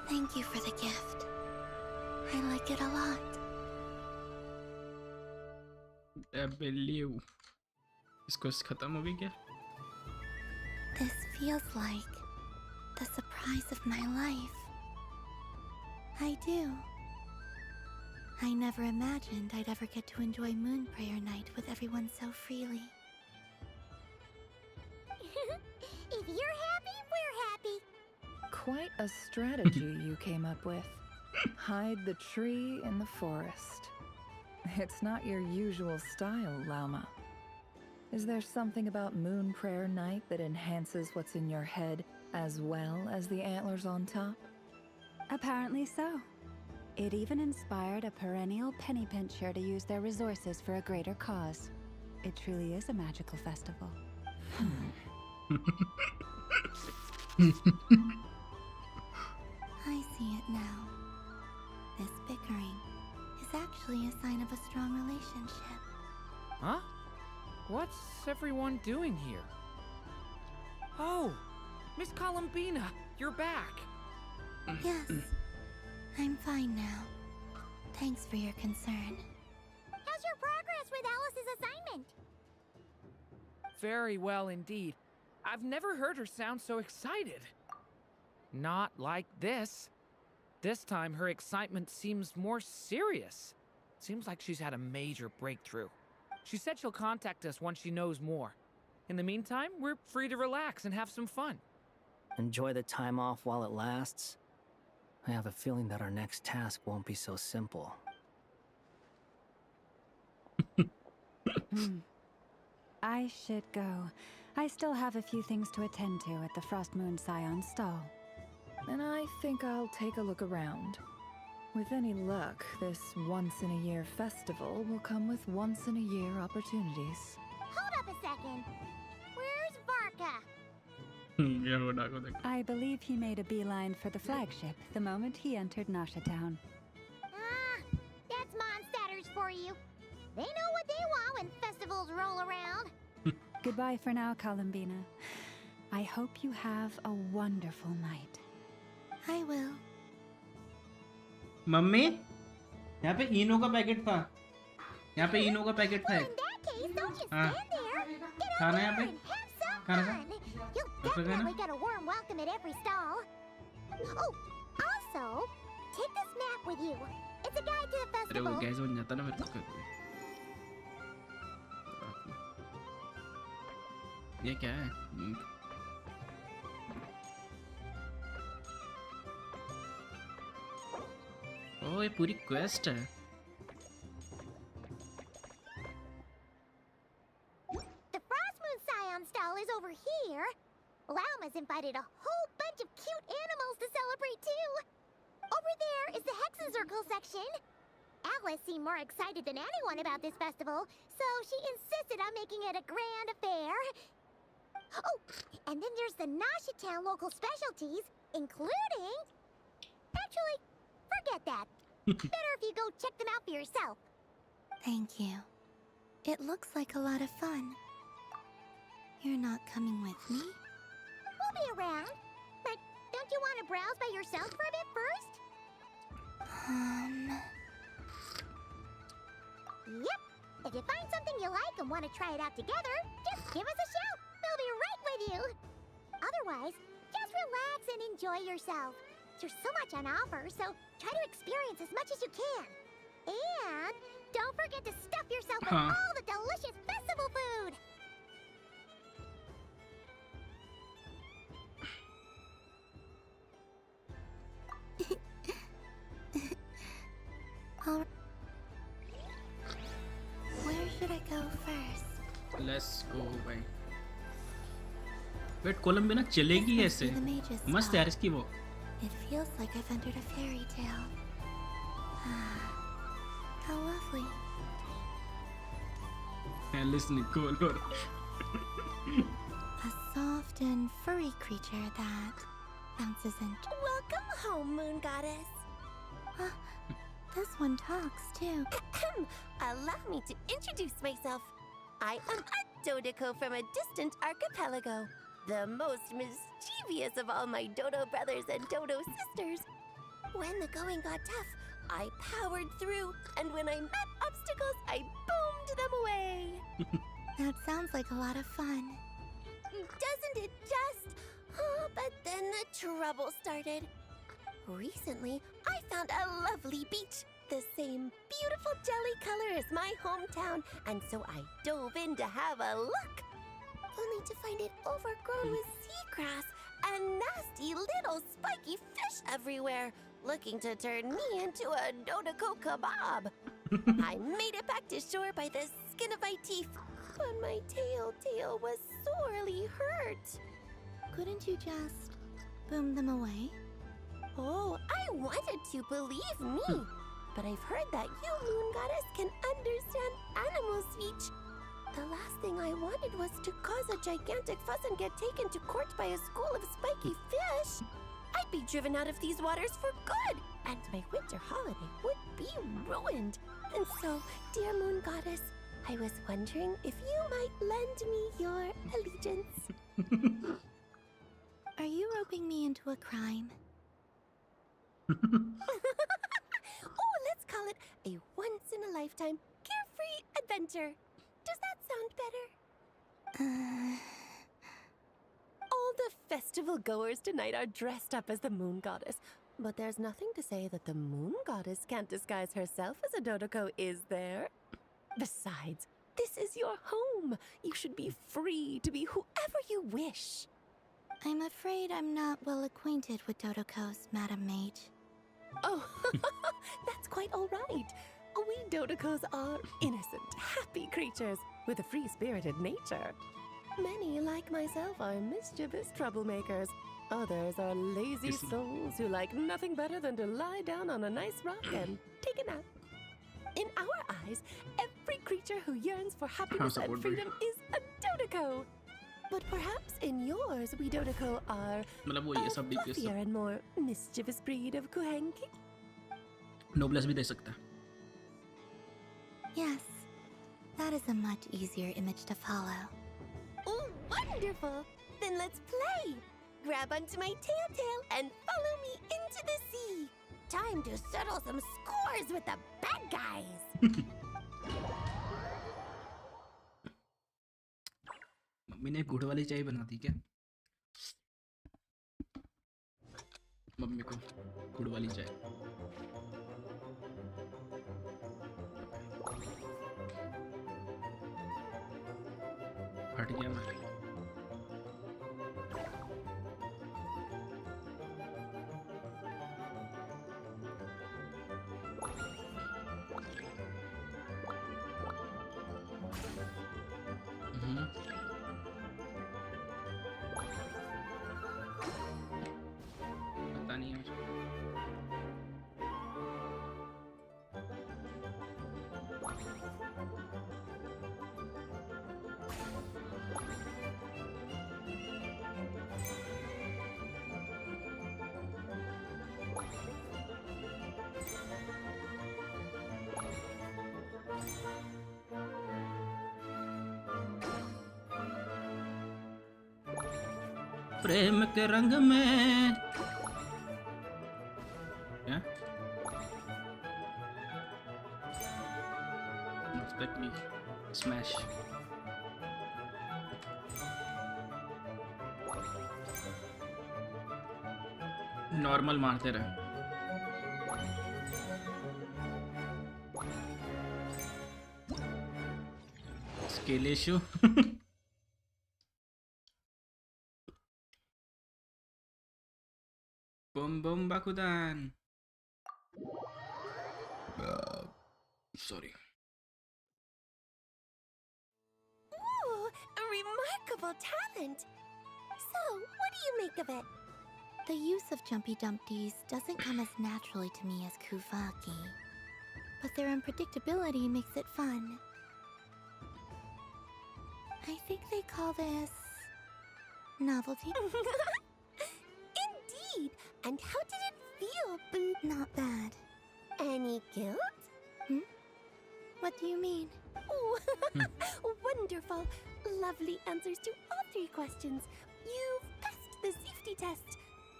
Thank you for the gift. I like it a lot. I believe. इसको खत्म हो गई क्या? This feels like the surprise of my life. I do. I never imagined I'd ever get to enjoy Moon Prayer Night with everyone so freely. If you're happy, we're happy. Quite a strategy you came up with. Hide the tree in the forest. It's not your usual style, Lauma. Is there something about Moon Prayer Night that enhances what's in your head as well as the antlers on top? Apparently so. It even inspired a perennial penny pincher to use their resources for a greater cause. It truly is a magical festival. I see it now. This bickering is actually a sign of a strong relationship. Huh? What's everyone doing here? Oh, Miss Columbina, you're back. Yes, I'm fine now. Thanks for your concern. How's your progress with Alice's assignment? Very well indeed. I've never heard her sound so excited. Not like this. This time her excitement seems more serious. Seems like she's had a major breakthrough. She said she'll contact us once she knows more. In the meantime, we're free to relax and have some fun. Enjoy the time off while it lasts. I have a feeling that our next task won't be so simple. I should go. I still have a few things to attend to at the Frost Moon Scion stall. And I think I'll take a look around. With any luck, this once-in-a-year festival will come with once-in-a-year opportunities. Hold up a second. Where's Varka? I believe he made a beeline for the flagship the moment he entered Nasha Town. Ah, that's Mondstadters for you. They know what they want when festivals roll around. Goodbye for now, Columbina. I hope you have a wonderful night. I will. Mummy यहाँ पे इनो का packet था यहाँ पे इनो का packet था हाँ खाना यहाँ पे खाना खा Definitely get a warm welcome at every stall. Oh, also, take this map with you. It's a guide to the अरे वो festival. गैस बन जाता ना फिर ये क्या है ओह ये पूरी क्वेस्ट है The Frost Moon Scion stall is over here. Lauma's invited a whole bunch of cute animals to celebrate too. Over there is the Hexen Circle section. Alice seemed more excited than anyone about this festival, so she insisted on making it a grand affair. Oh, and then there's the Nasha Town local specialties, including... Actually, forget that. Better if you go check them out for yourself. Thank you. It looks like a lot of fun. You're not coming with me? We'll be around. But don't you want to browse by yourself for a bit first? Yep. If you find something you like and want to try it out together, just give us a shout. We'll be right with you. Otherwise, just relax and enjoy yourself. There's so much on offer, so try to experience as much as you can. And don't forget to stuff yourself with all the delicious festival food. Where should I go first? Let's go भाई wait कोलंबिना चलेगी ऐसे मस्त यार इसकी वो It feels like I've entered a fairy tale. How lovely. Alice Nicole or A soft and furry creature that bounces in. Welcome home, Moon Goddess. This one talks too. Allow me to introduce myself. I am a Dodiko from a distant archipelago, the most mischievous of all my Dodo brothers and Dodo sisters. When the going got tough, I powered through, and when I met obstacles, I boomed them away. That sounds like a lot of fun. Doesn't it just? Oh, but then the trouble started. Recently, I found a lovely beach, the same beautiful jelly color as my hometown, and so I dove in to have a look. Only to find it overgrown with seagrass and nasty little spiky fish everywhere, looking to turn me into a Dodiko kebab. I made it back to shore by the skin of my teeth, but my tail was sorely hurt. Couldn't you just boom them away? Oh, I wanted to, believe me. But I've heard that you, Moon Goddess, can understand animal speech. The last thing I wanted was to cause a gigantic fuss and get taken to court by a school of spiky fish. I'd be driven out of these waters for good, and my winter holiday would be ruined. And so, dear Moon Goddess, I was wondering if you might lend me your allegiance. Are you roping me into a crime? Oh, let's call it a once-in-a-lifetime carefree adventure. Does that sound better? All the festival goers tonight are dressed up as the Moon Goddess, but there's nothing to say that the Moon Goddess can't disguise herself as a Dodoko, is there? Besides, this is your home. You should be free to be whoever you wish. I'm afraid I'm not well acquainted with Dodokos, Madam Mage. Oh, that's quite all right. We Dodokos are innocent, happy creatures with a free-spirited nature. Many, like myself, are mischievous troublemakers. Others are lazy souls who like nothing better than to lie down on a nice rock and take a nap. In our eyes, every creature who yearns for happiness and freedom is a Dodoko. But perhaps in yours, we Dodoko are a fluffier and more mischievous breed of Kuhenki. Noblesse भी दे सकता है. Yes, that is a much easier image to follow. Oh, wonderful! Then let's play! Grab onto my tail and follow me into the sea! Time to settle some scores with the bad guys! Mummy ने गुड़ वाली चाय बना दी क्या? Mummy को गुड़ वाली चाय. हट गया मैं. पता नहीं मुझे. प्रेम के रंग में क्या? Expect me smash. नॉर्मल मारते रहे. Scale issue. Boom boom Bakudan. Sorry. Ooh, a remarkable talent! So, what do you make of it? The use of Jumpy Dumpties doesn't come as naturally to me as Kuvaki, but their unpredictability makes it fun. I think they call this novelty. Indeed! And how did it feel? Not bad. Any guilt? What do you mean? Oh, wonderful! Lovely answers to all three questions. You've passed the safety test.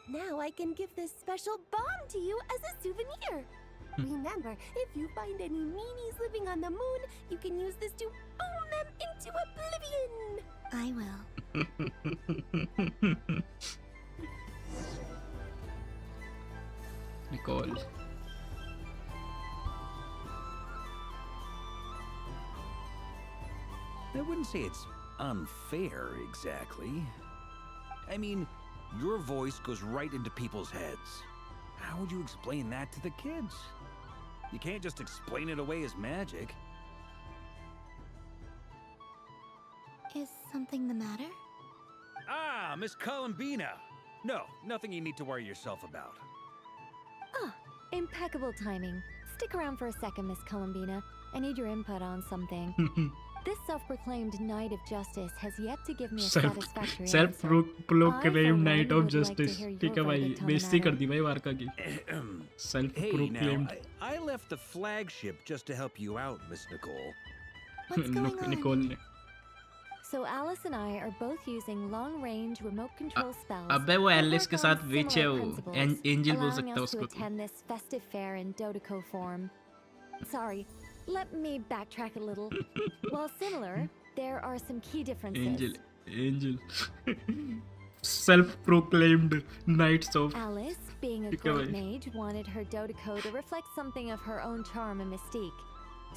Now I can give this special bomb to you as a souvenir. Remember, if you find any meanies living on the moon, you can use this to boom them into oblivion. I will. Nicole. I wouldn't say it's unfair exactly. I mean, your voice goes right into people's heads. How would you explain that to the kids? You can't just explain it away as magic. Is something the matter? Ah, Miss Columbina! No, nothing you need to worry yourself about. Ah, impeccable timing. Stick around for a second, Miss Columbina. I need your input on something. This self-proclaimed Knight of Justice has yet to give me a satisfactory answer. Self-proclaimed Knight of Justice. ठीक है भाई, बेइज्जती कर दी भाई वारका की. Self-proclaimed. Hey, now, I left the flagship just to help you out, Miss Nicole. What's going on? Nicole ने. So Alice and I are both using long-range remote control spells. अबे वो Alice के साथ witch है वो. Angel बोल सकता है उसको. उसको. To attend this festive fair in Dodeco form. Sorry, let me backtrack a little. While similar, there are some key differences. Angel. Self-proclaimed Knights of. Alice, being a great mage, wanted her Dodeco to reflect something of her own charm and mystique.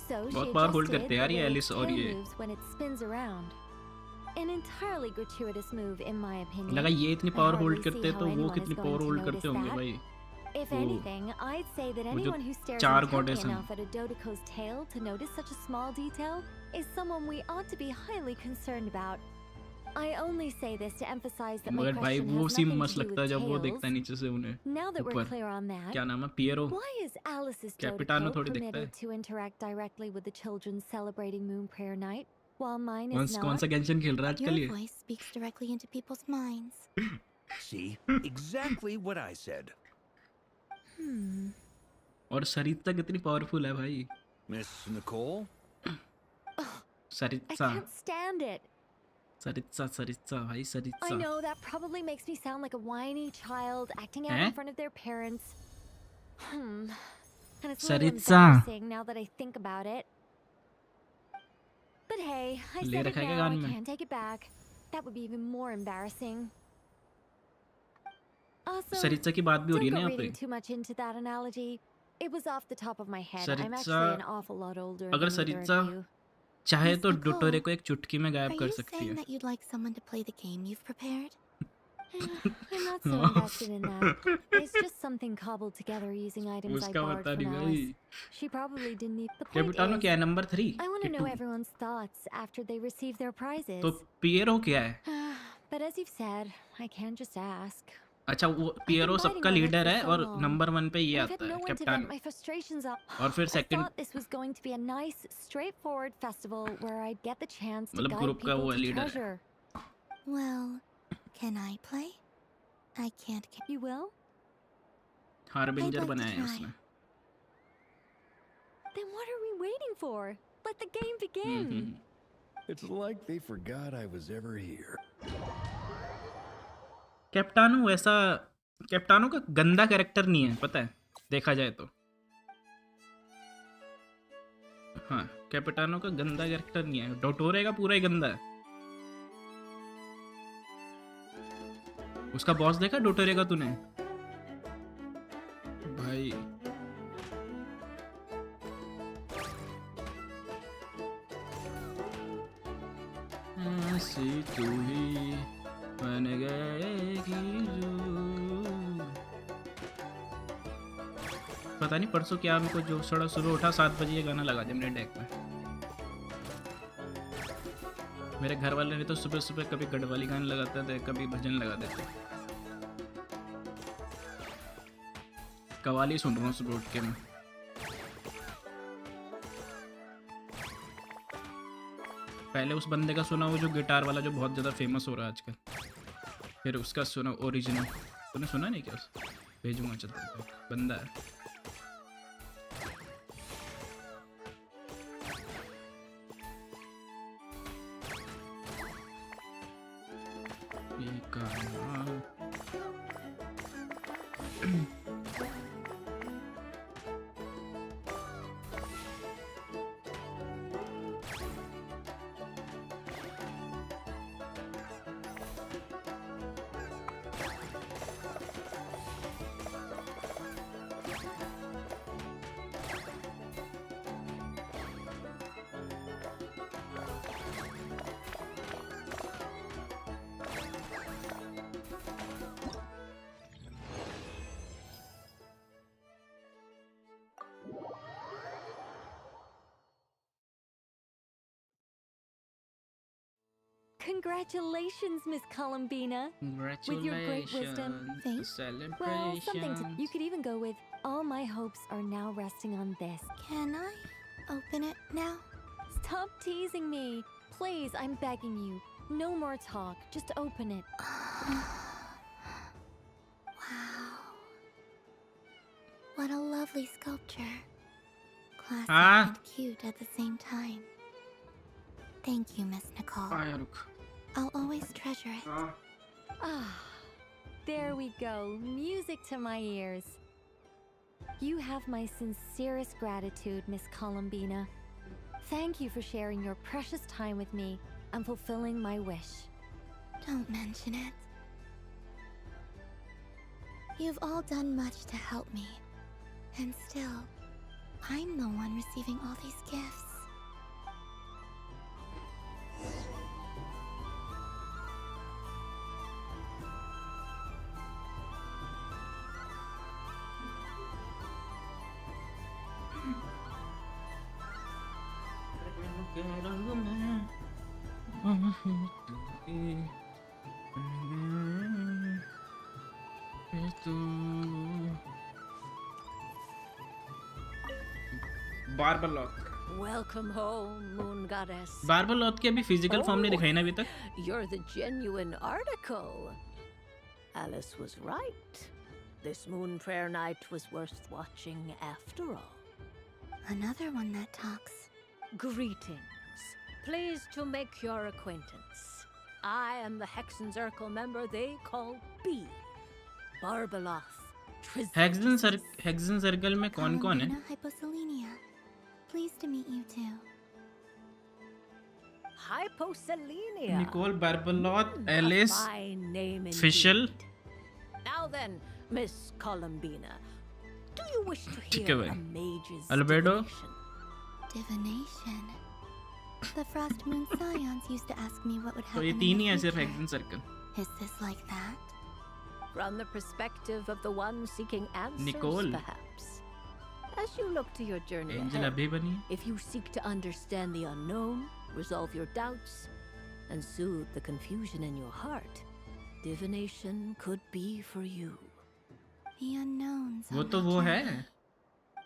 So she adjusted the way it moves when it spins around. An entirely gratuitous move, in my opinion. लगा ये इतनी power hold करते तो वो कितनी power hold करते होंगे भाई. If anything, I'd say that anyone who stares intently enough at a Dodeco's tail to notice such a small detail is someone we ought to be highly concerned about. I only say this to emphasize that my question has nothing to do with tails. Now that we're clear on that, क्या नाम है Piero? why is Alice's Dodeco permitted to interact directly with the children celebrating Moon Prayer Night, while mine is not? कौन सा Genshin खेल रहा है आजकल ये? Your voice speaks directly into people's minds. See, exactly what I said. और सरिता कितनी powerful है भाई? Miss Nicole? Sarita. I can't stand it. सरिता भाई सरिता. I know that probably makes me sound like a whiny child acting out in front of their parents. And it's a little embarrassing now that I think about it. But hey, I said it now, I can't take it back. That would be even more embarrassing. Also, सरिता की बात भी हो रही है ना यहाँ don't go reading पे. too much into that analogy. It was off the top of my head. I'm actually an awful lot older अगर than either Sarita of you. चाहे तो डोटोरे को एक चुटकी में गायब कर Are you सकती saying है. that you'd like someone to play the game you've prepared? I'm not so invested in that. It's just something cobbled together using items I उसका borrowed पता from नहीं Alice. भाई. She probably didn't need the point. कैपिटानो क्या है number 3? I want to know everyone's thoughts after they receive their prizes. तो पियरो क्या है? But as you've said, I can't just ask. अच्छा वो पियरो सबका लीडर है और नंबर 1 पे ये आता है कैप्टन. और फिर second I thought this was going to be a nice, straightforward festival where I'd get the chance to मतलब guide ग्रुप का people वो to लीडर है. treasure. Well, can I play? I can't. You will? Harbinger बनाया है उसने. Then what are we waiting for? Let the game begin. It's like they forgot I was ever here. कैप्टानो वैसा कैप्टानो का गंदा character नहीं है पता है देखा जाए तो. हाँ कैपिटानो का गंदा कैरेक्टर नहीं है. डोटोरे का पूरा ही गंदा है. उसका बॉस देखा डोटोरे का तूने भाई. ऐसी तू ही बन गएगी पता नहीं परसों क्या मेरे को जो थोड़ा सुबह उठा 7 बजे ये गाना लगा दिया मेरे डेक में. मेरे घर वाले ने तो सुबह सुबह कभी गढ़वाली गाने लगाते थे कभी भजन लगा देते. कवाली सुन रहा हूँ सुबह उठ के मैं. पहले उस बंदे का सुना वो जो गिटार वाला जो बहुत ज़्यादा फेमस हो रहा है आजकल. फिर उसका सुना ओरिजिनल. तूने सुना नहीं क्या? भेजूंगा चलते बंदा है. Congratulations, Miss Columbina. Congratulations. With your great wisdom. Thanks. Well, something you could even go with all my hopes are now resting on this. Can I open it now? Stop teasing me. Please, I'm begging you. No more talk. Just open it. Wow. What a lovely sculpture. Classy and cute at the same time. Thank you, Miss Nicole. I'll always treasure it. Ah, there we go. Music to my ears. You have my sincerest gratitude, Miss Columbina. Thank you for sharing your precious time with me and fulfilling my wish. Don't mention it. You've all done much to help me. And still, I'm the one receiving all these gifts. Barbalot. Welcome home, Moon Goddess. Barbalot के अभी physical form नहीं दिखाई ना अभी तक. You're the genuine article. Alice was right. This moon prayer night was worth watching after all. Another one that talks. Greetings. Pleased to make your acquaintance. I am the Hexenzirkel member they call B. Barbaloth. Hexenzirkel में कौन-कौन है? Hyposelenia. Pleased to meet you too. Hyposelenia. Nicole, Barbalot, Alice, Fischl. Now then, Miss Columbina, do you wish to hear a mage's Albedo? Divination. The Frost Moon Scions used to ask me what would happen. तो ये तीन ही है सिर्फ Hexenzirkel. Is this like that? From the perspective of the one seeking answers, Nicole. perhaps. As you look to your journey Angel ahead, अभी बनी. if you seek to understand the unknown, resolve your doubts, and soothe the confusion in your heart, divination could be for you. The unknowns. वो तो वो है.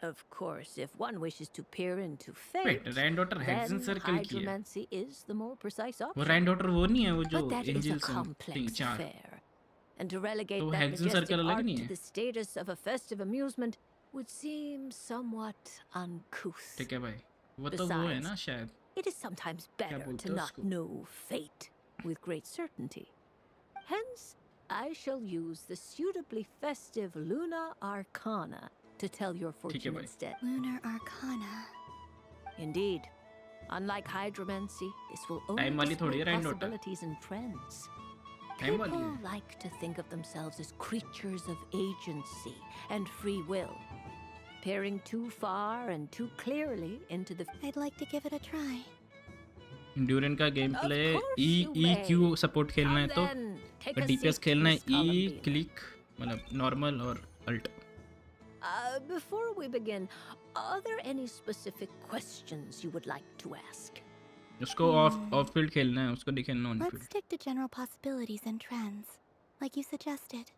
Of course, if one wishes to peer into fate, Wait, Granddaughter then Hexenzirkel की है. hydromancy is the more precise option. वो Granddaughter वो नहीं है वो जो But that is a Angels हैं complex तीन चार. affair. And to relegate तो that Hexenzirkel majestic अलग art नहीं to है. the status of a festive amusement would seem somewhat uncouth. ठीक है भाई. वो तो वो है ना शायद. It is sometimes better बोलते to हो not उसको? know fate with great certainty. Hence, I shall use the suitably festive Luna Arcana to tell your fortune bhai. instead. Lunar Arcana. Indeed. Unlike hydromancy, this will only Time वाली थोड़ी है display Granddaughter. possibilities and trends. Time वाली People है. like to think of themselves as creatures of agency and free will. Peering too far and too clearly into the... I'd like to give it a try. Endurance का game play EQ support खेलना है तो DPS खेलना है E click मतलब normal और alt. Before we begin, are there any specific questions you would like to ask? उसको of field खेलना है उसको नहीं खेलना on Let's field. stick to general possibilities and trends, like you suggested.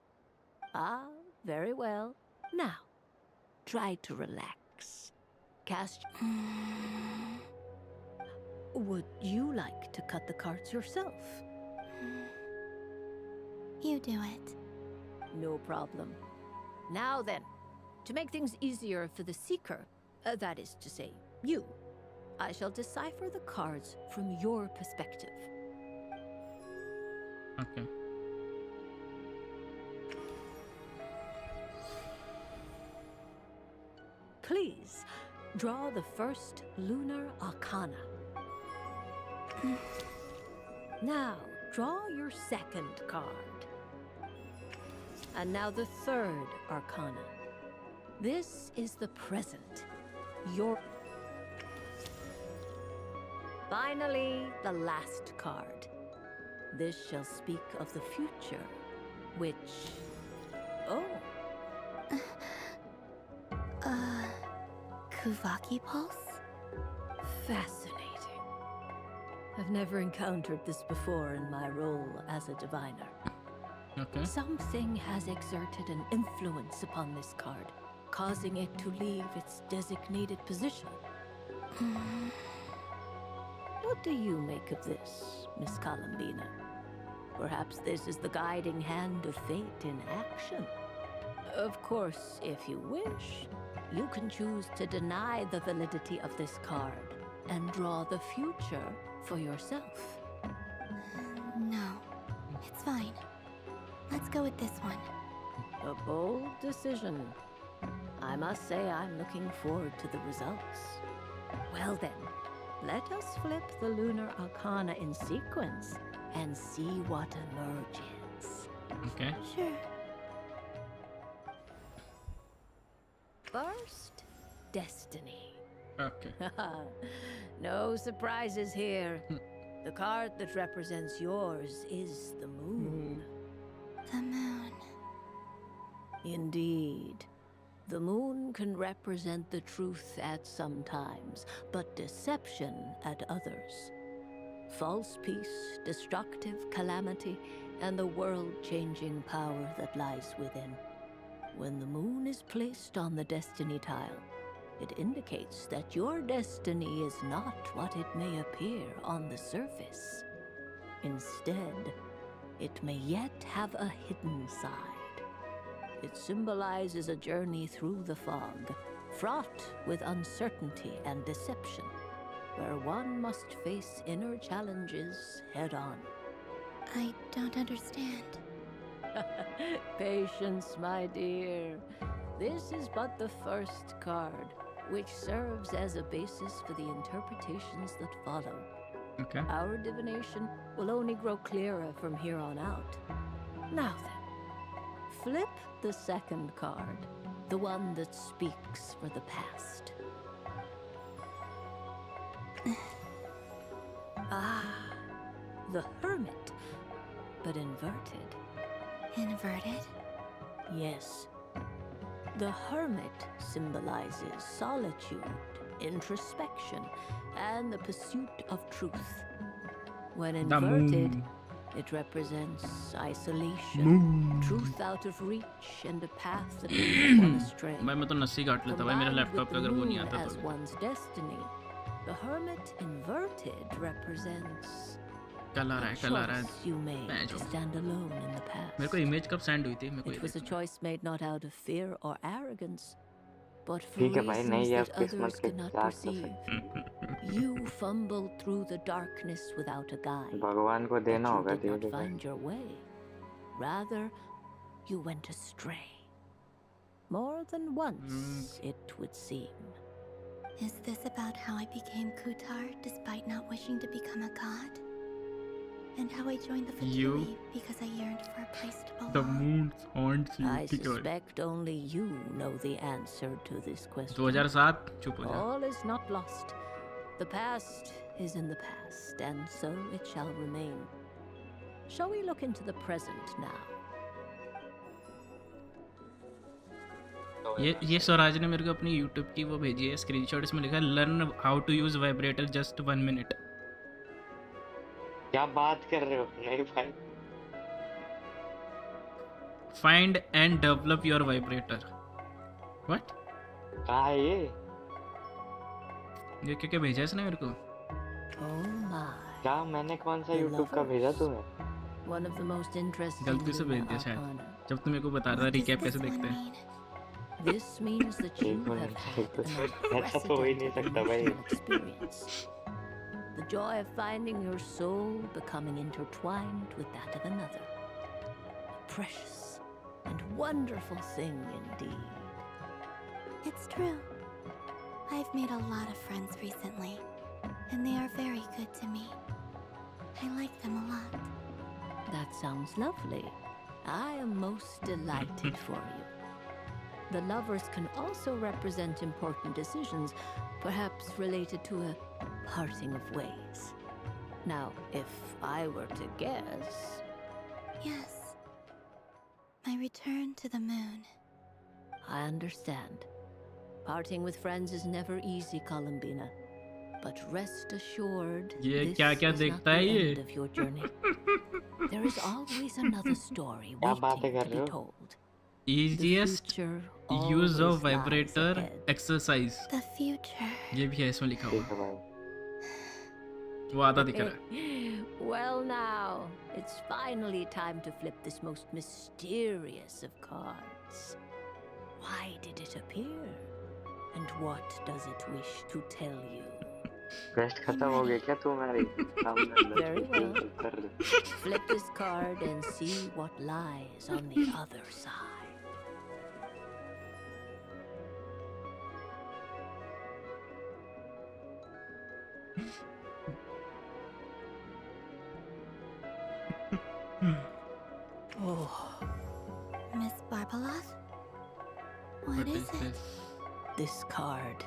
Ah, very well. Now, try to relax. Cast... Would you like to cut the cards yourself? You do it. No problem. Now then, to make things easier for the seeker, that is to say, you, I shall decipher the cards from your perspective. Okay. Please, draw the first Lunar Arcana. Now, draw your second card. And now the third Arcana. This is the present. Finally, the last card. This shall speak of the future, which... Oh. Kuvaki Pulse? Fascinating. I've never encountered this before in my role as a diviner. Okay. Something has exerted an influence upon this card, causing it to leave its designated position. What do you make of this, Miss Columbina? Perhaps this is the guiding hand of fate in action. Of course, if you wish, you can choose to deny the validity of this card and draw the future for yourself. No, it's fine. Let's go with this one. A bold decision. I must say I'm looking forward to the results. Well then, let us flip the lunar arcana in sequence and see what emerges. Okay. Sure. First, destiny. Okay. No surprises here. The card that represents yours is the moon. The moon. Indeed. The moon can represent the truth at some times, but deception at others. False peace, destructive calamity, and the world-changing power that lies within. When the moon is placed on the destiny tile, it indicates that your destiny is not what it may appear on the surface. Instead, it may yet have a hidden side. It symbolizes a journey through the fog, fraught with uncertainty and deception, where one must face inner challenges head-on. I don't understand. Patience, my dear. This is but the first card, which serves as a basis for the interpretations that follow. Okay. Our divination will only grow clearer from here on out. Now then, flip the second card, the one that speaks for the past. The Hermit, but inverted. Inverted? Yes. The Hermit symbolizes solitude, introspection, and the pursuit of truth. When inverted, it represents isolation, truth out of reach, and a path that leads one astray. मैं तो नस्सी काट लेता भाई मेरे laptop पे अगर वो नहीं आता as one's destiny, the Hermit inverted represents कल आ रहा है you made to stand alone in the past. मेरे को इमेज कब सेंड हुई थी मेरे को It was a choice made not out of fear or arrogance, but for reasons that others could not perceive. You fumbled through the darkness without a guide. भगवान को देना होगा You did not find your way. Rather, you went astray. More than once, it would seem. Is this about how I became Kutar despite not wishing to become a god? And how I joined the Fatui because I yearned for a place to belong? The moon haunts you. I suspect only you know the answer to this question. 2007 चुप हो जा. All is not lost. The past is in the past, and so it shall remain. Shall we look into the present now? ये स्वराज ने मेरे को अपनी YouTube की वो भेजी है स्क्रीनशॉट. इसमें लिखा है learn how to use vibrator just 1 minute. क्या बात कर रहे हो? नहीं भाई. Find and develop your vibrator. What? कहाँ है ये? ये क्या भेजा इसने मेरे को? Oh my. क्या मैंने कौन सा YouTube का भेजा तुम्हें? One of the most interesting. गलती से भेज दिया शायद. जब तुम मेरे को बता रहा था रिकैप कैसे देखते हैं. This means that you have had an unprecedented experience. The joy of finding your soul becoming intertwined with that of another. A precious and wonderful thing indeed. It's true. I've made a lot of friends recently, and they are very good to me. I like them a lot. That sounds lovely. I am most delighted for you. The lovers can also represent important decisions, perhaps related to a parting of ways. Now, if I were to guess... Yes. My return to the moon. I understand. Parting with friends is never easy, Columbina. But rest assured, this is not the end of your journey. There is always another story waiting to be told. easiest use of vibrator exercise. The future. ये भी है इसमें लिखा हुआ। वो आधा दिख रहा है। Well now, it's finally time to flip this most mysterious of cards. Why did it appear? And what does it wish to tell you? Quest खत्म हो गया क्या तुम्हारी? Very well. Flip this card and see what lies on the other side. Oh. Miss Barbaloth? What is it? This card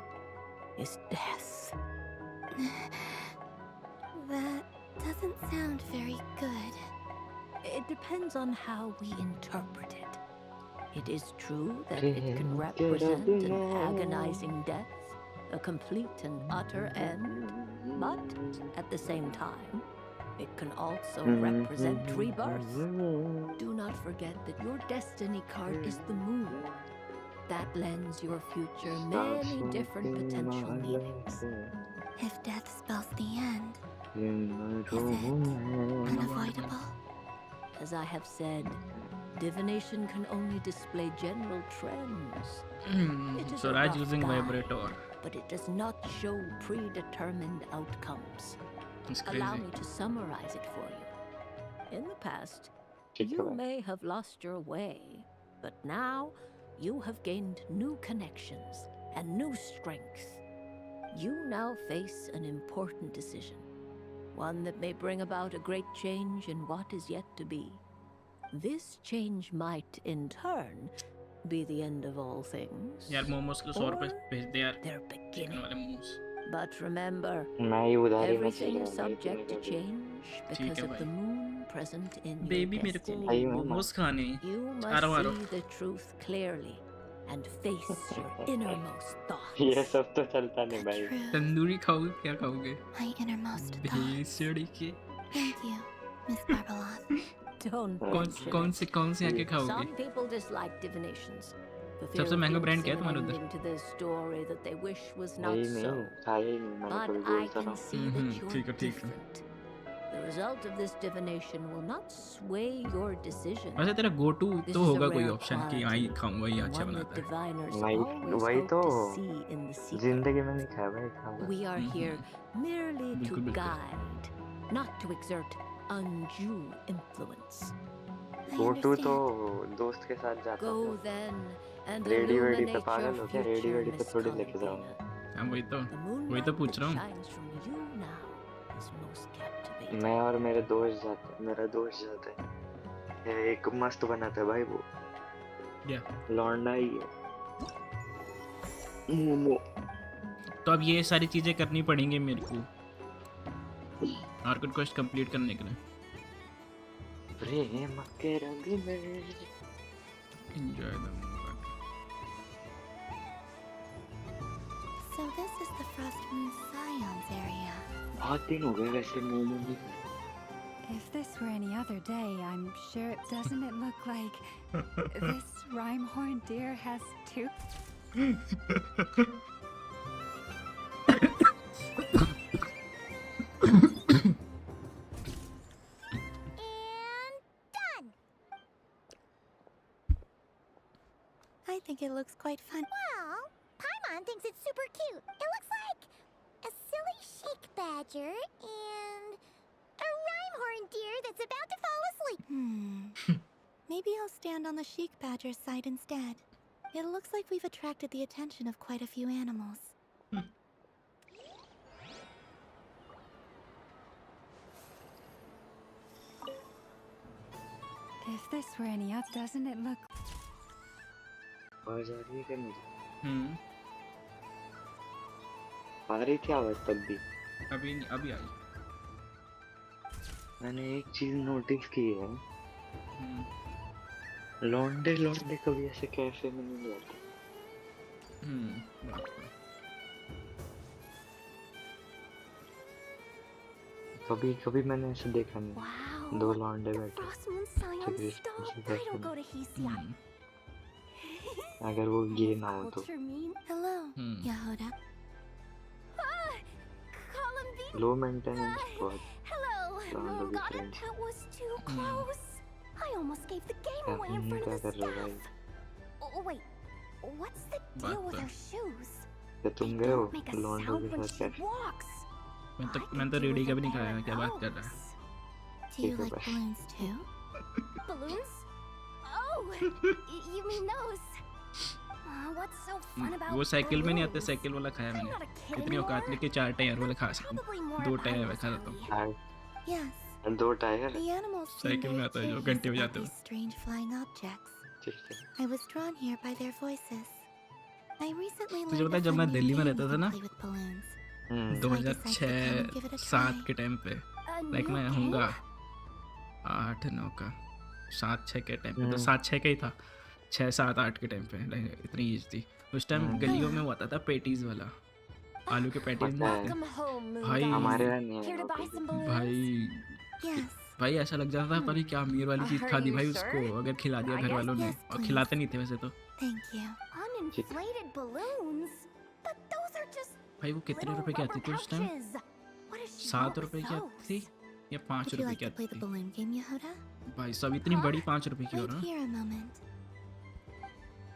is death. That doesn't sound very good. It depends on how we interpret it. It is true that it can represent an agonizing death, a complete and utter end, but at the same time, it can also represent rebirth. Do not forget that your destiny card is the moon. That lends your future many different potential meanings. If death spells the end, is it unavoidable? As I have said, divination can only display general trends. It is So a Raj rough using guide, vibrator. but it does not show predetermined outcomes. It's Allow crazy. me to summarize it for you. In the past, you may have lost your way, but now you have gained new connections and new strength. You now face an important decision, one that may bring about a great change in what is yet to be. This change might, in turn, be the end of all things. यार मोमोस को 100 रुपए भेज दे यार। Their beginning. वाले momos. But remember, मैं ही उधारी में everything चला is subject to change because of the moon present in your baby मेरे को destiny. मोमोस खाने। You आ रहा must see the truth clearly and face your innermost thoughts. ये सब तो चलता नहीं भाई। तंदूरी खाओगे क्या खाओगे? My innermost thoughts. भेसड़ी के। Thank you, Miss Barbaloth. Don't कौन से आके खाओगे? Some people dislike divinations. for fear सबसे of महंगा ब्रांड giving क्या है तुम्हारे an उधर? ending to the story that they wish was not नहीं so. नहीं खाया ही नहीं मैंने But कभी I बोलता can रहा see that you're ठीक है। different. The result of this divination will not sway your decision. वैसे तेरा go to This तो is a होगा कोई rare ऑप्शन कि quality, यहाँ ही खाऊंगा ये अच्छा one that बनाता है। diviners वही always वही hope तो to see in the seeker. जिंदगी में नहीं खाया भाई खाऊंगा। We are here merely to बिल्कुल, बिल्कुल। guide, not to exert undue influence. go to तो दोस्त के साथ जाता Go था। then and रेडी वेडी पे illuminate पागल your हो क्या? रेडी future, वेडी पे Miss थोड़ी लेके जाऊंगा। हाँ वही तो पूछ रहा हूँ। shines from you now is most captivating. मैं और मेरे दोस्त जाते हैं। ये एक मस्त बनाता है भाई वो। लौंडा ही है। मोमो। तो अब ये सारी चीजें करनी पड़ेंगी मेरे को आर्किड क्वेस्ट कंप्लीट करने के लिए। प्रेम के रंग में enjoy the moment. So this is the Frost Moon Scions area. बहुत दिन हो गए वैसे मोमो नहीं खाए। If this were any other day, I'm sure doesn't it look like this rhyme-horned deer has two? I think it looks quite fun. Well, Paimon thinks it's super cute. It looks like a silly sheik badger and a rhyme-horned deer that's about to fall asleep. Maybe I'll stand on the sheik badger's side instead. It looks like we've attracted the attention of quite a few animals. If this were any other, doesn't it look? आवाज आ रही है क्या मुझे? आ रही थी आवाज तब भी। अभी आई। मैंने एक चीज नोटिस की है। लौंडे कभी ऐसे कैफे में नहीं जाते। कभी मैंने ऐसे देखा नहीं। दो लौंडे बैठे। Frost Moon Scions, stop! I don't go to Hesia. अगर वो ये ना हो तो Hello, Yehuda. लो मेंटेनेंस बहुत Hello, sound got it. Difference That was too close. I almost gave the game away in front of the staff. Oh, wait. What's the deal with her shoes? तो तुम गए हो Make a लॉन्डो sound के when साथ she कैसे walks. मैं तो ready का भी नहीं खाया, क्या बात कर रहा है? Do you like balloons too? Balloons? Oh, you mean those? What's so fun about वो साइकिल में नहीं आते, balloons? साइकिल वाला खाया मैंने। I'm not a kid इतनी औकात नहीं कि 4 टायर वाले खा सकूं। 2 टायर में खा लेता हूँ। Yes. 2 tyre The animals seem cycle में very आता है जो curious घंटे about बजाते हो। these strange flying objects. ठीक है। I was drawn here by their voices. I recently तुझे learned पता है a जब मैं fun new दिल्ली में game रहता you था can ना, play with balloons. 2006-7 के टाइम पे, लाइक मैं होऊंगा 8-9 का, 7-6 के टाइम पे, तो 7-6 का ही था, 6-7-8 के टाइम पे, लाइक इतनी एज थी उस टाइम। गलियों में हुआ था पेटीज वाला, आलू के पैटीज नहीं आते भाई, हमारे यहाँ नहीं है भाई ऐसा लग जाता था पर क्या अमीर वाली चीज खा दी भाई उसको, अगर खिला दिया घर वालों ने, और खिलाते नहीं थे वैसे तो। Thank you. Uninflated balloons? But those are just भाई वो कितने रुपए की आती थी उस टाइम? 7 रुपए की आती थी या 5 Would you रुपए like की to play आती the थी? balloon game, Yehuda? भाई सब इतनी बड़ी 5 रुपए की हो Wait रहा, here a moment.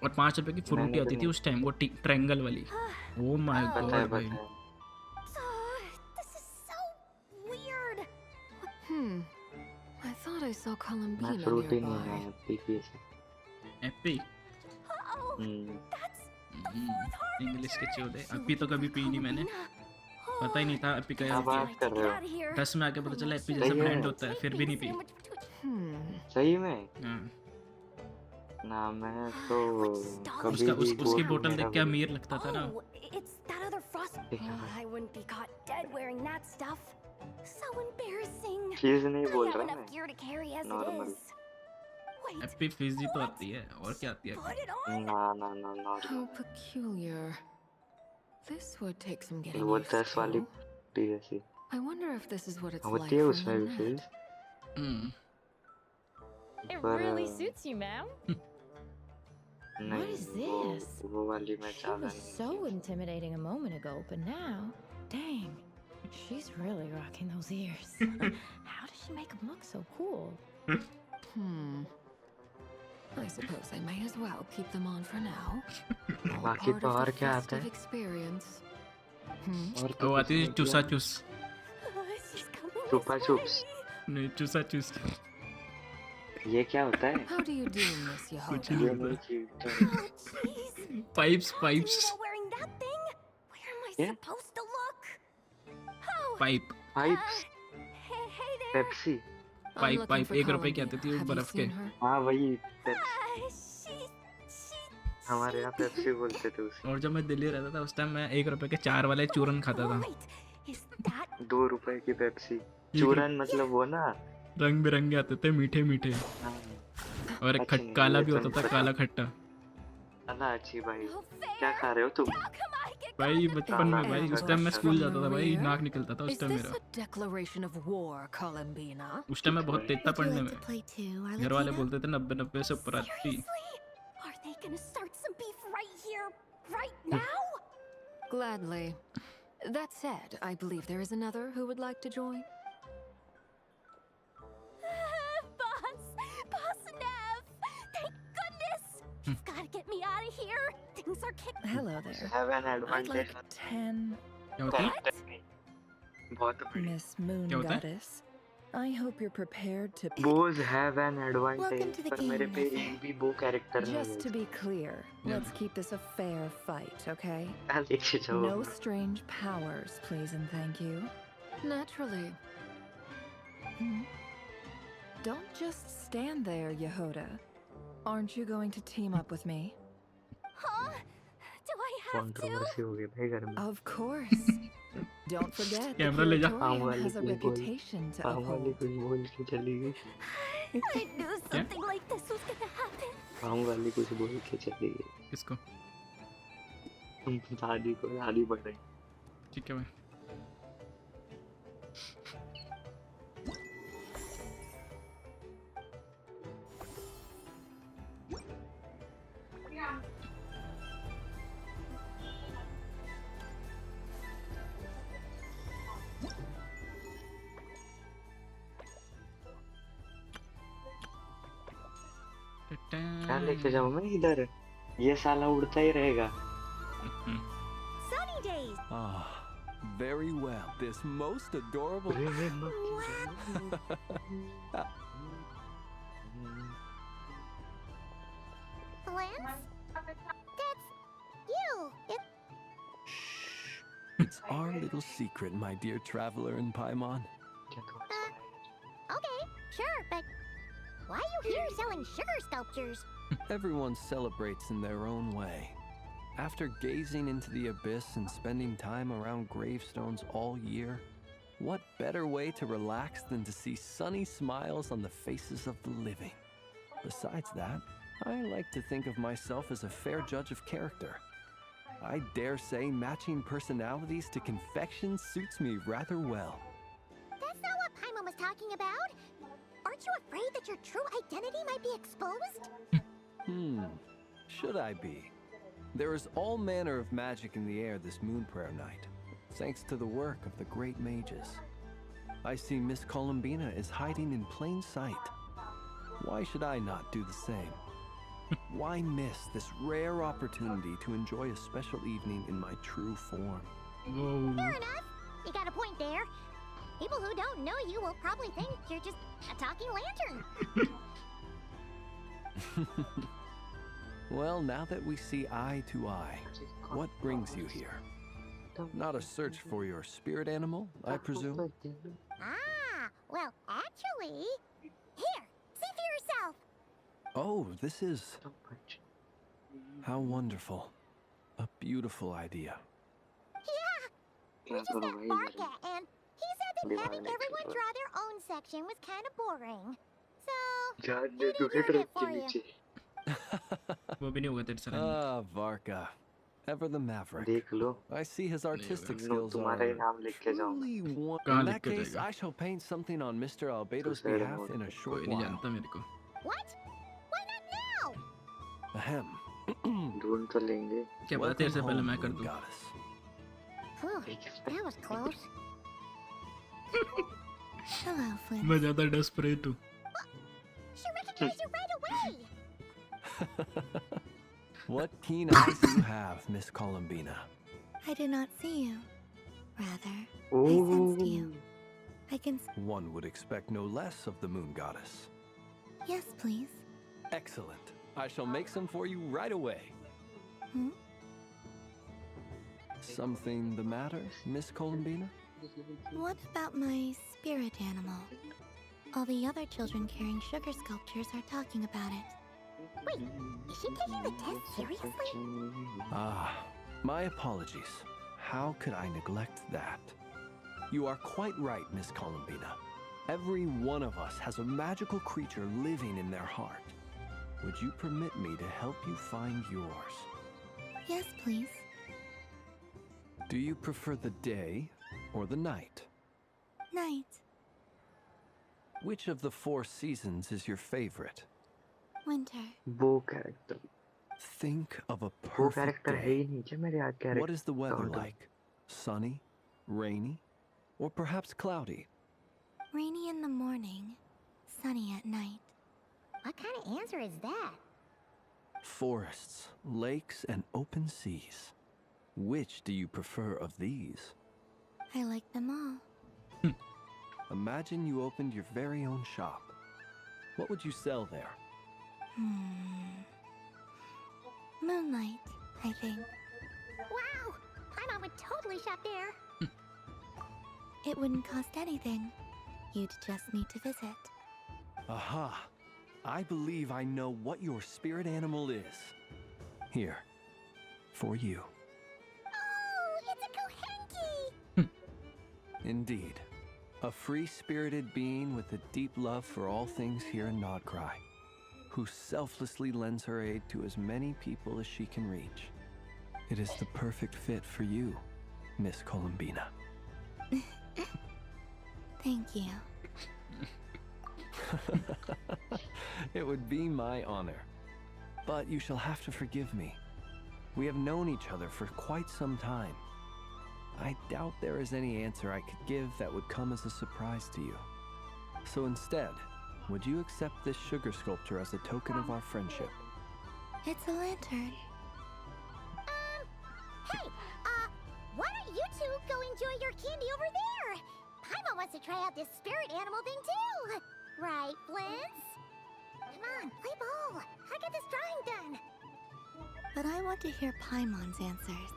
और 5 रुपए की फ्रूटी आती थी उस टाइम, वो ट्रायंगल वाली। ओ माय गॉड भाई, This is so weird. I thought I saw Columbina मैं फ्रूटी नहीं nearby. है पीपी से एप्पी इंग्लिश के चोदे, एप्पी तो कभी पी नहीं मैंने, पता ही नहीं था एप्पी क्या बात कर रहे हो? 10 में आके पता चला एप्पी जैसा ब्रांड होता है, फिर भी नहीं पी। सही में हाँ। ना मैं तो कभी उसका भी उसकी बोतल देख के अमीर लगता था ना। Oh, it's that other frost. I wouldn't be caught dead wearing that stuff. So embarrassing. चीज नहीं I बोल have रहा enough मैं, gear to carry as it normal. is. Wait, Appy Fizz तो आती है, और क्या आती है? put it on. ना ना ना How normal. peculiar. This would take some getting वो used 10 वाली to. टी जैसी I wonder if this is what it's like होती है from उसमें the भी net. चीज। It पर really suits you, ma'am. नहीं What is this? वो वाली मैं She चाहता was नहीं। so intimidating a moment ago, but now, dang, she's really rocking those ears. How does she make them look so cool? I suppose I may as well keep them on for now. All बाकी part तो of और the क्या आता festive है? experience. और वो आती है चूसा चूस, चुपा चुप्स। नहीं चूसा चूस। ये क्या होता है? How do you do, Miss ये Yehuda? नहीं चीज। Pipes pipes Wearing that thing? Where am I Yeah. supposed to look? Oh, pipe pipes hey there. Pepsi. Pipe pipe 1 रुपए की आती थी वो बर्फ के। हाँ वही पेप्सी, She हमारे यहाँ पेप्सी बोलते थे उसे। और जब मैं दिल्ली रहता था उस टाइम मैं 1 रुपए के 4 वाले चूरन खाता था। 2 रुपए की पेप्सी। चूरन मतलब वो ना रंग बिरंगे आते थे, मीठे मीठे, और एक काला भी होता था, काला खट्टा। अल्लाह अच्छी भाई, क्या खा रहे हो तुम? भाई बचपन में भाई, उस टाइम मैं स्कूल जाता था भाई, नाक निकलता था उस Is टाइम this मेरा। a declaration of war, Columbina? उस टाइम मैं बहुत तेज था पढ़ने में, Play too, घर वाले बोलते थे 90 से ऊपर आती थी। Are they gonna start some beef right here, right now? Gladly. That said, I believe there is another who would like to join. Boss Nev! Thank goodness! You've gotta get me out of here. Things are kicking. Hello there. Have an I'd advantage. like 10 क्या होता है? बहुत बड़ी। Miss Moon क्या होता है? Goddess. I hope you're prepared to. Bows have an Welcome advantage, to the पर game, मेरे पे Nephew. एक भी बो कैरेक्टर नहीं Just to है। be clear, let's keep this a fair fight, okay? देखिए जाओ। No strange powers, please and thank you. Naturally. Don't just stand there, Yehuda. Aren't you going to team up with me? Huh? Do I have to? Controversy हो गई भाई घर में। Of course. Don't forget, the camera ले जा। Curatorium has a reputation to काम वाली uphold. कुछ बोल के चली गई। I knew something like this was gonna happen. काम वाली कुछ बोल के चली गई। किसको? दादी को, दादी बढ़ रही। ठीक है भाई। कहाँ लेके जाऊँ मैं इधर? ये साला उड़ता ही रहेगा. Sunny days. Ah, very well. This most adorable. Lance? That's you. It's our little secret, my dear traveler in Paimon. Okay, sure, but why are you here selling sugar sculptures? Everyone celebrates in their own way. After gazing into the abyss and spending time around gravestones all year, what better way to relax than to see sunny smiles on the faces of the living? Besides that, I like to think of myself as a fair judge of character. I dare say matching personalities to confection suits me rather well. That's not what Paimon was talking about. Aren't you afraid that your true identity might be exposed? Should I be? There is all manner of magic in the air this moon prayer night, thanks to the work of the great mages. I see Miss Columbina is hiding in plain sight. Why should I not do the same? Why miss this rare opportunity to enjoy a special evening in my true form? Fair enough. You got a point there. People who don't know you will probably think you're just a talking lantern. Well, now that we see eye to eye, what brings you here? Not a search for your spirit animal, I presume? Ah, well, actually... Here, see for yourself. Oh, this is... How wonderful. A beautiful idea. Yeah! We just met Barca, and he said that having everyone draw their own section was kind of boring. So, he did it for you. Ah, Varka. Ever the maverick. I see his artistic skills are truly wonderful. In that case, I shall paint something on Mr. Albedo's behalf in a short while. What? Why not now? Ahem. ढूंढ तो लेंगे. क्या पता तेरे से पहले मैं कर दूं. That was close. Hello, Flynn. मैं ज़्यादा desperate हूँ. She recognized you right away. What keen eyes you have, Miss Columbina. I did not see you. Rather, I sensed you. I can... One would expect no less of the moon goddess. Yes, please. Excellent. I shall make some for you right away. Something the matter, Miss Columbina? What about my spirit animal? All the other children carrying sugar sculptures are talking about it. Wait, is she taking the test seriously? Ah, my apologies. How could I neglect that? You are quite right, Miss Columbina. Every one of us has a magical creature living in their heart. Would you permit me to help you find yours? Yes, please. Do you prefer the day or the night? Night. Which of the 4 seasons is your favorite? Winter. वो character. Think of a perfect है day. ही नहीं क्या मेरे याद character. What is the weather like? Sunny, rainy, or perhaps cloudy? Rainy in the morning, sunny at night. What kind of answer is that? Forests, lakes, and open seas. Which do you prefer of these? I like them all. Imagine you opened your very own shop. What would you sell there? Moonlight, I think. Wow! Paimon would totally shop there. It wouldn't cost anything. You'd just need to visit. Aha! I believe I know what your spirit animal is. Here, for you. Oh, it's a Kohenki! Indeed. A free-spirited being with a deep love for all things here in Nodcry, who selflessly lends her aid to as many people as she can reach. It is the perfect fit for you, Miss Columbina. Thank you. It would be my honor. But you shall have to forgive me. We have known each other for quite some time. I doubt there is any answer I could give that would come as a surprise to you. So instead, would you accept this sugar sculpture as a token of our friendship? It's a lantern. Hey, why don't you two go enjoy your candy over there? Paimon wants to try out this spirit animal thing too. Right, Blintz? Come on, play ball. I get this drawing done. But I want to hear Paimon's answers.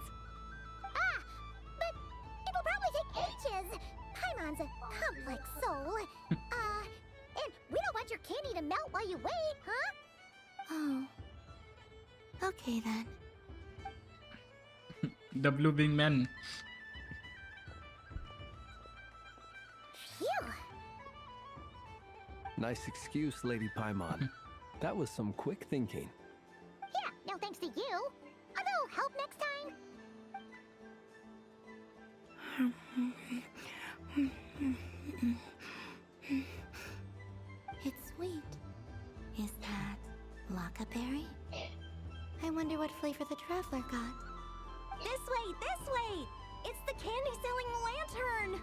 But it'll probably take ages. Paimon's a complex soul. And we don't want your candy to melt while you wait, huh? Oh. Okay then. The blue wingman. Phew. Nice excuse, Lady Paimon. That was some quick thinking. Yeah, no thanks to you. A little help next time. It's sweet. Is that Lockaberry? I wonder what flavor the traveler got. This way, this way! It's the candy-selling lantern!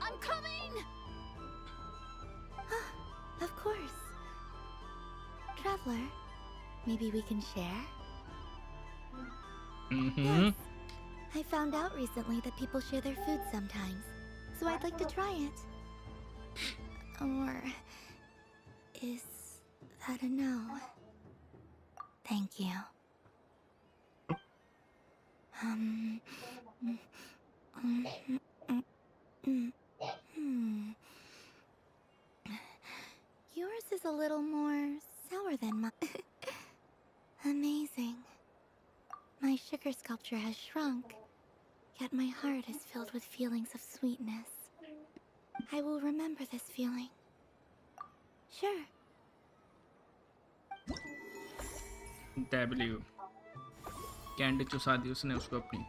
I'm coming! Of course. Traveler, maybe we can share? Yes. I found out recently that people share their food sometimes, so I'd like to try it. Or is that a no? Thank you. Yours is a little more sour than mine. Amazing. My sugar sculpture has shrunk, yet my heart is filled with feelings of sweetness. I will remember this feeling. Sure. W. Candy चुसा दी उसने उसको अपनी.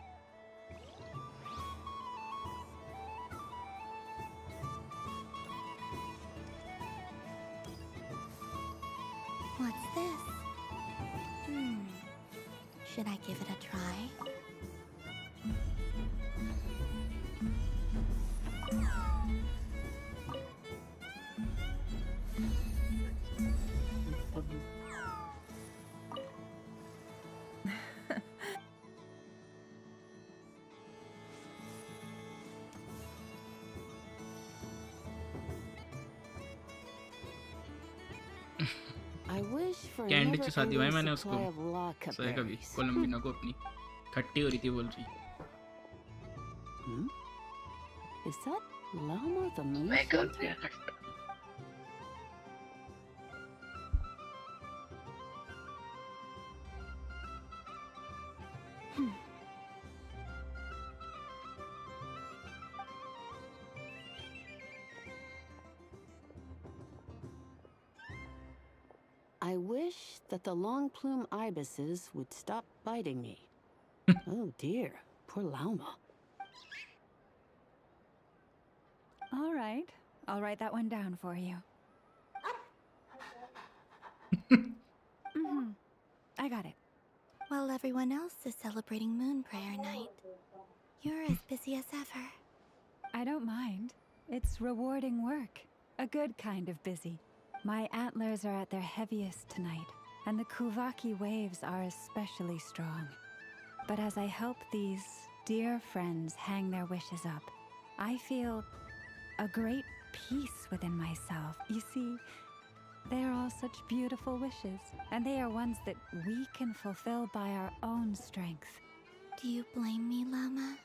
What's this? Should I give it a try? I wish for candy चुसा दी भाई मैंने never-ending उसको. supply of सही कभी lockaberries. कोलंबिना को अपनी खट्टी हो रही थी बोल रही. Is that llama the moon? मैं कर दिया I wish that the long plume ibises would stop biting me. Oh dear, poor llama. All right. I'll write that one down for you. I got it. While everyone else is celebrating Moon Prayer Night, you're as busy as ever. I don't mind. It's rewarding work. A good kind of busy. My antlers are at their heaviest tonight, and the Kuvaki waves are especially strong. But as I help these dear friends hang their wishes up, I feel a great peace within myself. You see, they are all such beautiful wishes, and they are ones that we can fulfill by our own strength. Do you blame me, Llama?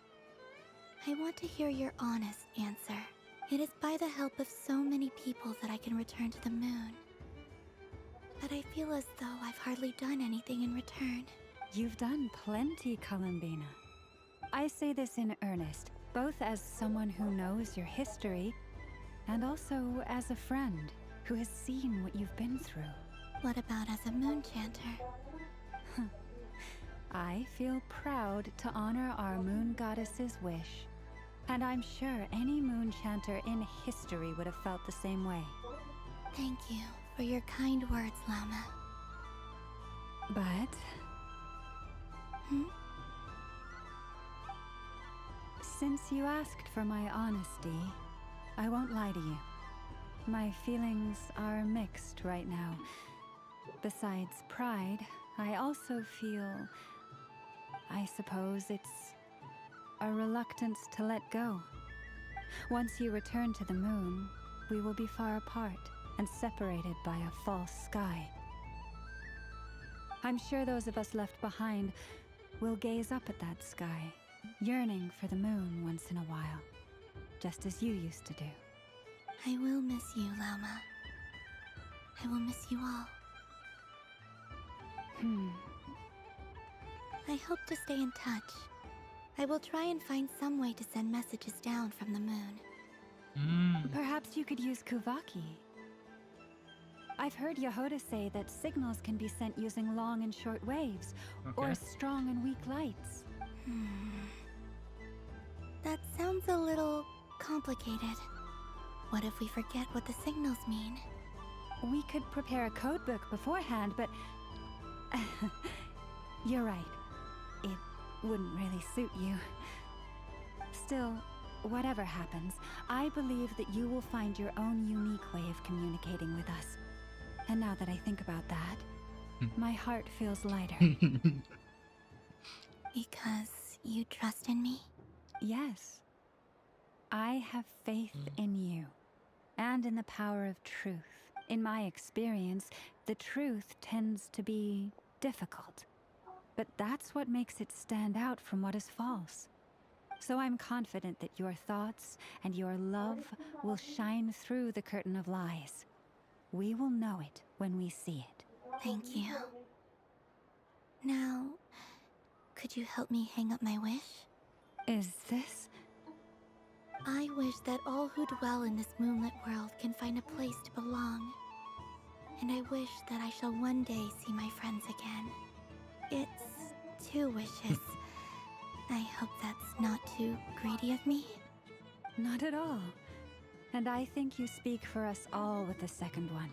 I want to hear your honest answer. It is by the help of so many people that I can return to the moon. But I feel as though I've hardly done anything in return. You've done plenty, Columbina. I say this in earnest, both as someone who knows your history, and also as a friend who has seen what you've been through. What about as a moon chanter? I feel proud to honor our moon goddess's wish. And I'm sure any moon chanter in history would have felt the same way. Thank you for your kind words, Llama. But... Since you asked for my honesty, I won't lie to you. My feelings are mixed right now. Besides pride, I also feel, I suppose it's a reluctance to let go. Once you return to the moon, we will be far apart and separated by a false sky. I'm sure those of us left behind will gaze up at that sky, yearning for the moon once in a while, just as you used to do. I will miss you, Lauma. I will miss you all. I hope to stay in touch. I will try and find some way to send messages down from the moon. Perhaps you could use Kuvaki. I've heard Yehoda say that signals can be sent using long and short waves, or strong and weak lights. That sounds a little complicated. What if we forget what the signals mean? We could prepare a codebook beforehand, but... You're right. It wouldn't really suit you. Still, whatever happens, I believe that you will find your own unique way of communicating with us. And now that I think about that, my heart feels lighter. Because you trust in me? Yes. I have faith in you, and in the power of truth. In my experience, the truth tends to be difficult. But that's what makes it stand out from what is false. So I'm confident that your thoughts and your love will shine through the curtain of lies. We will know it when we see it. Thank you. Now, could you help me hang up my wish? Is this? I wish that all who dwell in this moonlit world can find a place to belong. And I wish that I shall one day see my friends again. It's 2 wishes. I hope that's not too greedy of me. Not at all. And I think you speak for us all with the second one.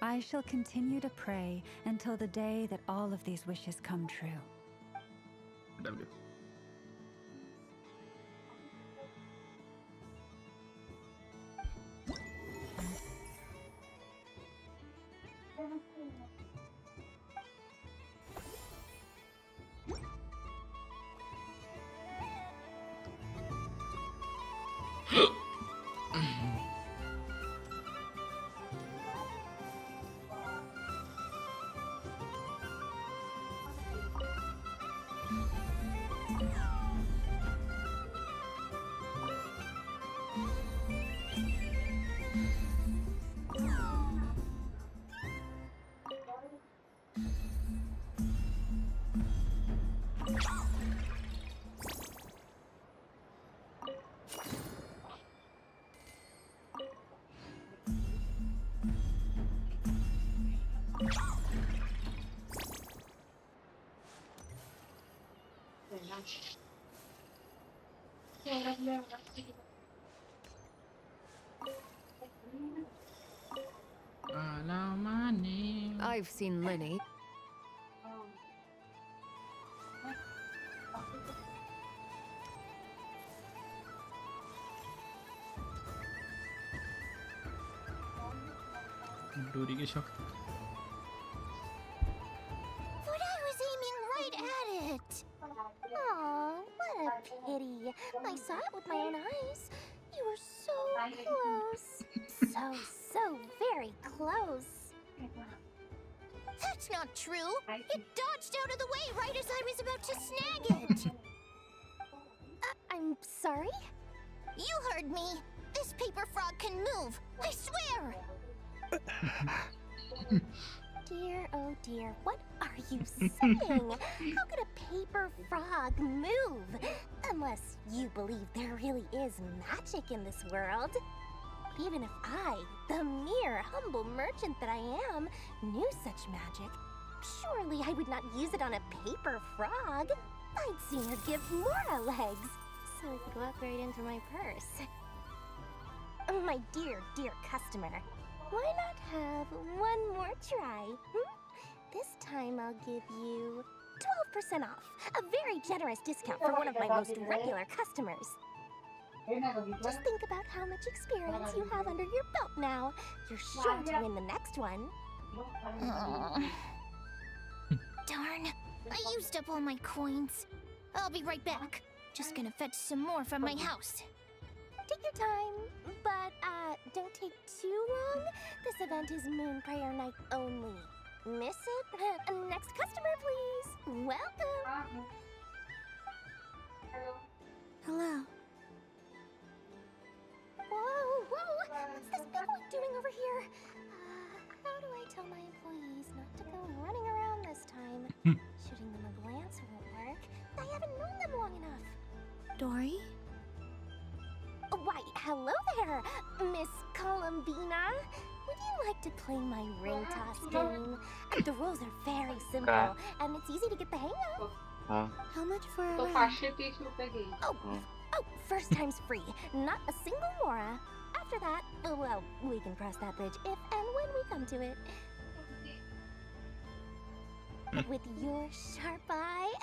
I shall continue to pray until the day that all of these wishes come true. W. I've seen Lenny. दूरी के शौक But I was aiming right at it. Aw, what a pity. I saw it with my own eyes. You were so close. So very close. That's not true. It dodged out of the way right as I was about to snag it. I'm sorry? You heard me. This paper frog can move. I swear. Dear, oh dear, what are you saying? How could a paper frog move? Unless you believe there really is magic in this world. But even if I, the mere humble merchant that I am, knew such magic, surely I would not use it on a paper frog. I'd sooner give Mora legs, so it could walk right into my purse. My dear, dear customer, why not have one more try? This time I'll give you 12% off. A very generous discount for one of my most regular customers. Just think about how much experience you have under your belt now. You're sure to win the next one. Darn, I used up all my coins. I'll be right back. Just gonna fetch some more from my house. Take your time, but don't take too long. This event is Moon Prayer Night only. Miss it? Next customer, please. Welcome. Hello. Whoa, what's this big one doing over here? How do I tell my employees not to go running around this time? Shooting them a glance won't work. I haven't known them long enough. Dory? Why, hello there, Miss Columbina. Would you like to play my ring toss game? The rules are very simple, and it's easy to get the hang of. How much for a Oh, round? first time's free. Not a single mora. After that, well, we can cross that bridge if and when we come to it. With your sharp eye,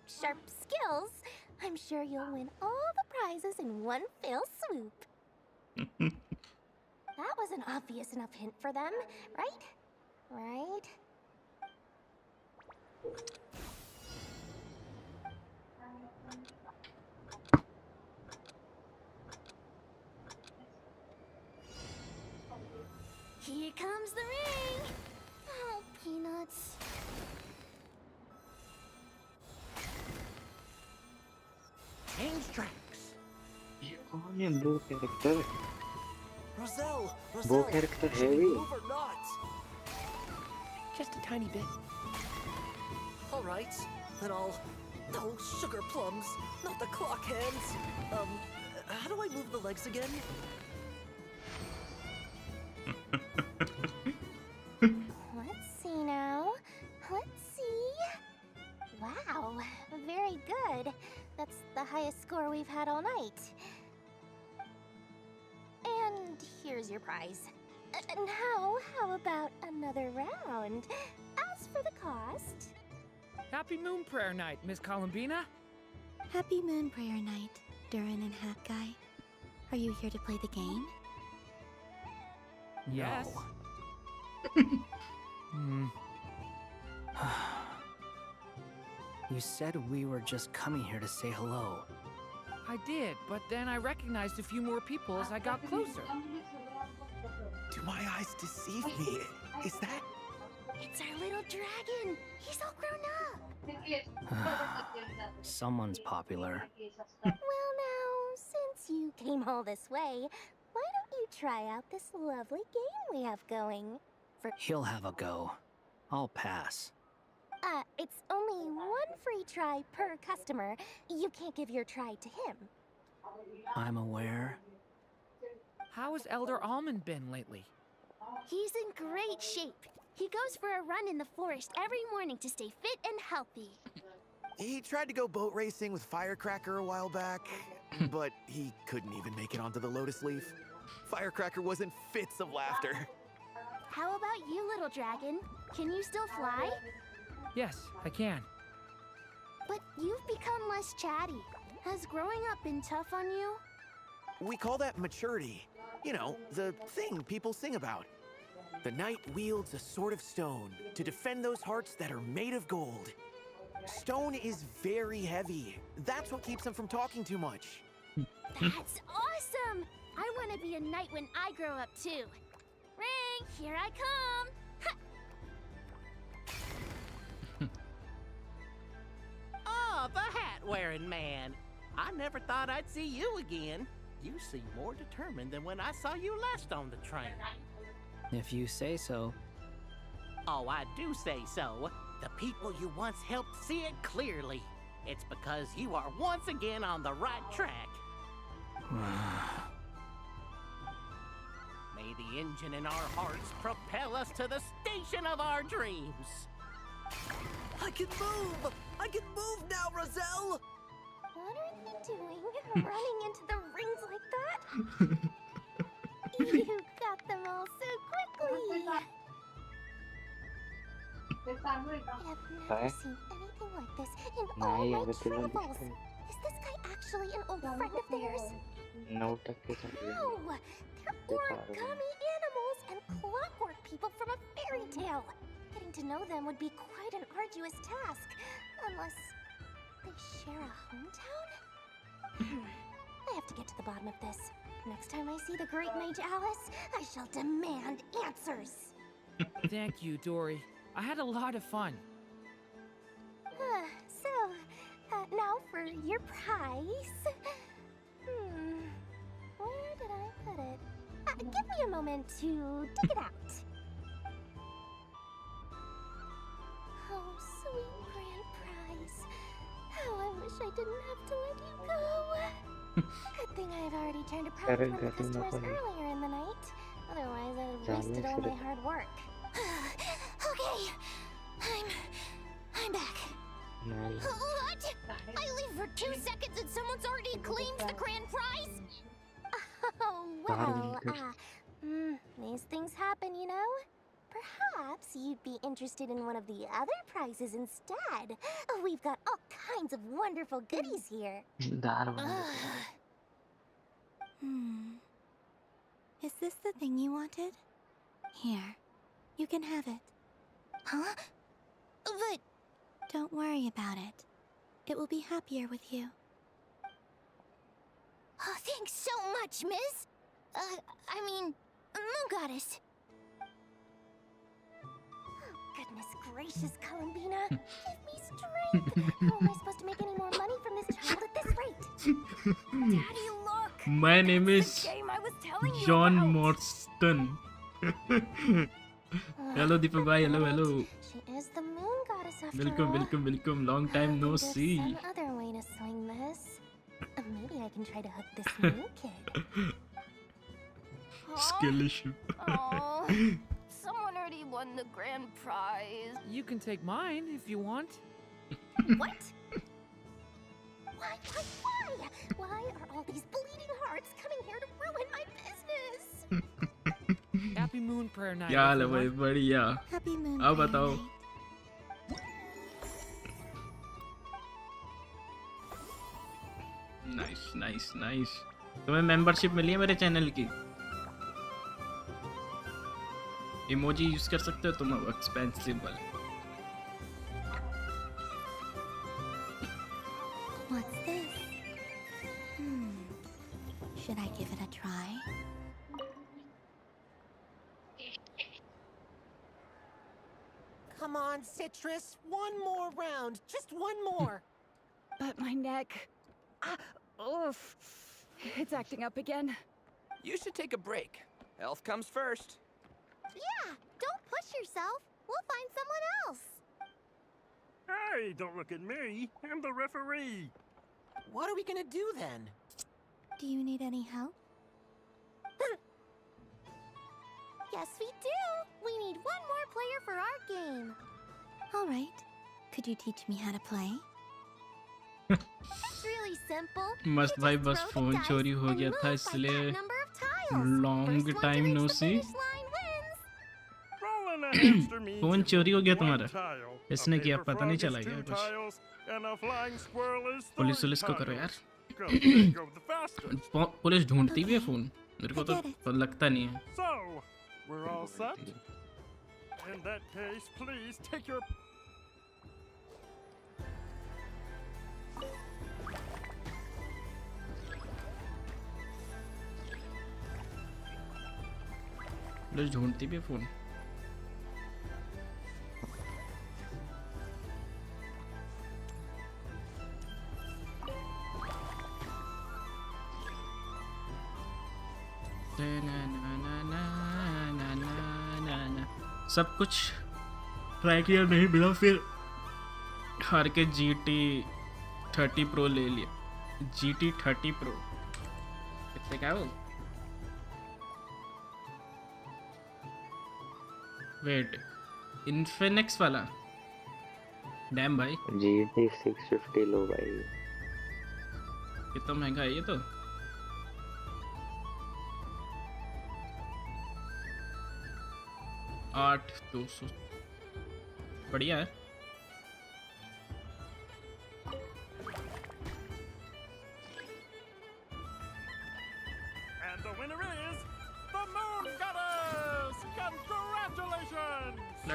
sharp skills, I'm sure you'll win all the prizes in one fell swoop. That was an obvious enough hint for them, right? Right? Here comes the ring! Oh, peanuts. Change tracks. कौन है blue character? Roselle, Blue character heavy. move or not? Just a tiny bit. All right, then I'll. Oh, sugar plums, not the clock hands. How do I move the legs again? Let's see now. Let's see. Wow, very good. That's the highest score we've had all night. And here's your prize. Now, how about another round? As for the cost... Happy Moon Prayer Night, Miss Columbina. Happy Moon Prayer Night, Durin and Hat Guy. Are you here to play the game? Yes. You said we were just coming here to say hello. I did, but then I recognized a few more people as I got closer. Do my eyes deceive me? Is that... It's our little dragon! He's all grown up! Someone's popular. Well now, since you came all this way, why don't you try out this lovely game we have going? He'll have a go. I'll pass. It's only one free try per customer. You can't give your try to him. I'm aware. How has Elder Almond been lately? He's in great shape. He goes for a run in the forest every morning to stay fit and healthy. He tried to go boat racing with Firecracker a while back, but he couldn't even make it onto the Lotus Leaf. Firecracker was in fits of laughter. How about you, little dragon? Can you still fly? Yes, I can. But you've become less chatty. Has growing up been tough on you? We call that maturity. You know, the thing people sing about. The knight wields a sword of stone to defend those hearts that are made of gold. Stone is very heavy. That's what keeps him from talking too much. That's awesome! I want to be a knight when I grow up too. Ring, here I come! Oh, the hat-wearing man. I never thought I'd see you again. You seem more determined than when I saw you last on the train. If you say so. Oh, I do say so. The people you once helped see it clearly. It's because you are once again on the right track. May the engine in our hearts propel us to the station of our dreams. I can move! I can move now, Roselle! What are they doing? Running into the rings like that? You got them all so quickly! I've never seen anything like this in all my travels. Is this guy actually an old friend of theirs? 9 के चल रही No! है They're origami animals and clockwork people from a fairy tale. Getting to know them would be quite an arduous task. Unless they share a hometown? I have to get to the bottom of this. Next time I see the great mage Alice, I shall demand answers. Thank you, Dory. I had a lot of fun. So, now for your prize. Where did I put it? Give me a moment to dig it out. Oh, sweet grand prize. How I wish I didn't have to let you go. Good thing I've already turned a profit on the customers earlier in the night. Otherwise, I'd have wasted all my hard work. Okay, I'm back. What? I leave for 2 seconds and someone's already claimed the grand prize? Oh, well, these things happen, you know? Perhaps you'd be interested in one of the other prizes instead. We've got all kinds of wonderful goodies here. Is this the thing you wanted? Here, you can have it. Huh? But... Don't worry about it. It will be happier with you. Oh, thanks so much, miss! Moon goddess. Oh, goodness gracious, Columbina. Give me strength! How am I supposed to make any more money from this child at this rate? Daddy, look! My name is Game I was telling you John about. Morstan. Hello Deepak bhai, hello. She is the moon goddess after Welcome, all. welcome. Long time no There's see. some other way to swing this. Maybe I can try to hook this new kid. Skill issue. Oh, someone already won the grand prize. You can take mine if you want. What? Why? Why are all these bleeding hearts coming here to ruin my business? Happy Moon Prayer Night. यार everyone. भाई बढ़िया. Happy Moon अब Prayer बताओ. Night. Nice. तुम्हें membership मिली है मेरे channel की. Emoji use कर सकते हो तुम अब एक्सपेंसिबल. What's this? Should I give it a try? Come on, Citrus. One more round. Just one more. But my neck. Oof. It's acting up again. You should take a break. Health comes first. Yeah, don't push yourself. We'll find someone else. Hey, don't look at me. I'm the referee. What are we gonna do then? Do you need any help? Yes, we do. We need one more player for our game. All right. Could you teach me how to play? It's really simple. मस्त भाई बस phone चोरी हो गया था इसलिए long time no सी. Phone चोरी हो गया तुम्हारा. इसने किया पता नहीं चला गया कुछ. पुलिस को करो यार. पुलिस ढूंढती भी है फोन. मेरे को तो लगता नहीं है. So, we're all set? In that case, please take your... police ढूंढती भी है फोन. सब कुछ ट्राई किया नहीं मिला फिर हार के GT 30 Pro ले लिया. GT 30 Pro कितने का है वो? वेट इन्फिनिक्स वाला. डैम भाई GT 650 लो भाई. कितना महंगा है ये तो. $8,200 बढ़िया है.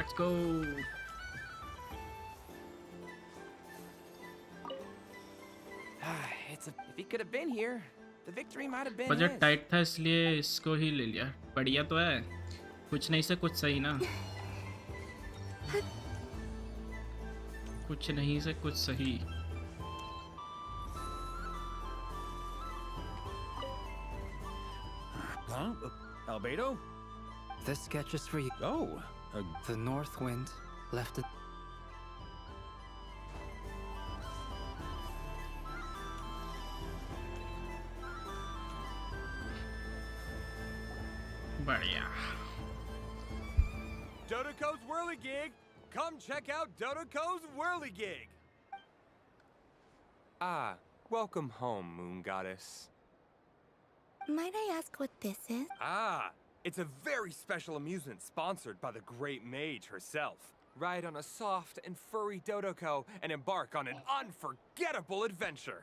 Let's go. If he could have been here, the victory might have been budget his. Tight था इसलिए इसको ही ले लिया. बढ़िया तो है. कुछ नहीं से कुछ सही ना. कुछ नहीं से कुछ सही. Huh? Albedo? This sketch is for you. Oh. The north wind left it. बढ़िया. Dodoko's Whirligig! Come check out Dodoko's Whirligig! Ah, welcome home, Moon Goddess. Might I ask what this is? Ah, it's a very special amusement sponsored by the great mage herself. Ride on a soft and furry Dodoko and embark on an unforgettable adventure.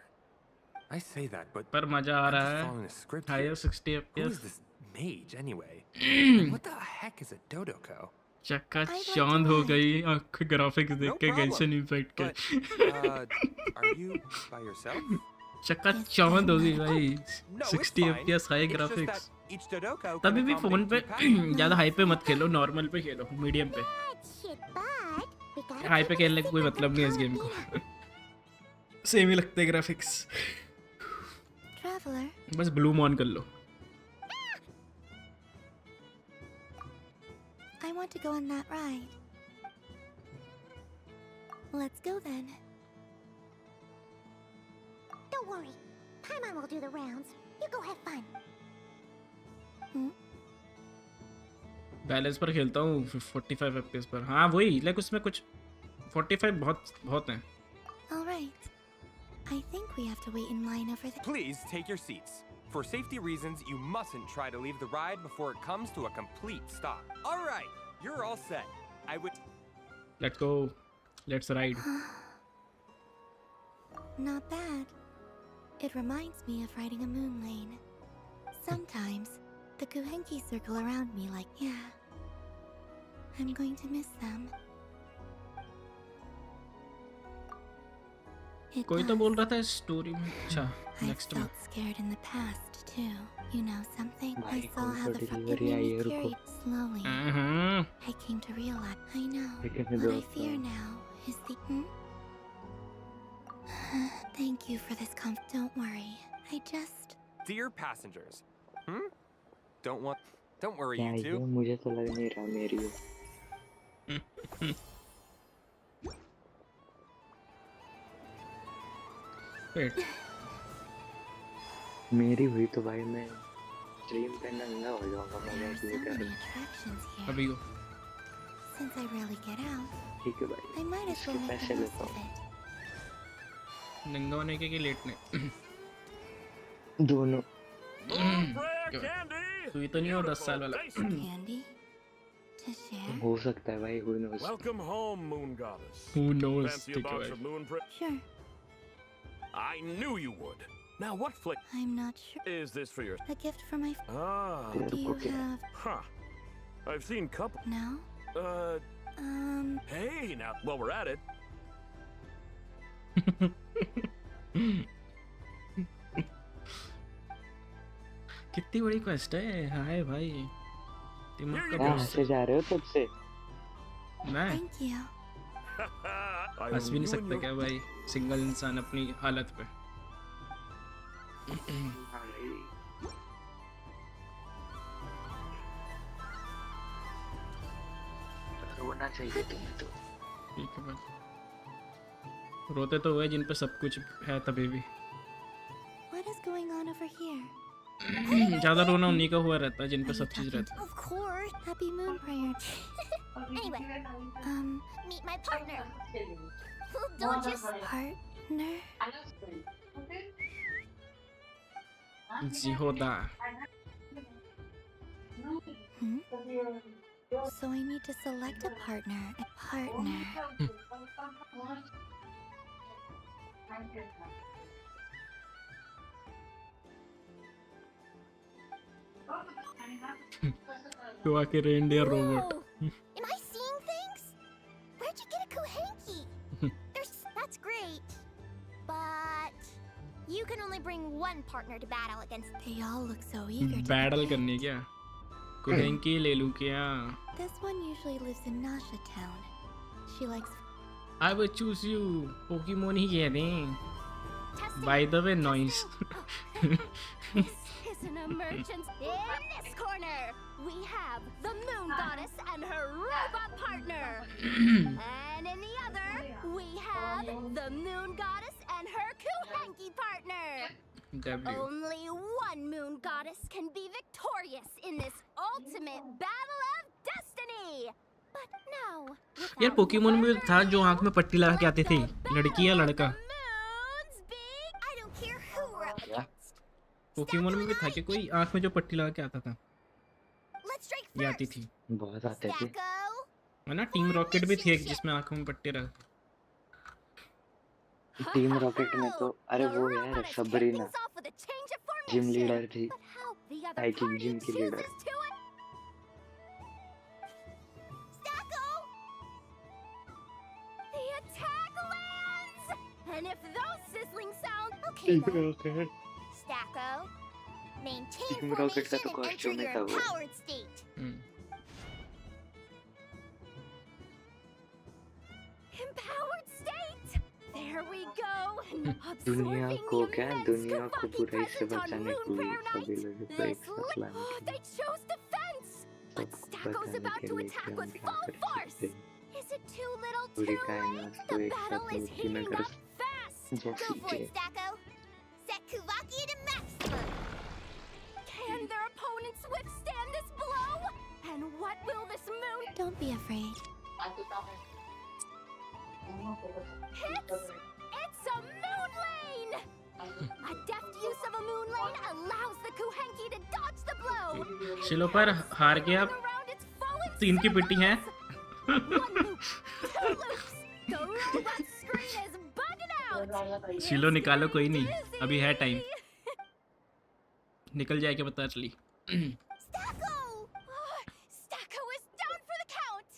I say that, but पर मजा आ I'm रहा just है. following a script Higher here. 60 Who FPS. is this mage anyway? And what the heck is a Dodoko? चक्का चांद हो गई आँख graphics देख के गेंशिन इम्पैक्ट के. Are you by yourself? चक्का चांद हो गई भाई. 60 FPS हाई ग्राफिक्स. तभी भी फोन पे ज़्यादा हाई पे मत खेलो, नॉर्मल पे खेलो, मीडियम पे. हाई पे खेलने का कोई मतलब नहीं है इस गेम को. सेम ही लगते हैं ग्राफिक्स. Traveler. बस ब्लूम ऑन कर लो. I want to go on that ride. Let's go then. Don't worry. Paimon will do the rounds. You go have fun. Balance पर खेलता हूँ 45 FPS पर. हाँ वही, लाइक उसमें कुछ 45 बहुत हैं. All right. I think we have to wait in line over there. Please take your seats. For safety reasons, you mustn't try to leave the ride before it comes to a complete stop. All right, you're all set. I would... Let's go. Let's ride. Not bad. It reminds me of riding a moon lane. Sometimes, the Kuhenki circle around me like, yeah. I'm going to miss them. कोई तो बोल रहा था story में. अच्छा, next I felt scared in the past too. You know something? I saw how the it made me carried slowly. I came to realize. I know. What I fear now is the. Thank you for this Don't worry. I just. Dear passengers, Don't worry, क्या you ये two. मुझे तो लग नहीं रहा मेरी है. Wait. मेरी हुई तो भाई मैं स्ट्रीम पे नंगा हो जाऊंगा. There are so many attractions here. अभी को. Since I rarely get out, ठीक है भाई. I might as well इसके make पैसे the लेता most of हूँ. it. नंगा होने के लेटने. दोनों. तू तो नहीं हो 10 साल वाला. Candy? To share? हो सकता है भाई. Who knows? Welcome home, Moon Goddess. Who knows? Fancy a Take box away. of moon Sure. I knew you would. Now what flick I'm not sure. is this for your... A gift for my. Ah. Do you have? Huh. I've seen couple... No. Hey, now, while we're at it... कितनी बड़ी quest है. हाय भाई. दिमाग का कहाँ से जा रहे हो तब से? मैं Thank you. हंस भी नहीं सकता क्या भाई, सिंगल इंसान अपनी हालत पे. रोना चाहिए तुम्हें तो. ठीक है भाई. रोते तो हुए जिन पे सब कुछ है तभी भी. What is going on over here? ज़्यादा रोना उन्हीं का हुआ रहता है जिन पे सब चीज़ रहती है. Of course. Happy moon prayer. Anyway, meet my partner. Don't just partner. Zihoda. So I need to select a partner. तो आके reindeer robot. Am I seeing things? That's great. But you can only bring one partner to battle against. They all look so eager to battle play. करने क्या कुहेंकी ले लूं क्या This one usually lives in Nasha Town. She likes. I will choose you Pokemon ही कह दें by the way noise This is an emergency. In this corner, we have the Moon Goddess and her robot partner. And in the other, we have the Moon Goddess and her Kuhenki partner. W Only one Moon Goddess can be victorious in this ultimate battle of destiny. But now, यार Pokemon में था जो आंख में पट्टी लगा के आते थे लड़की या लड़का I don't care who we're up against. Pokemon में भी था कि कोई आंख में जो पट्टी लगा के आता था Let's strike ये आती थी बहुत आते थे है ना टीम रॉकेट भी थी एक जिसमें आंखों में पट्टी रखते टीम रॉकेट में तो अरे वो यार सबरीना जिम लीडर थी साइकिल जिम की leader The attack lands! And if those sizzling sounds... Okay, then. Stacko, maintain team rocket का तो formation and enter कॉस्ट्यूम में your था वो empowered state. Empowered state! There we go! दुनिया Absorbing को the क्या immense दुनिया को Kavaki बुराई से presence on बचाने के Moon लिए Prayer सभी Night. लोगों को एक साथ लाने के They chose defense! But सबको Stacko's बचाने about के to लिए attack कि with हम क्या full कर force! सकते हैं Is it too little पूरी too कायनात late? को The एक battle साथ is मुट्ठी में heating कर up fast! जैसे Go for कि it, Stacko. Set Kuvaki to maximum. Can their opponents withstand this blow? And what will this moon... Don't be afraid. It's a moon lane! A deft use of a moon lane allows the Kuhenki to dodge the blow. शिलो पर हार गया तीन की पिट्टी है Two loops. The robot screen is bugging out. शिलो निकालो कोई नहीं अभी है टाइम निकल जाए क्या पता चली Stacko! Stacko is down for the count.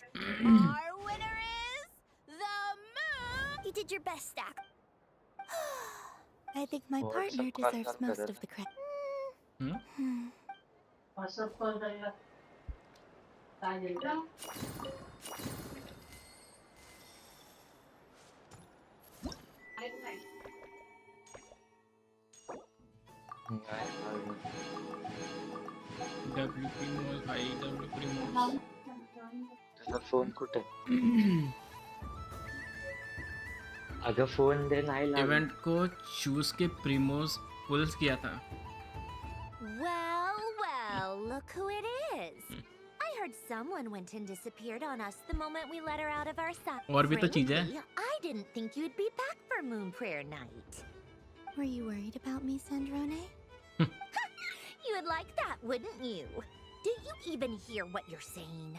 Our winner is the moon. You did your best, Stacko. I think my partner deserves most of the credit. W प्रीमोस भाई W प्रीमोस त्याला फोन कुठे अगर फोन दे नाही लागला इवेंट को choose के प्रीमोस pools किया था Well, look who it is. I heard someone went and disappeared on us the moment we let her out of our side. और भी तो चीज़ है I didn't think you'd be back for Moon Prayer Night. Were you worried about me, Sandrone? You would like that, wouldn't you? Do you even hear what you're saying?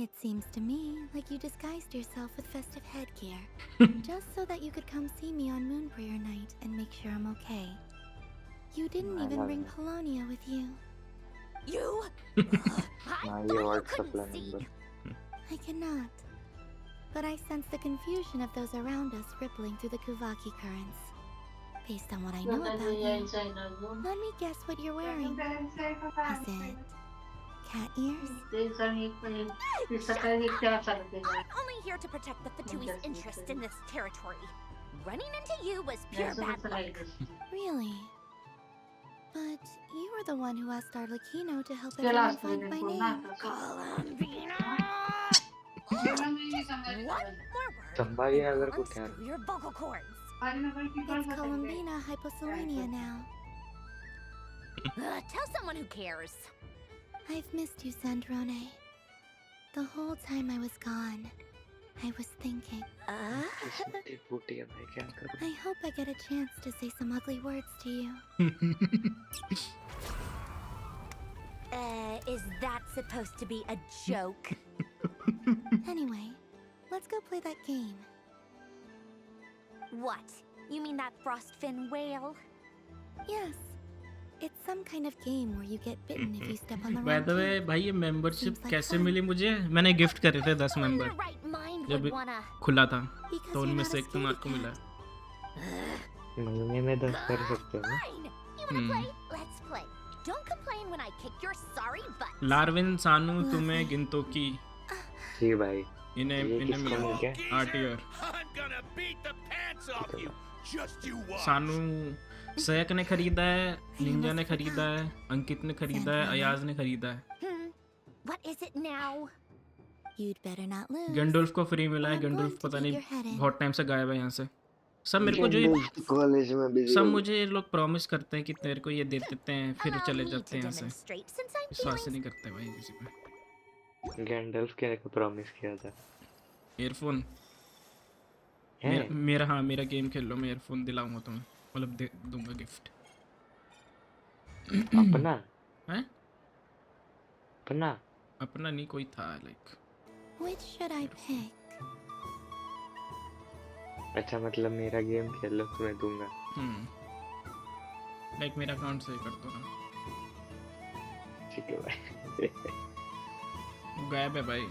It seems to me like you disguised yourself with festive headgear, just so that you could come see me on Moon Prayer Night and make sure I'm okay. You didn't even bring Polonia with you. You? हाँ ये WhatsApp ला number I cannot. But I sense the confusion of those around us rippling through the Kuvaki currents. Based on what I know about you, let me guess what you're wearing. Is it cat ears? I'm only here to protect the Fatui's interest in this territory. Running into you was pure bad luck. Really? But you were the one who asked Arlecchino to help everyone find my name. One more word. संभाली अगर कुठे Unscrew your vocal cords. It's Columbina hyposelenia now. Tell someone who cares. I've missed you, Sandrone. The whole time I was gone, I was thinking. I hope I get a chance to say some ugly words to you. Is that supposed to be a joke? Anyway, let's go play that game. What? You mean that frostfin whale? Yes. It's some kind of game where you get bitten if you step on the By wrong the way key. भाई ये membership Seems like कैसे fun. मिली मुझे मैंने gift करे थे 10 In member your right mind जब would wanna. खुला था Because तो you're उनमें not से a एक तुम्हारे को scaredy मिला। महीने में 10 कर सकते हो ना? You wanna play? Let's play. Don't complain when I kick your sorry butt. लार्विन सानू तुम्हें गिनतो की जी भाई। इन्हें ये इन्हें किसको मिल गया? मिला आर्टियर I'm gonna beat the pants off you. Just you watch. सानू सहक ने खरीदा है, निंजा ने खरीदा है, अंकित ने खरीदा है, अयाज ने खरीदा है। What is it now? You'd better not lose. गेंडोल्फ को फ्री मिला है। गेंडोल्फ पता नहीं बहुत टाइम से गायब है यहाँ से। सब मेरे को जो कॉलेज में बिजी सब मुझे ये लोग प्रॉमिस करते हैं कि तेरे को ये दे देते हैं फिर चले जाते हैं यहाँ से। विश्वास नहीं करते भाई किसी पे। गैंडल्फ के को प्रॉमिस किया था ईयरफोन है? मेरा हाँ मेरा गेम खेल लो, मैं ईयरफोन दिलाऊंगा तुम्हें, मतलब दे दूंगा गिफ्ट। अपना हैं? अपना अपना नहीं कोई था like. Which should I pick? अच्छा मतलब मेरा गेम खेल लो तुम्हें दूंगा। लाइक मेरा अकाउंट से कर दो ना। ठीक है भाई। गायब है भाई।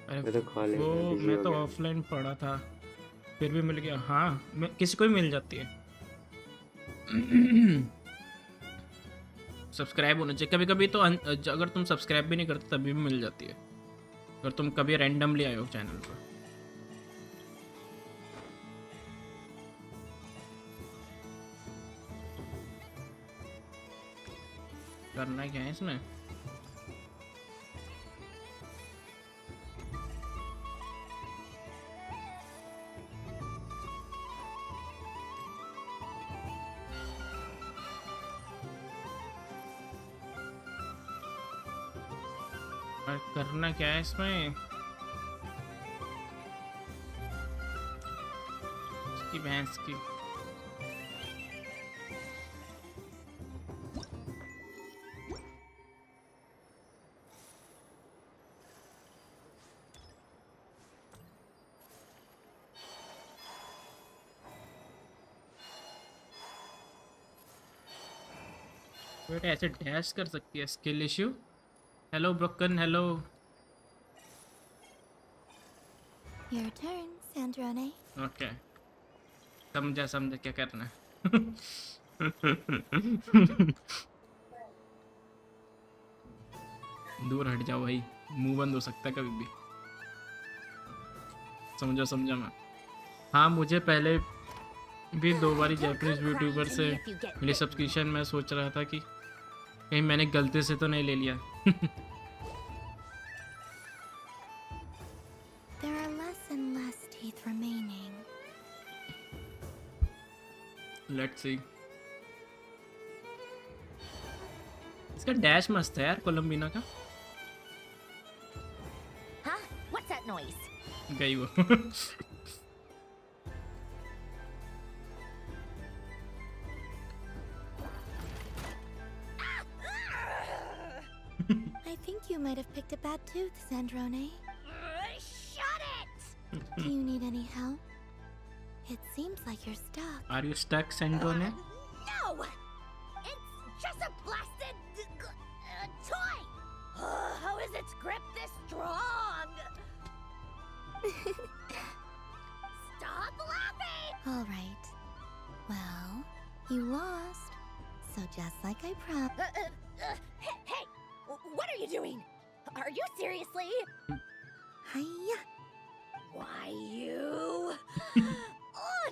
अरे मैं तो कॉलेज वो में बिजी मैं हो तो गया। ऑफलाइन पढ़ा था फिर भी मिल गया। हाँ मैं किसी को भी मिल जाती है। सब्सक्राइब होना चाहिए कभी कभी तो अगर तुम सब्सक्राइब भी नहीं करते तभी भी मिल जाती है अगर तुम कभी रैंडमली आए हो चैनल पर। करना क्या है इसमें? करना क्या है इसमें? इसकी भैंस की। बेटा ऐसे डैश कर सकती है। Skill issue. Hello broken hello. Your turn, Sandrone. Okay समझा क्या करना है। दूर हट जाओ भाई, मुंह बंद हो सकता है कभी भी। समझा मैं। हाँ मुझे पहले भी 2 बारी जापानीज यूट्यूबर से मिली सब्सक्रिप्शन। मैं सोच रहा था कि कहीं मैंने गलती से तो नहीं ले लिया। There are less and less teeth remaining. Let's see. इसका डैश मस्त है यार कोलंबिना का। Huh? What's that noise? गई वो। I think you might have picked a bad tooth, Sandrone. Shut it! Do you need any help? It seems like you're stuck. Are you stuck, Sandrone? No! It's just a blasted toy! How is its grip this strong? Stop laughing! All right. Well, you lost. So just like I promised. Hey! What are you doing? Are you seriously? Hiya. Why you?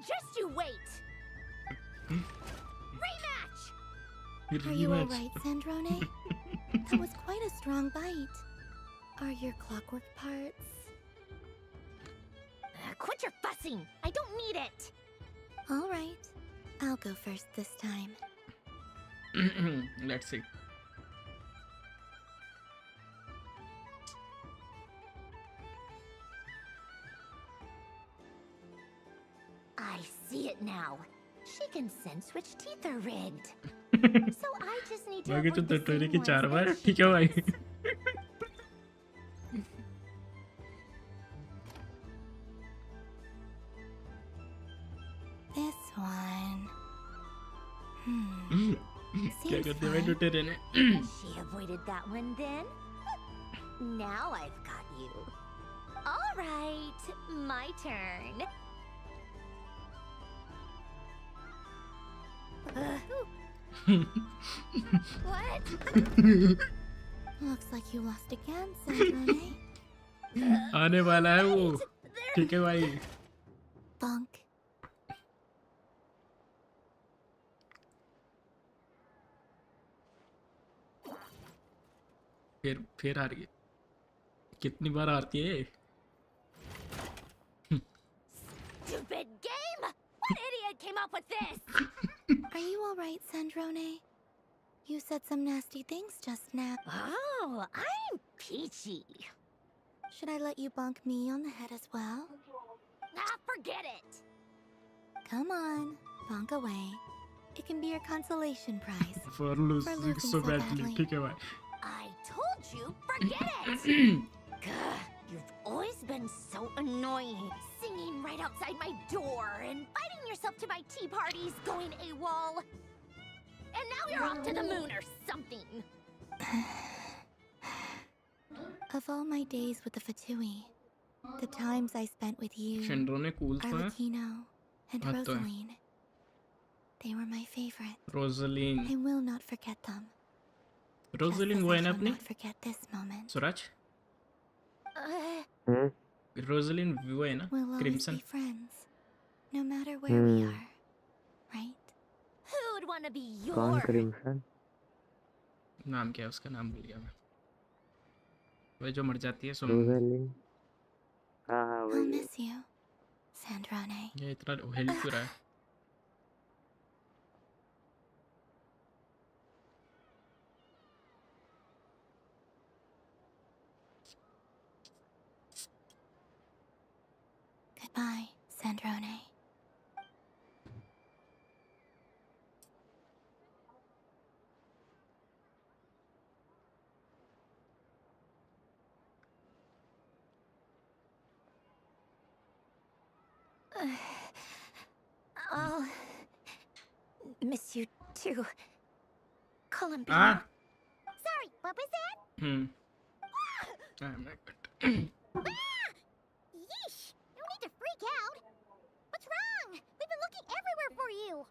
Just you wait. Rematch! Are you all right, Sandrone? That was quite a strong bite. Are your clockwork parts? Quit your fussing. I don't need it. All right. I'll go first this time. Let's see. I see it now. She can sense which teeth are rigged. So I just need to बाकी तो avoid the टटोरी same की ones 4 bar that ठीक है भाई। This one. क्या करते भाई टटोरी ने? She avoided that one then? Now I've got you. Right, my turn. What? Looks like you lost again, Sandrone. आने वाला है वो. ठीक है भाई. Bunk. फिर हार गई. कितनी बार हारती है? Stupid game! What idiot came up with this? Are you alright, Sandrone? You said some nasty things just now. Oh, I'm peachy. Should I let you bonk me on the head as well? Ah, forget it. Come on, bonk away. It can be your consolation prize. For losing so badly. ठीक है भाई. I told you, forget it! Gah, you've always been so annoying. Singing right outside my door, inviting yourself to my tea parties, going AWOL. And now you're off to the moon or something. Of all my days with the Fatui, the times I spent with you, cool Arlecchino, and Rosaline, they were my favorite. Rosaline. I will not forget them. Rosaline वो है ना अपनी? Not forget this moment. Suraj? Rosaline वो है ना? We'll always Crimson. be friends, no matter where we are, right? Who'd want to be कौन your... crimson? नाम क्या है उसका? नाम भूल गया मैं. वह जो मर जाती है सुन. रोज़लिन. हाँ I'll वही. miss you, Sandrone. ये इतना हेल्प क्यों रहा है? Goodbye, Sandrone. I'll miss you too. Colin. Ah. Sorry, what was that? I'm not good. Yeesh! No need to freak out. What's wrong? We've been looking everywhere for you.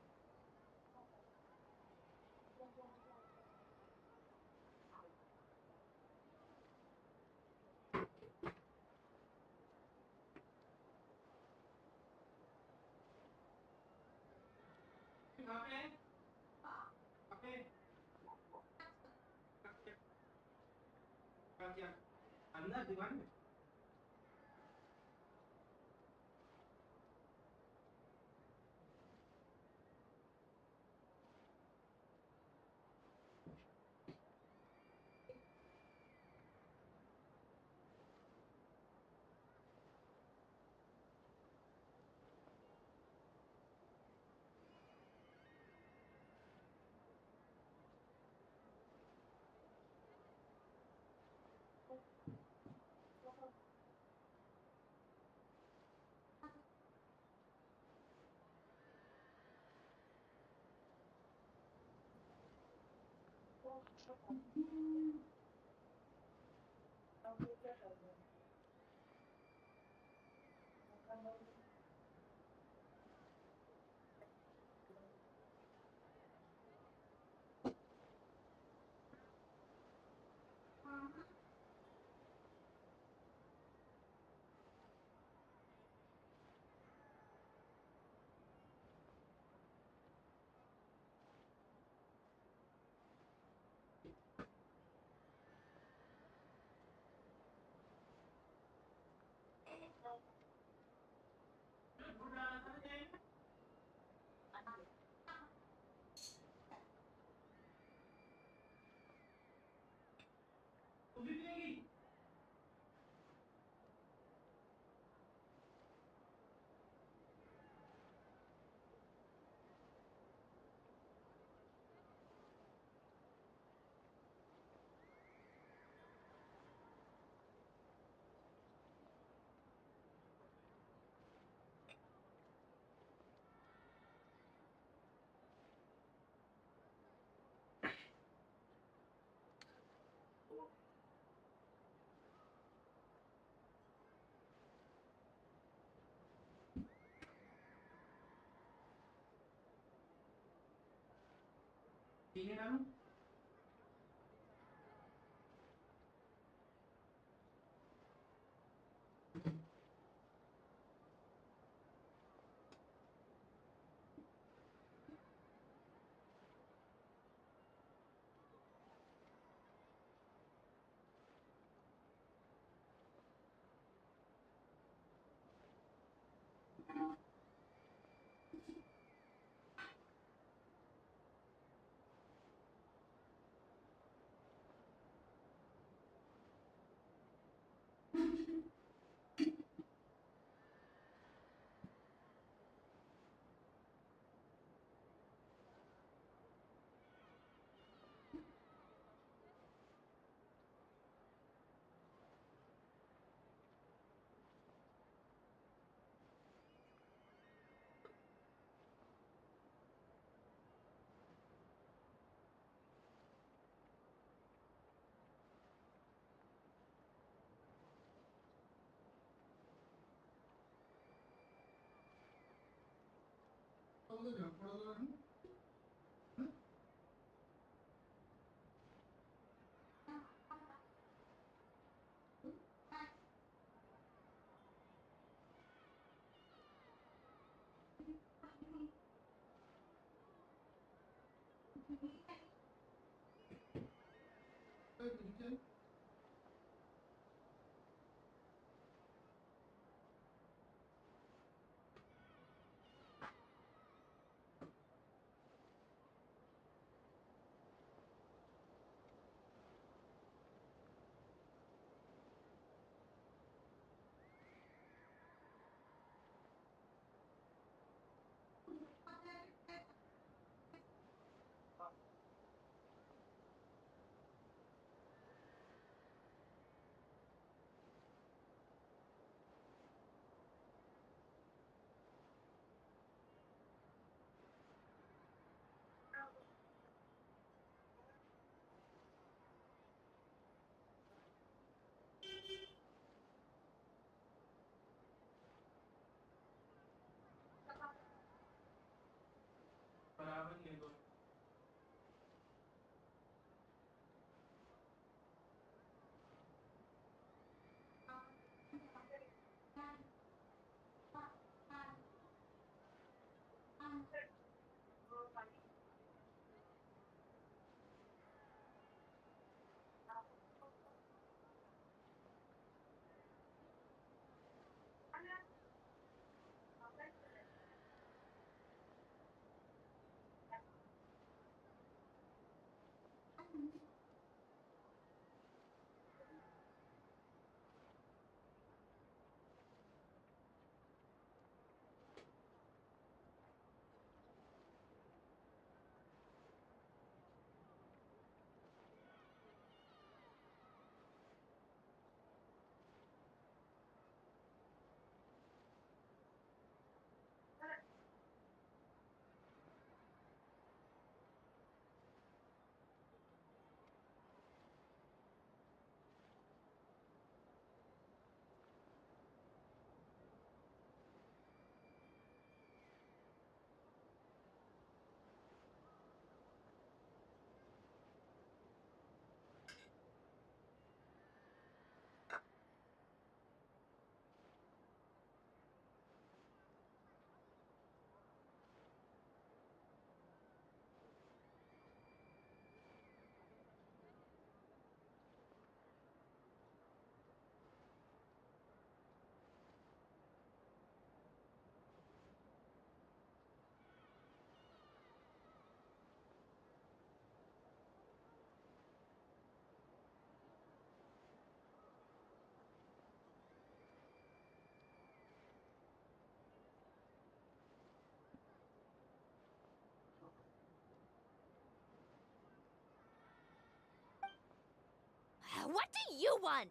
What do you want?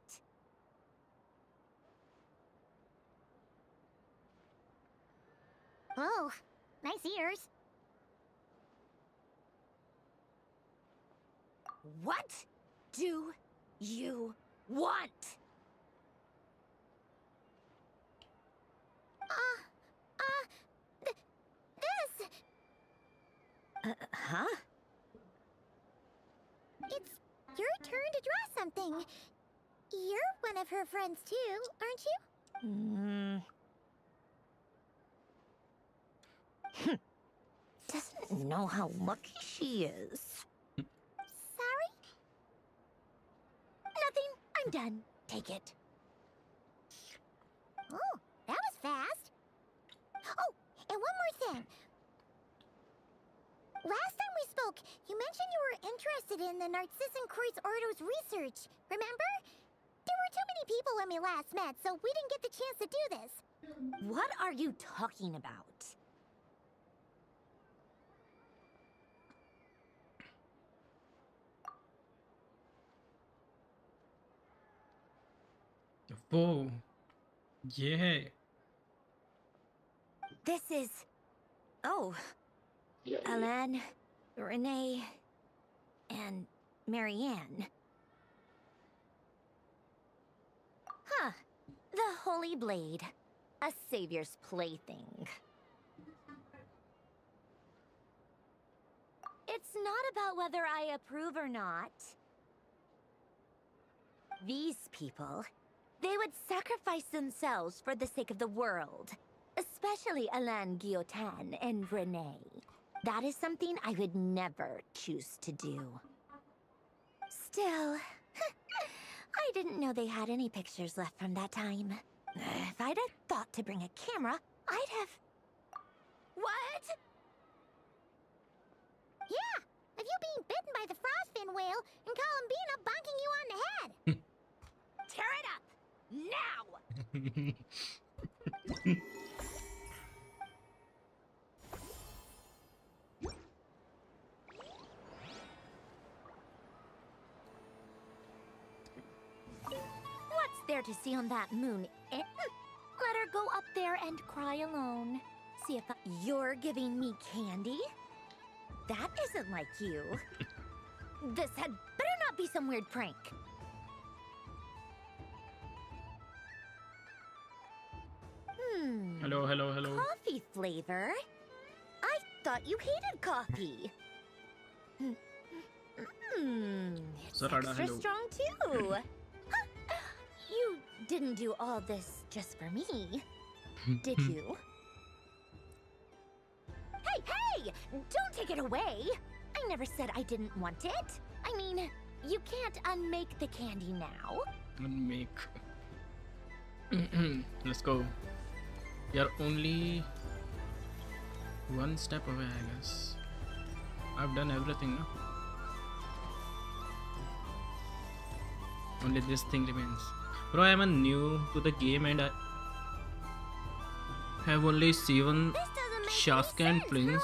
Oh, nice ears. What do you want? This. Huh? You're one of her friends too, aren't you? Doesn't know how lucky she is. Sorry? Nothing. I'm done. Take it. Oh, that was fast. Oh, and one more thing. Last time we spoke, you mentioned you were interested in the Narcissan Kreuz Ordo's research, remember? There were too many people when we last met, so we didn't get the chance to do this. What are you talking about? Whoa. Yeah. This is... Oh. Alain, Renee, and Marianne. Huh. The Holy Blade. A savior's plaything. It's not about whether I approve or not. These people, they would sacrifice themselves for the sake of the world. Especially Alain Guillotin and Renee. That is something I would never choose to do. Still, I didn't know they had any pictures left from that time. If I'd have thought to bring a camera, I'd have... What? Yeah, of you being bitten by the frostfin whale and Columbina bonking you on the head. Tear it up! Now! What's there to see on that moon? Let her go up there and cry alone. See if you're giving me candy? That isn't like you. This had better not be some weird prank. Hello, hello, hello. Coffee flavor? I thought you hated coffee. It's Sarada, extra hello. strong too. Huh. You didn't do all this just for me, did you? Hey! Don't take it away! I never said I didn't want it. I mean, you can't unmake the candy now. Unmake. Let's go. You're only one step away, I guess. I've done everything now. Only this thing remains. Bro, I'm new to the game and I have only 7 Shaskan Prince.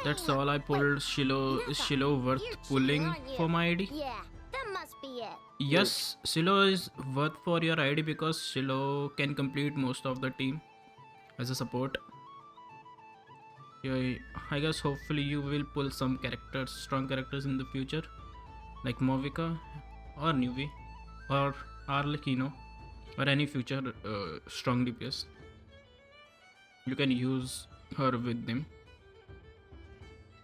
That's all I pulled. Shiloh. Is Shiloh worth pulling for my ID? Yeah, that must be it. Yes, Shiloh is worth for your ID because Shiloh can complete most of the team as a support. Yeah, I guess hopefully you will pull some characters, strong characters in the future, like Movika or Nuvi or Arlecchino or any future strong DPS. You can use her with them.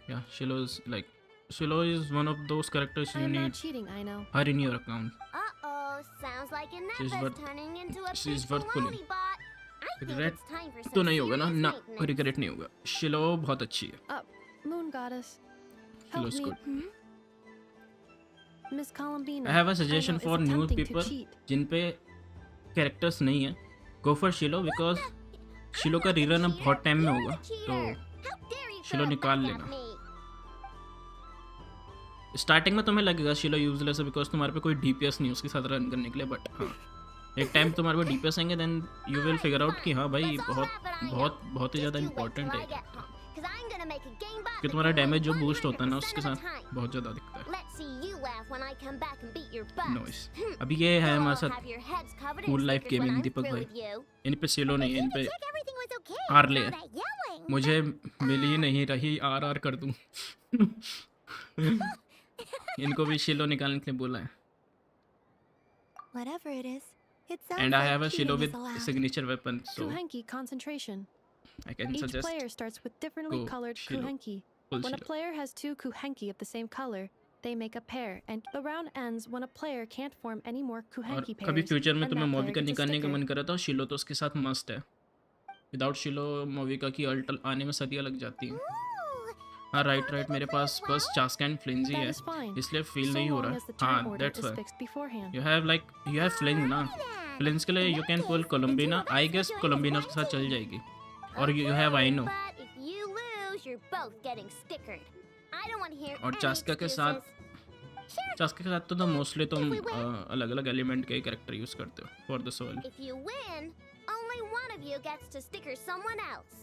Yeah, Shiloh is one of those characters you I'm need not cheating, I know. her in your account. Uh-oh, sounds like She's Ineppa's worth- turning into a she's big worth pulling. baloney bot. I think Regret it's time for तो some नहीं होगा ना serious ना maintenance. कोई regret नहीं होगा. Shiloh बहुत अच्छी है. Moon Goddess. Help Shilow's me. good. Miss Columbina. I have a suggestion I know, for is new attempting to people cheat. जिन पे characters नहीं है. Go for Shiloh because Shiloh का rerun अब बहुत टाइम में होगा तो Shiloh निकाल लेना. स्टार्टिंग में तुम्हें लगेगा Shiloh यूजलेस है बिकॉज तुम्हारे पे कोई DPS नहीं है उसके साथ रन करने के लिए, बट हाँ एक टाइम तुम्हारे पे DPS आएंगे then you will figure out कि हाँ भाई बहुत ही ज़्यादा इंपॉर्टेंट है कि तुम्हारा डैमेज जो बूस्ट होता है ना उसके साथ बहुत ज़्यादा दिखता है. नॉइस. अभी ये है हमारे साथ कूल लाइफ गेमिंग दीपक भाई. इन पे Shiloh नहीं है, इन पे आरले है. मुझे मिल ही नहीं रही आर कर दूँ. इनको भी Shiloh निकालने के लिए बोला है. Whatever it is, it sounds And I like have a cheating Shiloh is with allowed. signature weapon, so Kuhenki concentration. I can Each suggest player starts with differently go colored Shiloh. Kuhenki. Full When a Shiloh. player has 2 Kuhenki of the same color, They make a pair, and the round ends when a player can't form any more और kuhenki pairs. कभी future में and तुम्हें that मोविका player gets a निकालने का sticker. मन करा तो शिलो तो उसके साथ मस्त है। विदाउट शिलो मोविका की अल्ट आने में सदियां लग जाती हैं। हाँ राइट मेरे पास बस चास्का एंड फ्लिंजी है, इसलिए फील नहीं हो रहा। हाँ that's why you have Flins ना, फ्लिंज के लिए you can pull Columbina. I guess Columbina उसके साथ चल जाएगी। और यू हैव आई नो। और चास्का के साथ तो मोस्टली तुम अलग अलग एलिमेंट के कैरेक्टर यूज करते हो for the soul. If you win, only one of you gets to sticker someone else.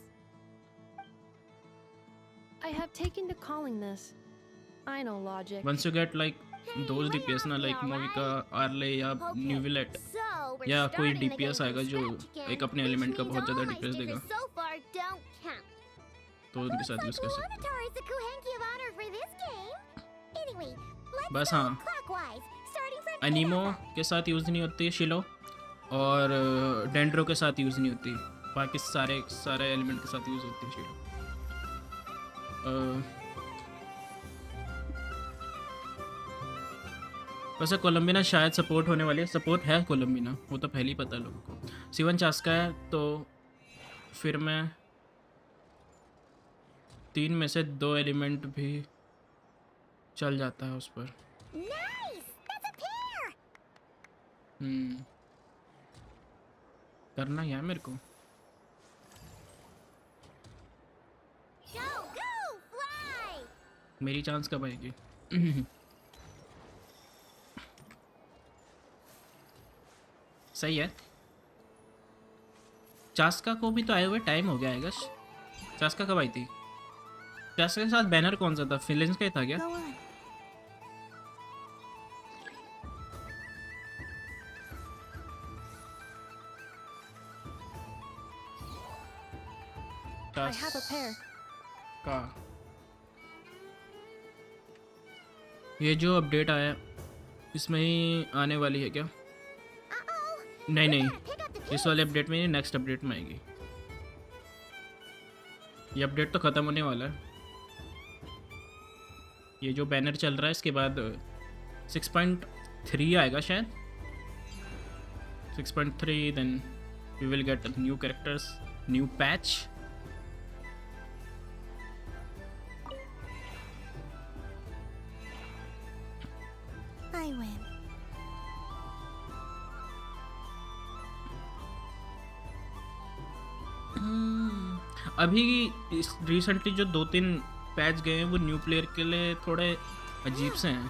I have taken to calling this. I know logic. Once you get like those DPS ना like मोविका, early या न्यूविलेट या कोई DPS आएगा जो एक अपने element का बहुत ज़्यादा DPS देगा, तो उनके साथ यूज कर सकते Anyway, हो। बस हाँ अनीमो के साथ यूज़ नहीं होती शिलो, और डेंड्रो के साथ यूज़ नहीं होती, बाकी सारे एलिमेंट के साथ यूज़ होती है शिलो। वैसे कोलंबिना शायद सपोर्ट होने वाली है, सपोर्ट है कोलंबिना, वो तो पहले ही पता है लोगों को। सिवन चास्का है तो फिर मैं 3 में से 2 एलिमेंट भी चल जाता है उस पर। करना है मेरे को। मेरी चांस कब आएगी? सही है। चास्का को भी तो आए हुए टाइम हो गया है। चास्का कब आई थी? चास्का के साथ बैनर कौन सा था? फिलेंस का ही था क्या? I have a pair. का ये जो अपडेट आया इसमें ही आने वाली है क्या? नहीं इस वाले अपडेट में नहीं, नेक्स्ट अपडेट में आएगी। ये अपडेट तो ख़त्म होने वाला है। ये जो बैनर चल रहा है इसके बाद 6.3 आएगा शायद। 6.3 then we will get new characters, new patch. I win. अभी रिसेंटली जो 2-3 पैच गए हैं वो न्यू प्लेयर के लिए थोड़े अजीब से हैं,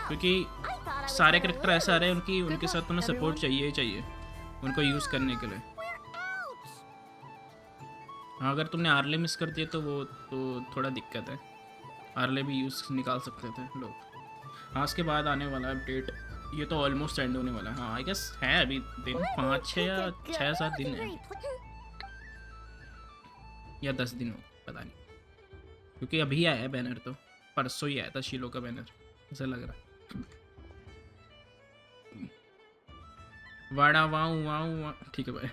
क्योंकि सारे कैरेक्टर ऐसा आ रहे हैं उनके साथ तुम्हें सपोर्ट चाहिए ही चाहिए उनको यूज़ करने के लिए। हाँ अगर तुमने आर्ले मिस कर दिए तो वो तो थोड़ा दिक्कत है। आर्ले भी यूज़ निकाल सकते थे लोग। हाँ उसके बाद आने वाला अपडेट, ये तो ऑलमोस्ट एंड होने वाला है। हाँ आई गेस है अभी दिन 5-6 या 6-7 दिन है, या 10 दिन हो पता नहीं, क्योंकि अभी आया है बैनर, तो परसों ही आया था शिलो का बैनर ऐसा लग रहा है। वाड़ा वाऊ ठीक है भाई।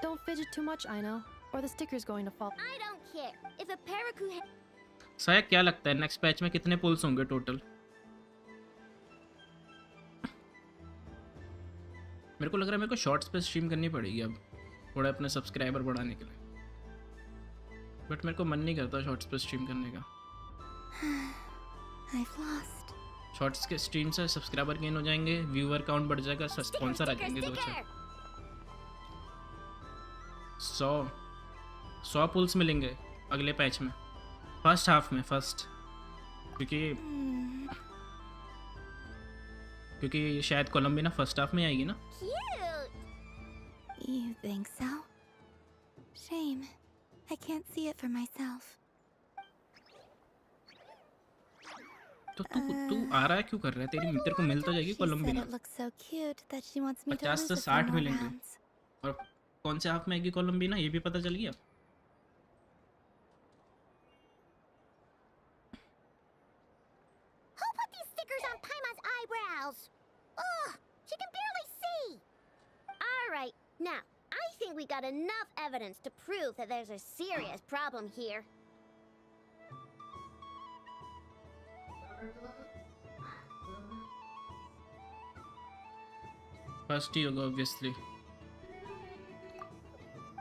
Don't fidget too much, I know, or the sticker's going to fall. I don't care. If a paraku साया क्या लगता है नेक्स्ट पैच में कितने पुल्स होंगे टोटल? मेरे को लग रहा है मेरे को शॉर्ट्स पे स्ट्रीम करनी पड़ेगी अब थोड़ा अपने सब्सक्राइबर बढ़ाने के लिए, बट मेरे को मन नहीं करता शॉर्ट्स पे स्ट्रीम करने का। I've lost. शॉर्ट्स के स्ट्रीम से सब्सक्राइबर गेन हो जाएंगे, व्यूअर काउंट बढ़ जाएगा, स्पॉन्सर आ जाएंगे 100 पुल्स मिलेंगे अगले पैच में, फर्स्ट हाफ में क्योंकि शायद कोलंबिना फर्स्ट हाफ में आएगी ना। You think so? Shame. I can't see it for myself. तो तू आ रहा है क्यों कर रहा है? तेरी मित्र को मिल तो जाएगी कोलंबिना। It looks so cute that she wants me to 50 lose से a few 60 more मिलेंगे। rounds. और कौन से हाफ में आएगी कोलंबिना ये भी पता चल गया। Who put these stickers on Paimon's eyebrows? Ugh, she can barely see. All right, now I think we got enough evidence to prove that there's a serious problem here. First yoga, obviously.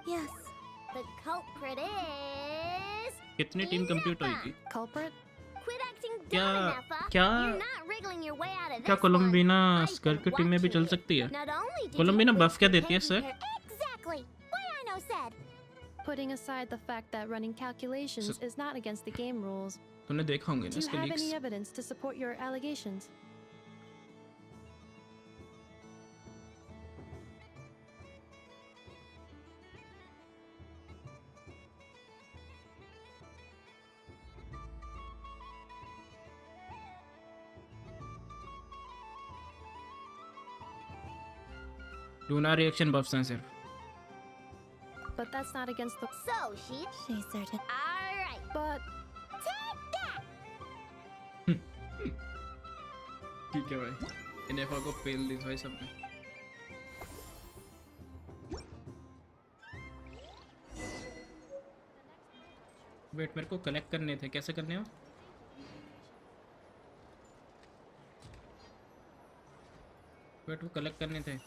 Yes. The culprit is... कितनी team complete होगी? Culprit? Quit acting dumb, क्या Ineffa. क्या You're not wriggling your way out of क्या this कोलंबिना one. स्कर की team में भी चल सकती है? Not only did कोलंबिना you बफ क्या quit देती है sir? Exactly. Why I know said. Putting aside the fact that running calculations is not against the game rules. तूने देखा होंगे ना Do you इसके have leaks? any evidence to support your allegations? Luna reaction बफ्स हैं सिर्फ. But that's not against the... So, she certain. All right. But... Take that. ठीक है भाई. इनेफा को फेल दी भाई सबने. वेट मेरे को कलेक्ट करने थे. कैसे करने हो? वेट वो कलेक्ट करने थे.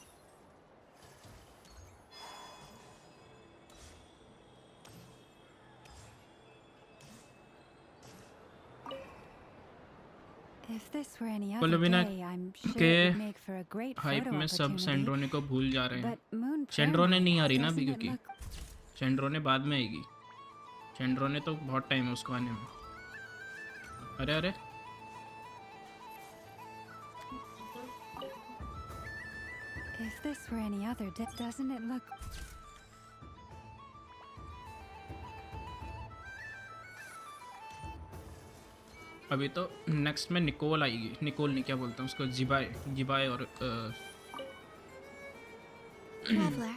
If this were any other कोलंबिना day, I'm sure के it would make for a great hype photo में सब opportunity. सेंड्रोने को भूल जा रहे हैं. But Moon सेंड्रोने नहीं आ रही ना अभी doesn't it क्योंकि look- सेंड्रोने बाद में आएगी. सेंड्रोने तो बहुत टाइम है उसको आने में. अरे अरे If this were any other day, doesn't it look... अभी तो नेक्स्ट में निकोल आएगी. निकोल नहीं क्या बोलता हूँ उसको. जिबाय जिबाय और Traveler.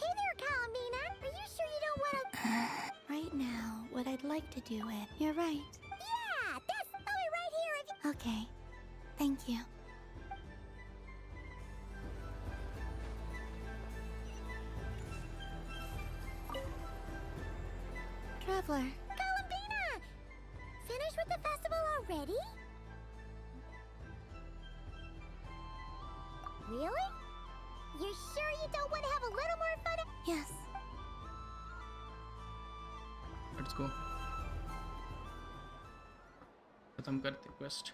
Hey there, Calamina. Are you sure you don't want to... Right now, what I'd like to do it. You're right. Yeah, that's right here. Okay. Thank you. Traveler. Calamina! Finished with the festival already? Really? You're sure you don't want to have a little more fun? Yes. Let's go. खत्म करते quest.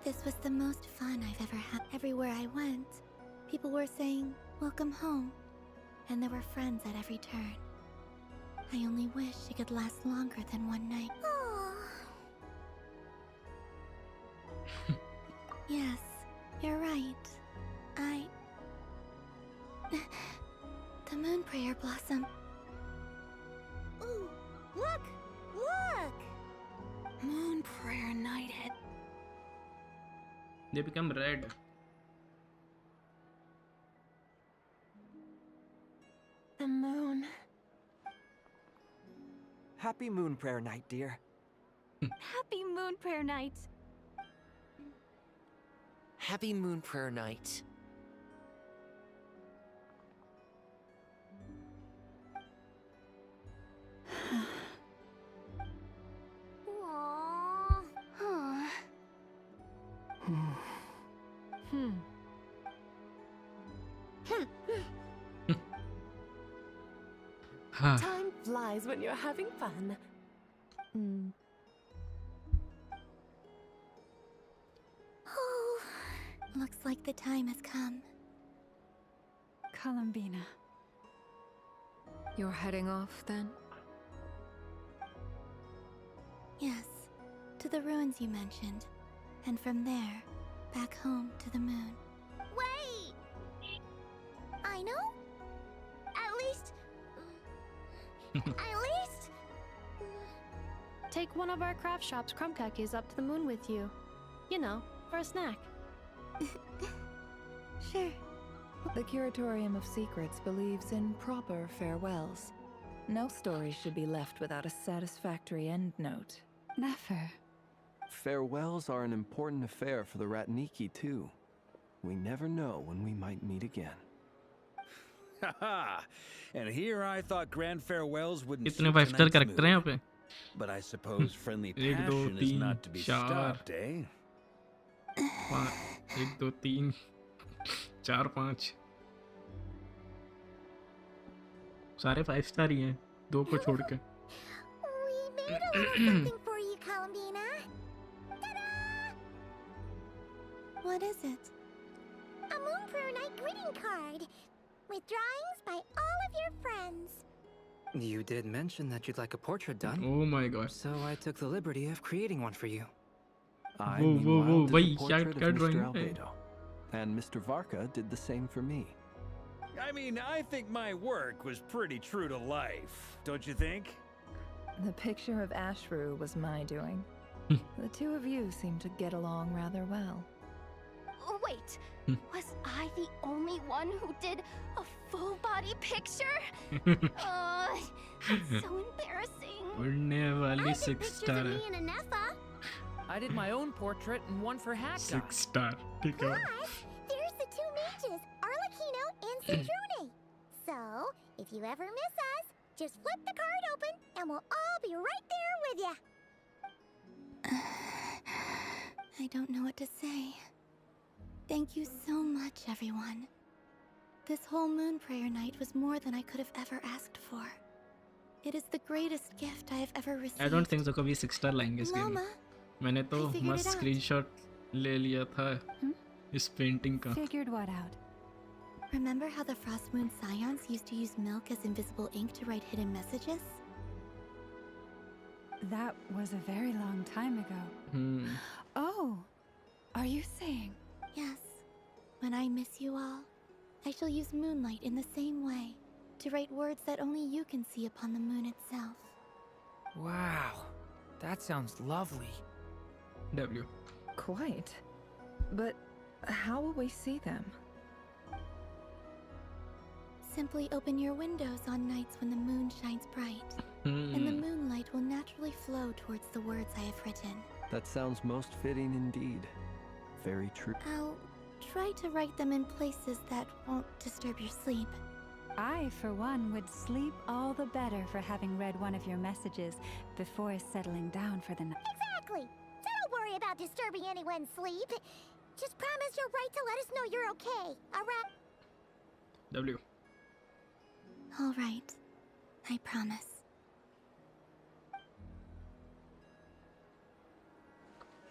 This was the most fun I've ever had. Everywhere I went, people were saying, "Welcome home." And there were friends at every turn. I only wish it could last longer than one night. Yes, you're right. The moon prayer blossom. Ooh, look! Look! Moon prayer knighted. They become red. The moon. Happy Moon Prayer Night, dear. Happy Moon Prayer Night. Happy Moon Prayer Night. Time flies when you're having fun. Oh, looks like the time has come. Columbina. You're heading off then? Yes, to the ruins you mentioned. And from there, back home to the moon. Wait! I know? At least... Take one of our craft shop's crumb cookies up to the moon with you. You know, for a snack. Sure. The Curatorium of Secrets believes in proper farewells. No story should be left without a satisfactory endnote. Never. Farewells are an important affair for the Ratniki, too. We never know when we might meet again. Haha! And here I thought grand farewells wouldn't कितने suit 5 star tonight's character हैं यहाँ mood. पे? But I suppose friendly 1 2 passion is 3 not to be 4 stopped, eh? 1 2 3 4 5 सारे 5 star ही हैं, 2 को छोड़ के। We made a little something for you, Columbina. Ta-da! What is it? A Moon Prayer Night greeting card with drawings by all of your friends. You did mention that you'd like a portrait done. Oh my god. So I took the liberty of creating one for you. I, Whoa, meanwhile, did भाई the क्या portrait क्या of drawing Mr. है? Albedo. And Mr. Varka did the same for me. I mean, I think my work was pretty true to life, don't you think? The picture of Ashru was my doing. The two of you seem to get along rather well. Wait, was I the only one who did a full body picture? It's so embarrassing. उड़ने वाली 6 star है। Me and Anefa. I did my own portrait and one for Hat Guy. 6 star, ठीक है। Plus, there's the two mages, Arlecchino and Cedrune. So, if you ever miss us, just flip the card open and we'll all be right there with you. I don't know what to say. Thank you so much, everyone. This whole Moon Prayer Night was more than I could have ever asked for. It is the greatest gift I have ever received. I don't think so कभी 6 star लाएंगे इस game में। Mama, मैंने तो I figured मस्त it out. Screenshot ले लिया था इस पेंटिंग का। Figured what out? remember how the Frost Moon Scions used to use milk as invisible ink to write hidden messages? That was a very long time ago. Oh, are you saying? Yes. When I miss you all, I shall use moonlight in the same way, to write words that only you can see upon the moon itself. Wow, that sounds lovely. W. Quite. But how will we see them? Simply open your windows on nights when the moon shines bright, and the moonlight will naturally flow towards the words I have written. That sounds most fitting indeed. Very true. I'll try to write them in places that won't disturb your sleep. I, for one, would sleep all the better for having read one of your messages before settling down for the night. Exactly. So don't worry about disturbing anyone's sleep. Just promise you'll write to let us know you're okay. Alright? W. All right. I promise.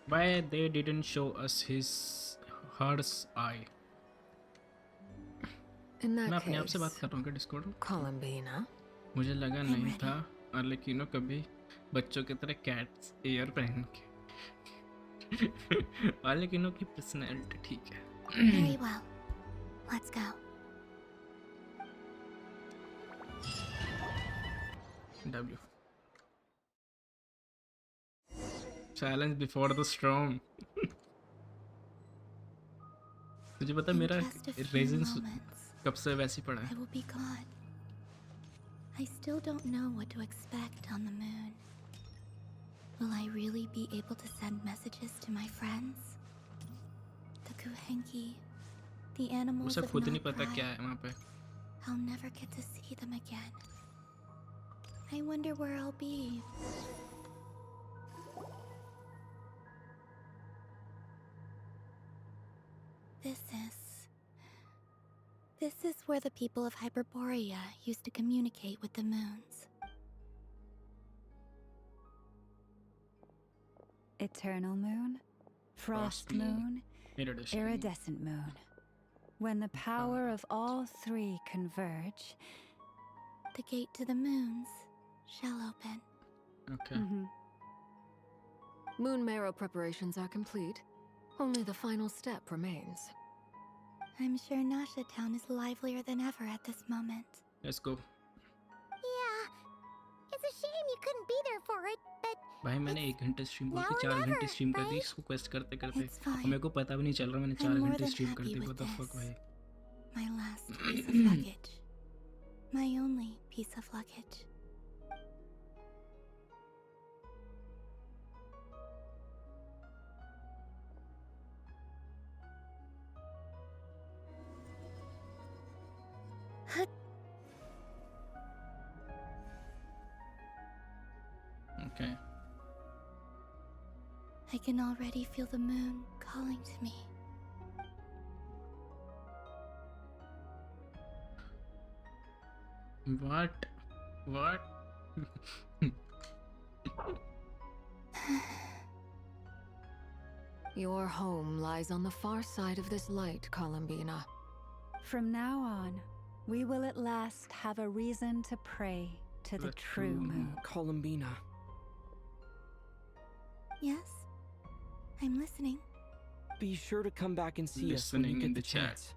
Why they didn't show us hers eye? In that मैं अपने आप से case, बात कर रहा हूँ क्या Discord में? Columbina. मुझे लगा नहीं था अर्लेकिनो कभी बच्चों की तरह कैट्स ईयर पहन के। अर्लेकिनो की पर्सनैलिटी ठीक है। Very well. Let's go. W. Challenge before the storm. तुझे पता In मेरा just a few Ryzen moments, कब से वैसी पड़ा I है? will be gone. I still don't know what to expect on the moon. Will I really be able to send messages to my friends? The Kuhenki, the animals उसे of खुद नहीं पता Nalprai. क्या है वहाँ पे। I'll never get to see them again. I wonder where I'll be. This is where the people of Hyperborea used to communicate with the moons. Eternal moon, frost moon, iridescent moon. When the power of all three converge, the gate to the moons shall open. Okay. Moon marrow preparations are complete. Only the final step remains. I'm sure Nasha Town is livelier than ever at this moment. Let's go. Yeah. It's a shame you couldn't be there for it, but भाई मैंने 1 घंटे stream बोल के 4 घंटे stream कर दी इसको quest करते करते और मेरे को पता भी नहीं चल रहा मैंने 4 घंटे स्ट्रीम कर दी what the fuck भाई My last piece of luggage. My only piece of luggage. Okay. I can already feel the moon calling to me. What? What? Your home lies on the far side of this light, Columbina. From now on, we will at last have a reason to pray to the true moon. Columbina. Yes? I'm listening. Be sure to come back and see us when you get the chance.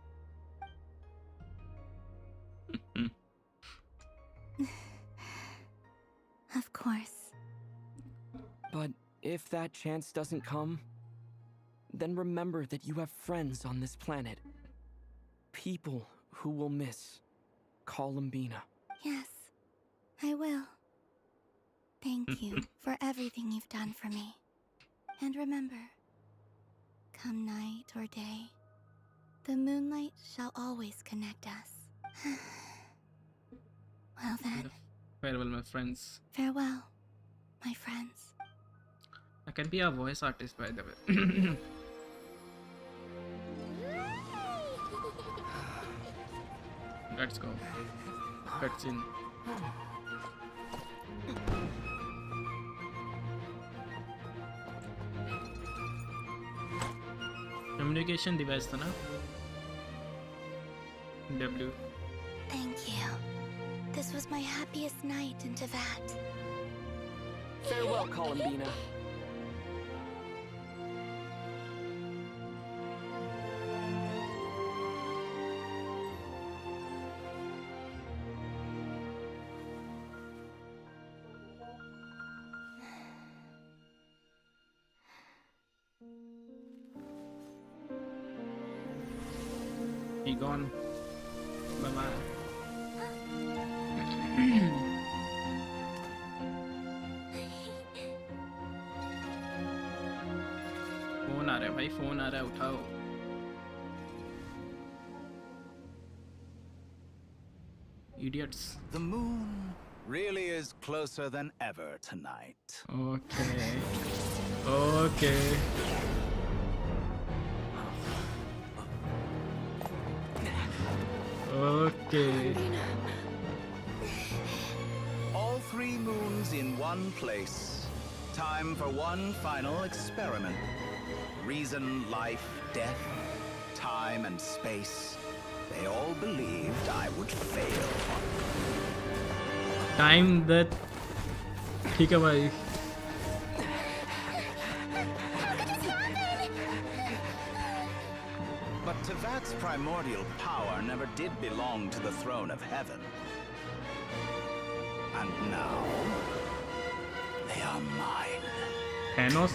Of course. But if that chance doesn't come, then remember that you have friends on this planet. People who will miss Columbina. Yes, I will. Thank you for everything you've done for me. And remember, come night or day, the moonlight shall always connect us. Well then. Farewell, my friends. Farewell, my friends. I can be a voice artist, by the way. Let's go. Cutscene. Communication device था ना? W. Thank you. This was my happiest night in Tevat. Farewell, Columbina. He gone. Bye bye. Phone आ रहा है भाई, phone आ रहा है, उठाओ. Idiots. The moon really is closer than ever tonight. Okay. Okay. Okay. All 3 moons in one place. Time for one final experiment. Reason, life, death, time and space. They all believed I would fail. Time that. ठीक है भाई. But Tevat's primordial power never did belong to the throne of heaven. And now, they are mine. Thanos?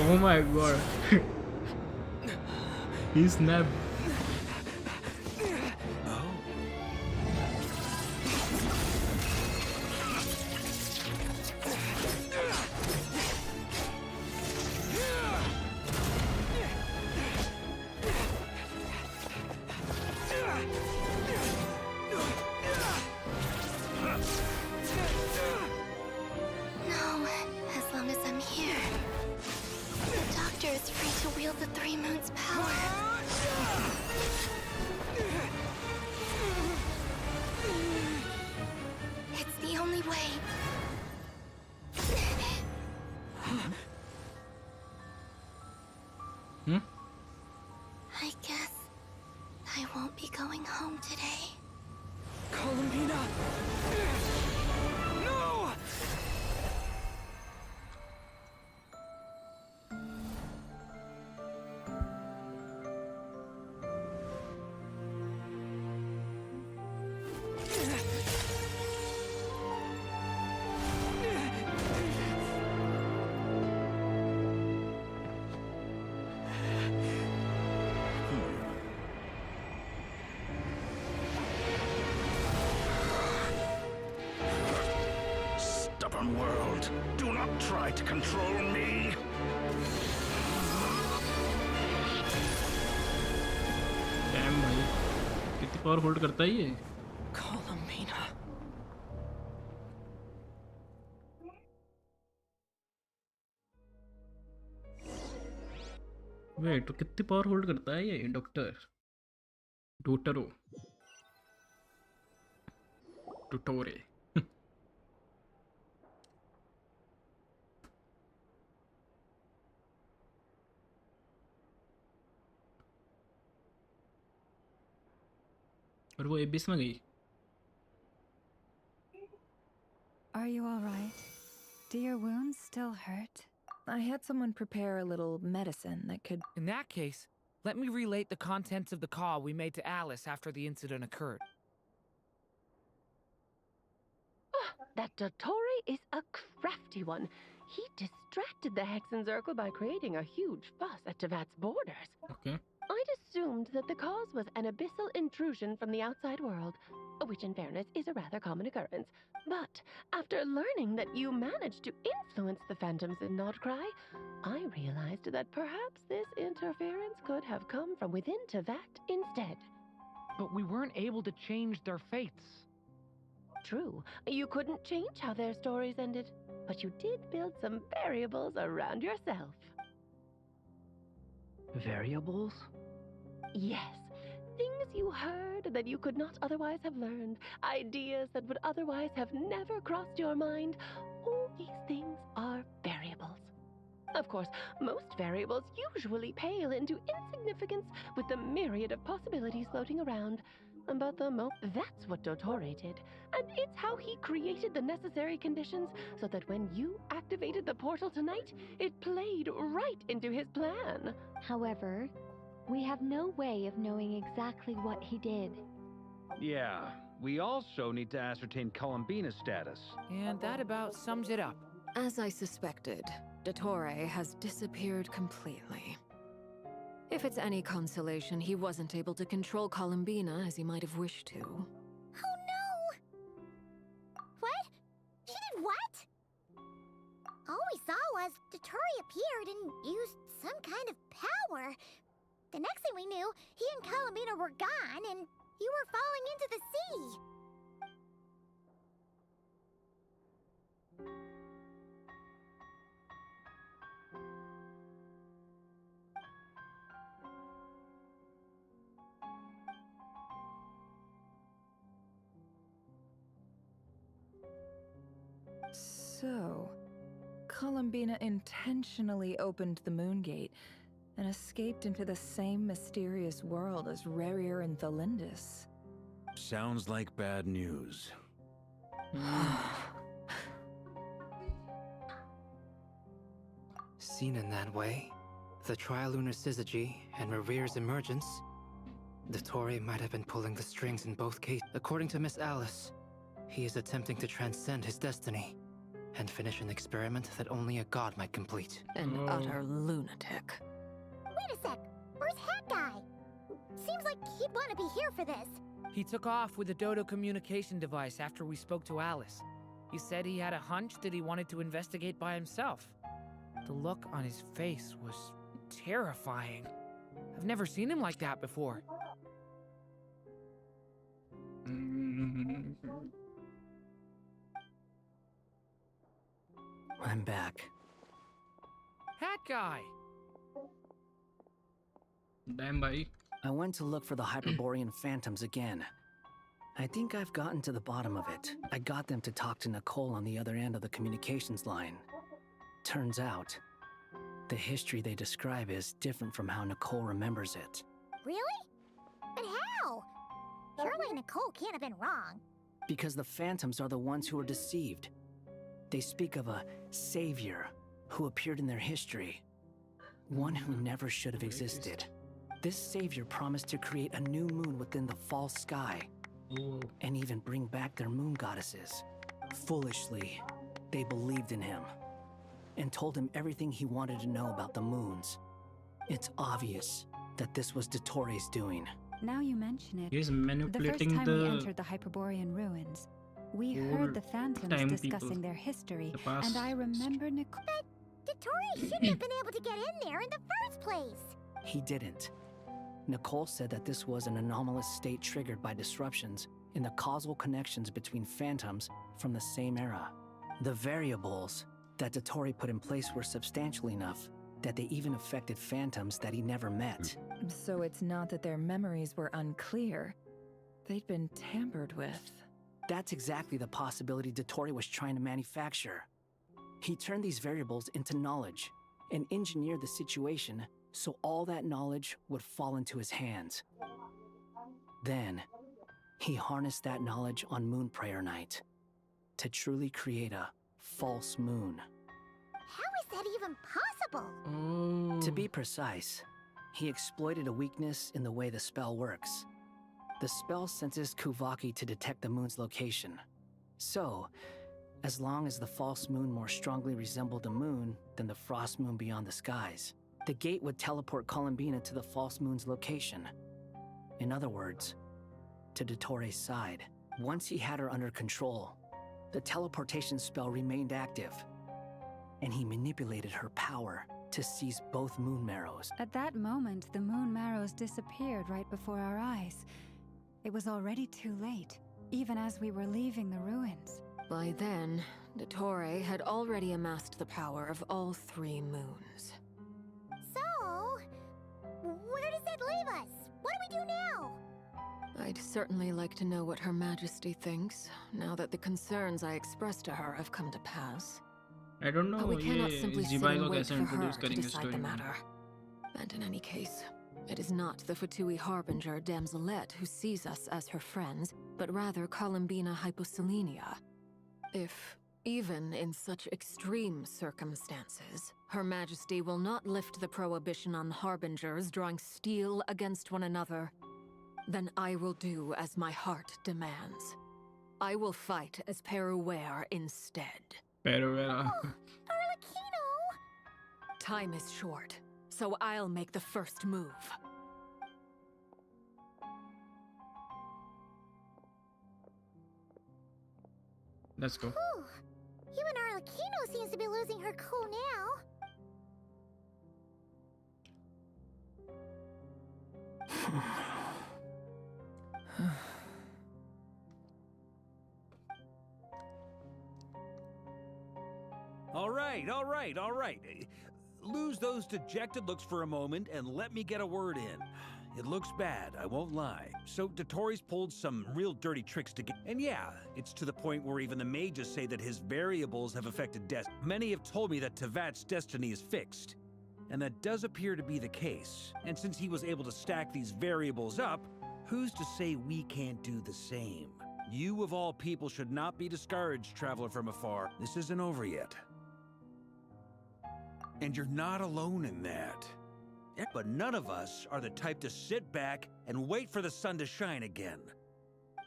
Oh my god. He snapped. I guess I won't be going home today. Columbina! No! Stubborn world, do not try to control me. Damn भाई, कितनी power hold करता है ये? Columbina. Wait तो कितनी power hold करता है ये डॉक्टर डोटरो टोटोरे और वो एबिस में गई. Are you all right? Do your wounds still hurt? I had someone prepare a little medicine that could... In that case, let me relate the contents of the call we made to Alice after the incident occurred. That Dottore is a crafty one. He distracted the Hexen Circle by creating a huge fuss at Tevat's borders. Okay. I'd assumed that the cause was an abyssal intrusion from the outside world, which in fairness is a rather common occurrence. But after learning that you managed to influence the phantoms in Nordcry, I realized that perhaps this interference could have come from within Tevat instead. But we weren't able to change their fates. True, you couldn't change how their stories ended, but you did build some variables around yourself. Variables? Yes, things you heard that you could not otherwise have learned, ideas that would otherwise have never crossed your mind. All these things are variables. Of course, most variables usually pale into insignificance with the myriad of possibilities floating around. But that's what Dottore did, and it's how he created the necessary conditions so that when you activated the portal tonight, it played right into his plan. However, we have no way of knowing exactly what he did. Yeah, we also need to ascertain Columbina's status. And that about sums it up. As I suspected, Dottore has disappeared completely. If it's any consolation, he wasn't able to control Columbina as he might have wished to. Oh no! What? She did what? All we saw was Dottore appeared and used some kind of power. The next thing we knew, he and Columbina were gone and you were falling into the sea. So, Columbina intentionally opened the moon gate and escaped into the same mysterious world as Redgear and Thalindis. Sounds like bad news. Seen in that way, the trilunar syzygy and Redgear's emergence, Dottore might have been pulling the strings in both cases. According to Miss Alice, he is attempting to transcend his destiny and finish an experiment that only a god might complete. An utter lunatic. Wait a sec, where's Hat Guy? Seems like he'd want to be here for this. He took off with the Dodo communication device after we spoke to Alice. He said he had a hunch that he wanted to investigate by himself. The look on his face was terrifying. I've never seen him like that before. I'm back. Hat Guy! Damn, bhai. I went to look for the Hyperborean phantoms again. I think I've gotten to the bottom of it. I got them to talk to Nicole on the other end of the communications line. Turns out, the history they describe is different from how Nicole remembers it. Really? But how? Surely Nicole can't have been wrong. Because the phantoms are the ones who are deceived. They speak of a savior who appeared in their history. One who never should have existed. This savior promised to create a new moon within the false sky. And even bring back their moon goddesses. Foolishly, they believed in him. And told him everything he wanted to know about the moons. It's obvious that this was Dottore's doing. Now you mention it, He's manipulating the first time we entered the Hyperborean ruins, we heard the phantoms discussing their history, and I remember Nicole. But Dottore shouldn't have been able to get in there in the first place. He didn't. Nicole said that this was an anomalous state triggered by disruptions in the causal connections between phantoms from the same era. The variables that Dottore put in place were substantial enough that they even affected phantoms that he never met. So it's not that their memories were unclear. They'd been tampered with. That's exactly the possibility Dottore was trying to manufacture. He turned these variables into knowledge and engineered the situation so all that knowledge would fall into his hands. Then, he harnessed that knowledge on Moon Prayer Night to truly create a false moon. How is that even possible? To be precise, he exploited a weakness in the way the spell works. The spell senses Kuvaki to detect the moon's location. So, as long as the false moon more strongly resembled a moon than the frost moon beyond the skies, the gate would teleport Columbina to the false moon's location. In other words, to Dottore's side. Once he had her under control, the teleportation spell remained active, and he manipulated her power to seize both moon marrows. At that moment, the moon marrows disappeared right before our eyes. It was already too late, even as we were leaving the ruins. By then, Dottore had already amassed the power of all 3 moons. So, where does that leave us? What do we do now? I'd certainly like to know what Her Majesty thinks, now that the concerns I expressed to her have come to pass. I don't know. But we cannot simply sit Zibai and लोग wait ऐसे for her introduce to करेंगे decide story the में. matter. And in any case, it is not the Fatui Harbinger Damselette who sees us as her friends, but rather Columbina Hyposelenia. If, even in such extreme circumstances, Her Majesty will not lift the prohibition on Harbingers drawing steel against one another, then I will do as my heart demands. I will fight as Peruware instead. Peruware. Arlecchino! Time is short, so I'll make the first move. Let's go. Whew. Even Arlecchino seems to be losing her cool now. All right. Lose those dejected looks for a moment and let me get a word in. It looks bad, I won't lie. So Dottore's pulled some real dirty tricks to get... And yeah, it's to the point where even the mages say that his variables have affected destiny. Many have told me that Tevat's destiny is fixed. And that does appear to be the case. And since he was able to stack these variables up, who's to say we can't do the same? You of all people should not be discouraged, traveler from afar. This isn't over yet. And you're not alone in that. But none of us are the type to sit back and wait for the sun to shine again.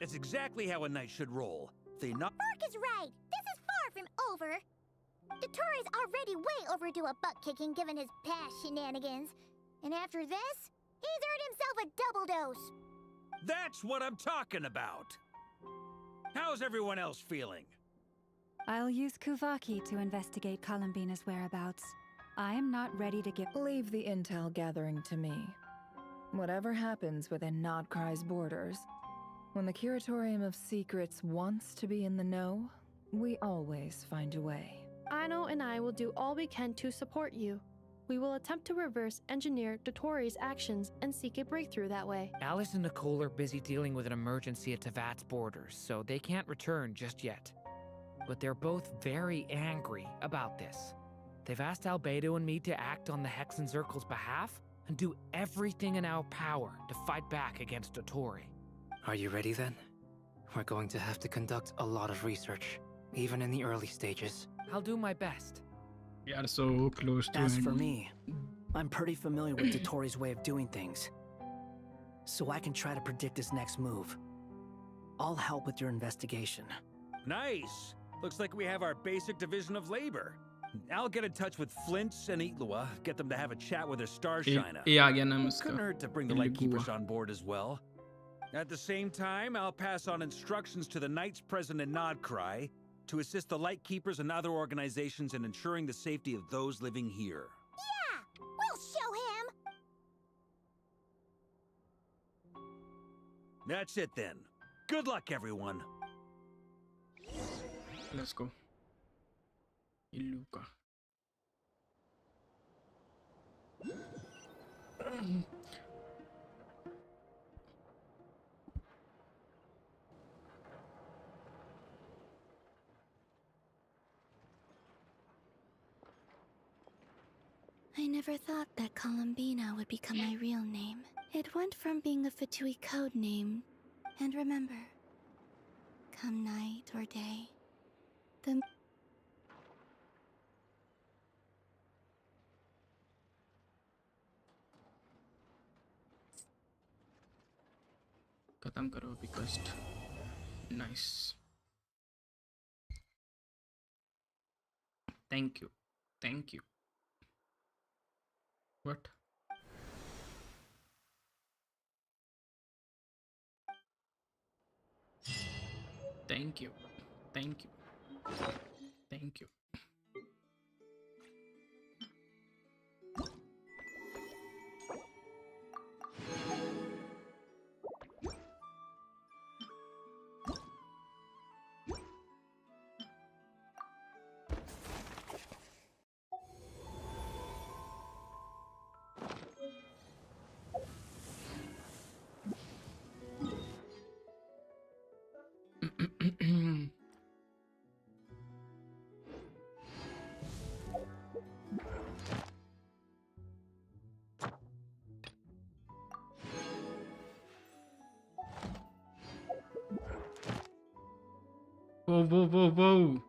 That's exactly how a knight should roll. Mark is right. This is far from over. Dottore's already way overdue a butt-kicking given his past shenanigans. And after this, he's earned himself a double dose. That's what I'm talking about. How's everyone else feeling? I'll use Kuvaki to investigate Columbina's whereabouts. I am not ready to give... Leave the intel gathering to me. Whatever happens within Nodcry's borders, when the Curatorium of Secrets wants to be in the know, we always find a way. Aino and I will do all we can to support you. We will attempt to reverse engineer Dottore's actions and seek a breakthrough that way. Alice and Nicole are busy dealing with an emergency at Tevat's borders, so they can't return just yet. But they're both very angry about this. They've asked Albedo and me to act on the Hexen Circle's behalf and do everything in our power to fight back against Dottore. Are you ready then? We're going to have to conduct a lot of research, even in the early stages. I'll do my best. We are so close to As him. for me, I'm pretty familiar with Dottore's way of doing things, so I can try to predict his next move. I'll help with your investigation. Nice! Looks like we have our basic division of labor. I'll get in touch with Flints and Itlua, get them to have a chat with their Starshiner. Couldn't hurt to bring the Lightkeepers on board as well. At the same time, I'll pass on instructions to the Knights present in Nodcry to assist the Lightkeepers and other organizations in ensuring the safety of those living here. Yeah! We'll show him! That's it then. Good luck, everyone. Let's go. Iluka. I never thought that Columbina would become my real name. It went from being a Fatui code name. And remember, come night or day, the खत्म करो अभी quest. Nice. Thank you. Thank you. What? Thank you. Thank you. Thank you. Whoa.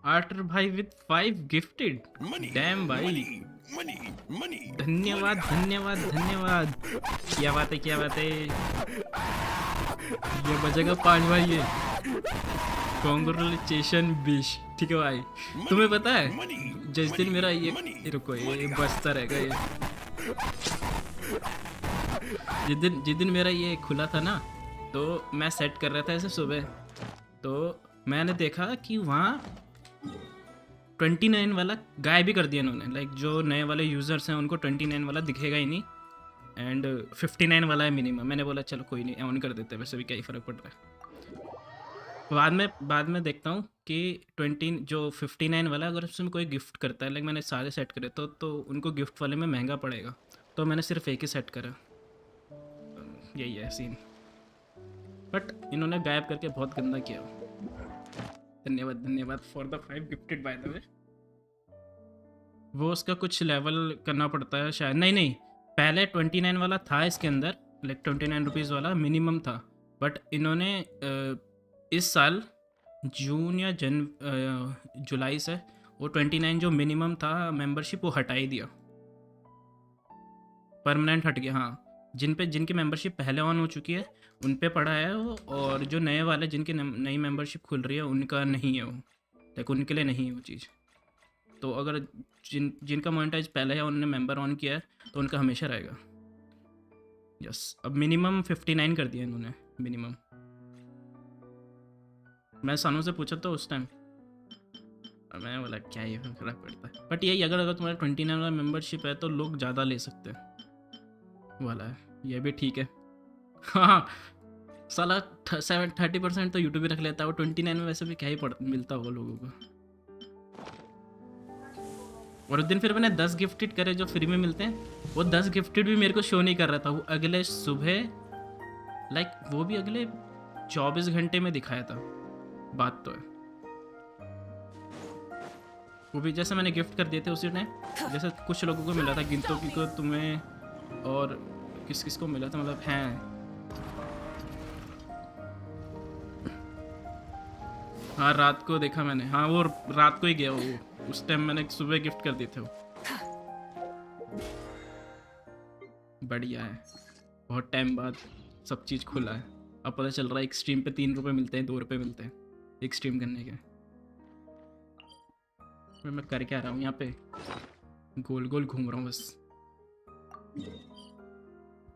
Arthur भाई with 5 gifted. Damn भाई. धन्यवाद. क्या बात है. ये बजेगा 5 बार ये. Congratulations बिश. ठीक है भाई. तुम्हें पता है जिस दिन मेरा ये रुको ये बजता रहेगा ये. जिस दिन मेरा ये खुला था ना, तो मैं सेट कर रहा था ऐसे सुबह, तो मैंने देखा कि वहाँ 29 वाला गायब भी कर दिया इन्होंने. लाइक जो नए वाले यूज़र्स हैं उनको 29 वाला दिखेगा ही नहीं, एंड 59 वाला है मिनिमम. मैंने बोला चलो कोई नहीं, ऑन कर देते हैं, वैसे भी क्या ही फ़र्क पड़ रहा है. बाद में देखता हूँ कि 20 जो 59 वाला अगर उसमें कोई गिफ्ट करता है, लाइक मैंने सारे सेट करे तो उनको गिफ्ट वाले में महंगा पड़ेगा, तो मैंने सिर्फ एक ही सेट करा. यही है सीन. बट इन्होंने गायब करके बहुत गंदा किया. धन्यवाद for the 5 gifted by the way. वो उसका कुछ लेवल करना पड़ता है शायद. नहीं पहले 29 वाला था इसके अंदर, लाइक 29 रुपीज़ वाला मिनिमम था. बट इन्होंने इस साल जून या जुलाई से वो 29 जो मिनिमम था मेंबरशिप वो हटा ही दिया. परमानेंट हट गया. हाँ, जिनकी मेंबरशिप पहले ऑन हो चुकी है उन पे पड़ा है वो, और जो नए वाले जिनकी नई मेंबरशिप खुल रही है उनका नहीं है वो, लाइक उनके लिए नहीं है वो चीज़. तो अगर जिनका मोनेटाइज पहले है उन्होंने मेंबर ऑन किया है तो उनका हमेशा रहेगा. यस, अब मिनिमम 59 कर दिया इन्होंने मिनिमम. मैं सानू से पूछा तो उस टाइम मैंने बोला क्या ये फर्क पड़ता है. बट यही अगर तुम्हारा 29 वाला मेंबरशिप है तो लोग ज़्यादा ले सकते हैं वाला है. ये भी ठीक है. हाँ साला 30% तो यूट्यूब भी रख लेता है. वो 29 में वैसे भी क्या ही मिलता होगा लोगों को. और उस दिन फिर मैंने 10 गिफ्टेड करे जो फ्री में मिलते हैं, वो 10 गिफ्टेड भी मेरे को शो नहीं कर रहा था. वो अगले सुबह लाइक वो भी अगले 24 घंटे में दिखाया था. बात तो है वो भी जैसे मैंने गिफ्ट कर दिए थे उसी टाइम, जैसे कुछ लोगों को मिला था, गिनतो की को, तुम्हें और किस को मिला था, मतलब हैं. हाँ रात को देखा मैंने. हाँ वो रात को ही गया वो. उस टाइम मैंने सुबह गिफ्ट कर दिए थे वो. बढ़िया है, बहुत टाइम बाद सब चीज़ खुला है. अब पता चल रहा है एक स्ट्रीम पे 3 रुपये मिलते हैं, 2 रुपये मिलते हैं एक स्ट्रीम करने के. मैं कर क्या रहा हूँ यहाँ पे, गोल गोल घूम रहा हूँ बस.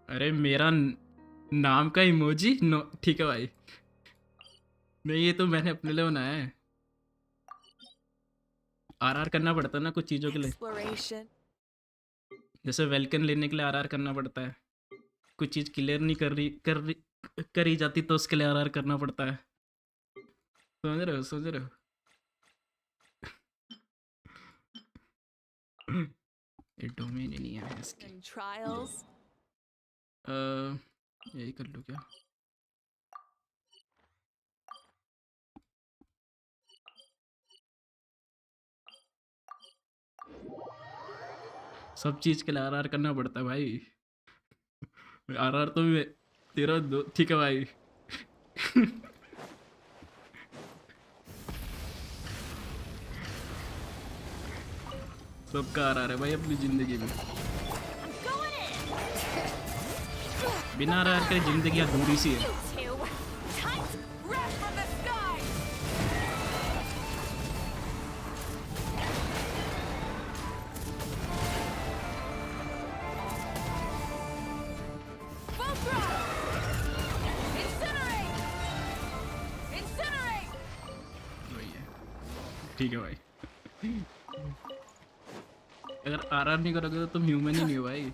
अरे मेरा नाम का इमोजी नो. ठीक है भाई, नहीं ये तो मैंने अपने लिए बनाया है. आरआर करना पड़ता है ना कुछ चीज़ों के लिए. जैसे वेलकम लेने के लिए आरआर करना पड़ता है. कुछ चीज़ क्लियर नहीं करी जाती तो उसके लिए आरआर करना पड़ता है. समझ रहे हो. ये डोमेन ही नहीं है इसकी. यही कर लूँ क्या? सब चीज़ के लिए आर करना पड़ता है भाई। आर तो भी तेरा दो ठीक है भाई। सबका आर है भाई अपनी जिंदगी में। बिना आर के जिंदगी अधूरी सी है। ठीक है भाई। अगर आर नहीं करोगे तो तुम ह्यूमन ही नहीं हो भाई।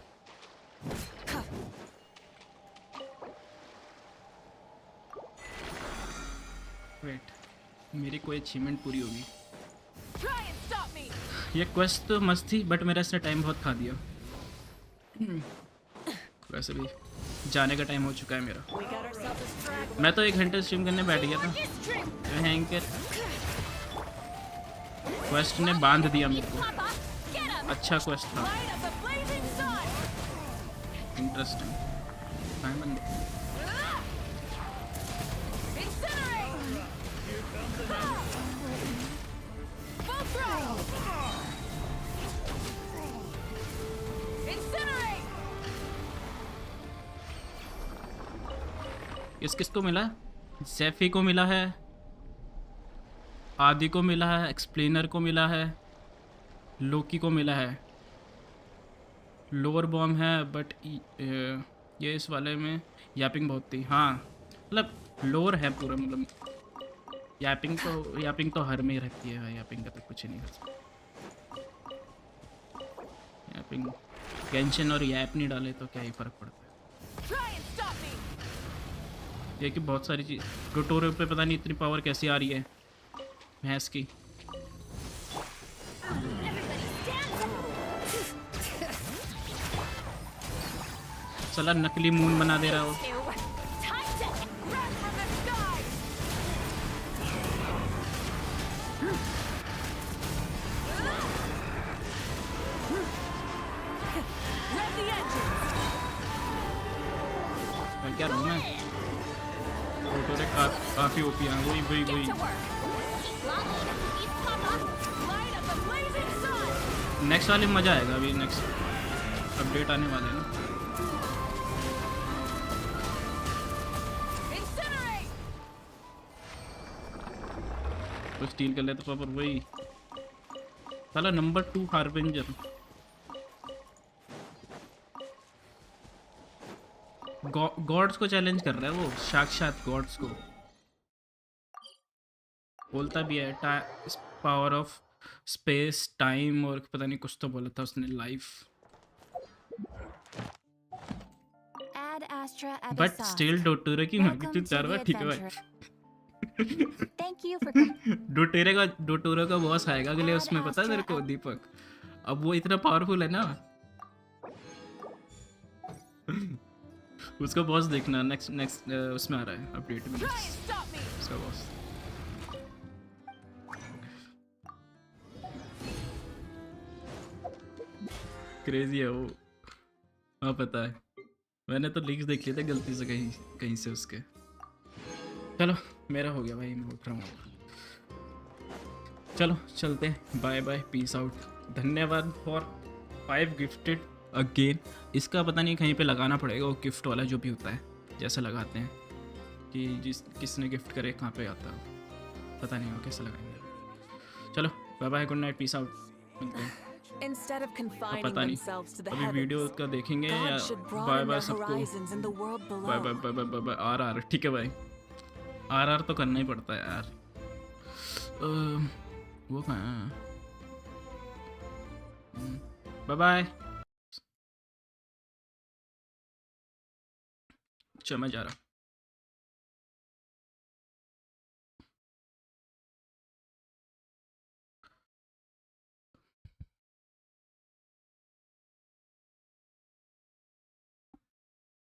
वेट, मेरी कोई अचीवमेंट पूरी होगी। ये क्वेस्ट तो मस्त थी बट मेरा इसने टाइम बहुत खा दिया। वैसे भी जाने का टाइम हो चुका है मेरा। मैं तो 1 घंटे स्ट्रीम करने बैठ गया था। हैंकर क्वेस्ट ने बांध दिया मेरे को। अच्छा क्वेस्ट था, इंटरेस्टिंग। किसको मिला? सैफी को मिला है, आदि को मिला है, एक्सप्लेनर को मिला है, लोकी को मिला है। लोअर बॉम्ब है बट ये इस वाले में यापिंग बहुत थी। हाँ मतलब लोअर है पूरा, मतलब यापिंग तो हर में ही रहती है। यापिंग का तो कुछ नहीं कर सकता। यापिंग गेंशिन और याप नहीं डाले तो क्या ही फर्क पड़ता है। ये कि बहुत सारी चीज़ ट्यूटोरियल पे पता नहीं इतनी पावर कैसे आ रही है भैंस की। साला नकली मून बना दे रहा हो। क्या रहूँ मैं? काफी ओपी है। वही नेक्स्ट वाले में मजा आएगा। अभी नेक्स्ट अपडेट आने वाले हैं ना। कुछ स्टील कर लेते पर वही साला नंबर 2 हार्बिंजर। गॉड्स को चैलेंज कर रहा है वो, साक्षात गॉड्स को। बोलता भी है पावर ऑफ स्पेस टाइम और पता नहीं कुछ तो बोला था उसने। लाइफ बट स्टिल डोटोरे की मैग्नीट्यूड 4 बार। ठीक है भाई। डोटोरे का बॉस आएगा अगले उसमें, पता है तेरे को दीपक। अब वो इतना पावरफुल है ना। उसका बॉस देखना नेक्स्ट उसमें आ रहा है अपडेट में उसका बॉस। क्रेजी है वो। हाँ पता है, मैंने तो लीक्स देख लिए थे गलती से कहीं से उसके। चलो मेरा हो गया भाई, मैं उठ रहा हूँ। चलो चलते हैं, बाय बाय, पीस आउट। धन्यवाद फॉर 5 गिफ्टेड अगेन। इसका पता नहीं कहीं पे लगाना पड़ेगा वो गिफ्ट वाला जो भी होता है, जैसे लगाते हैं कि किसने गिफ्ट करे कहाँ पे आता है, पता नहीं वो कैसे लगाएंगे। चलो bye bye, good night, peace out, मिलते हैं। पता नहीं अभी वीडियो का देखेंगे या बाय बाय सबको। Bye bye bye bye bye. आर ठीक है भाई, आर तो करना ही पड़ता है यार। वो कहाँ है? Bye bye. अच्छा मैं जा रहा।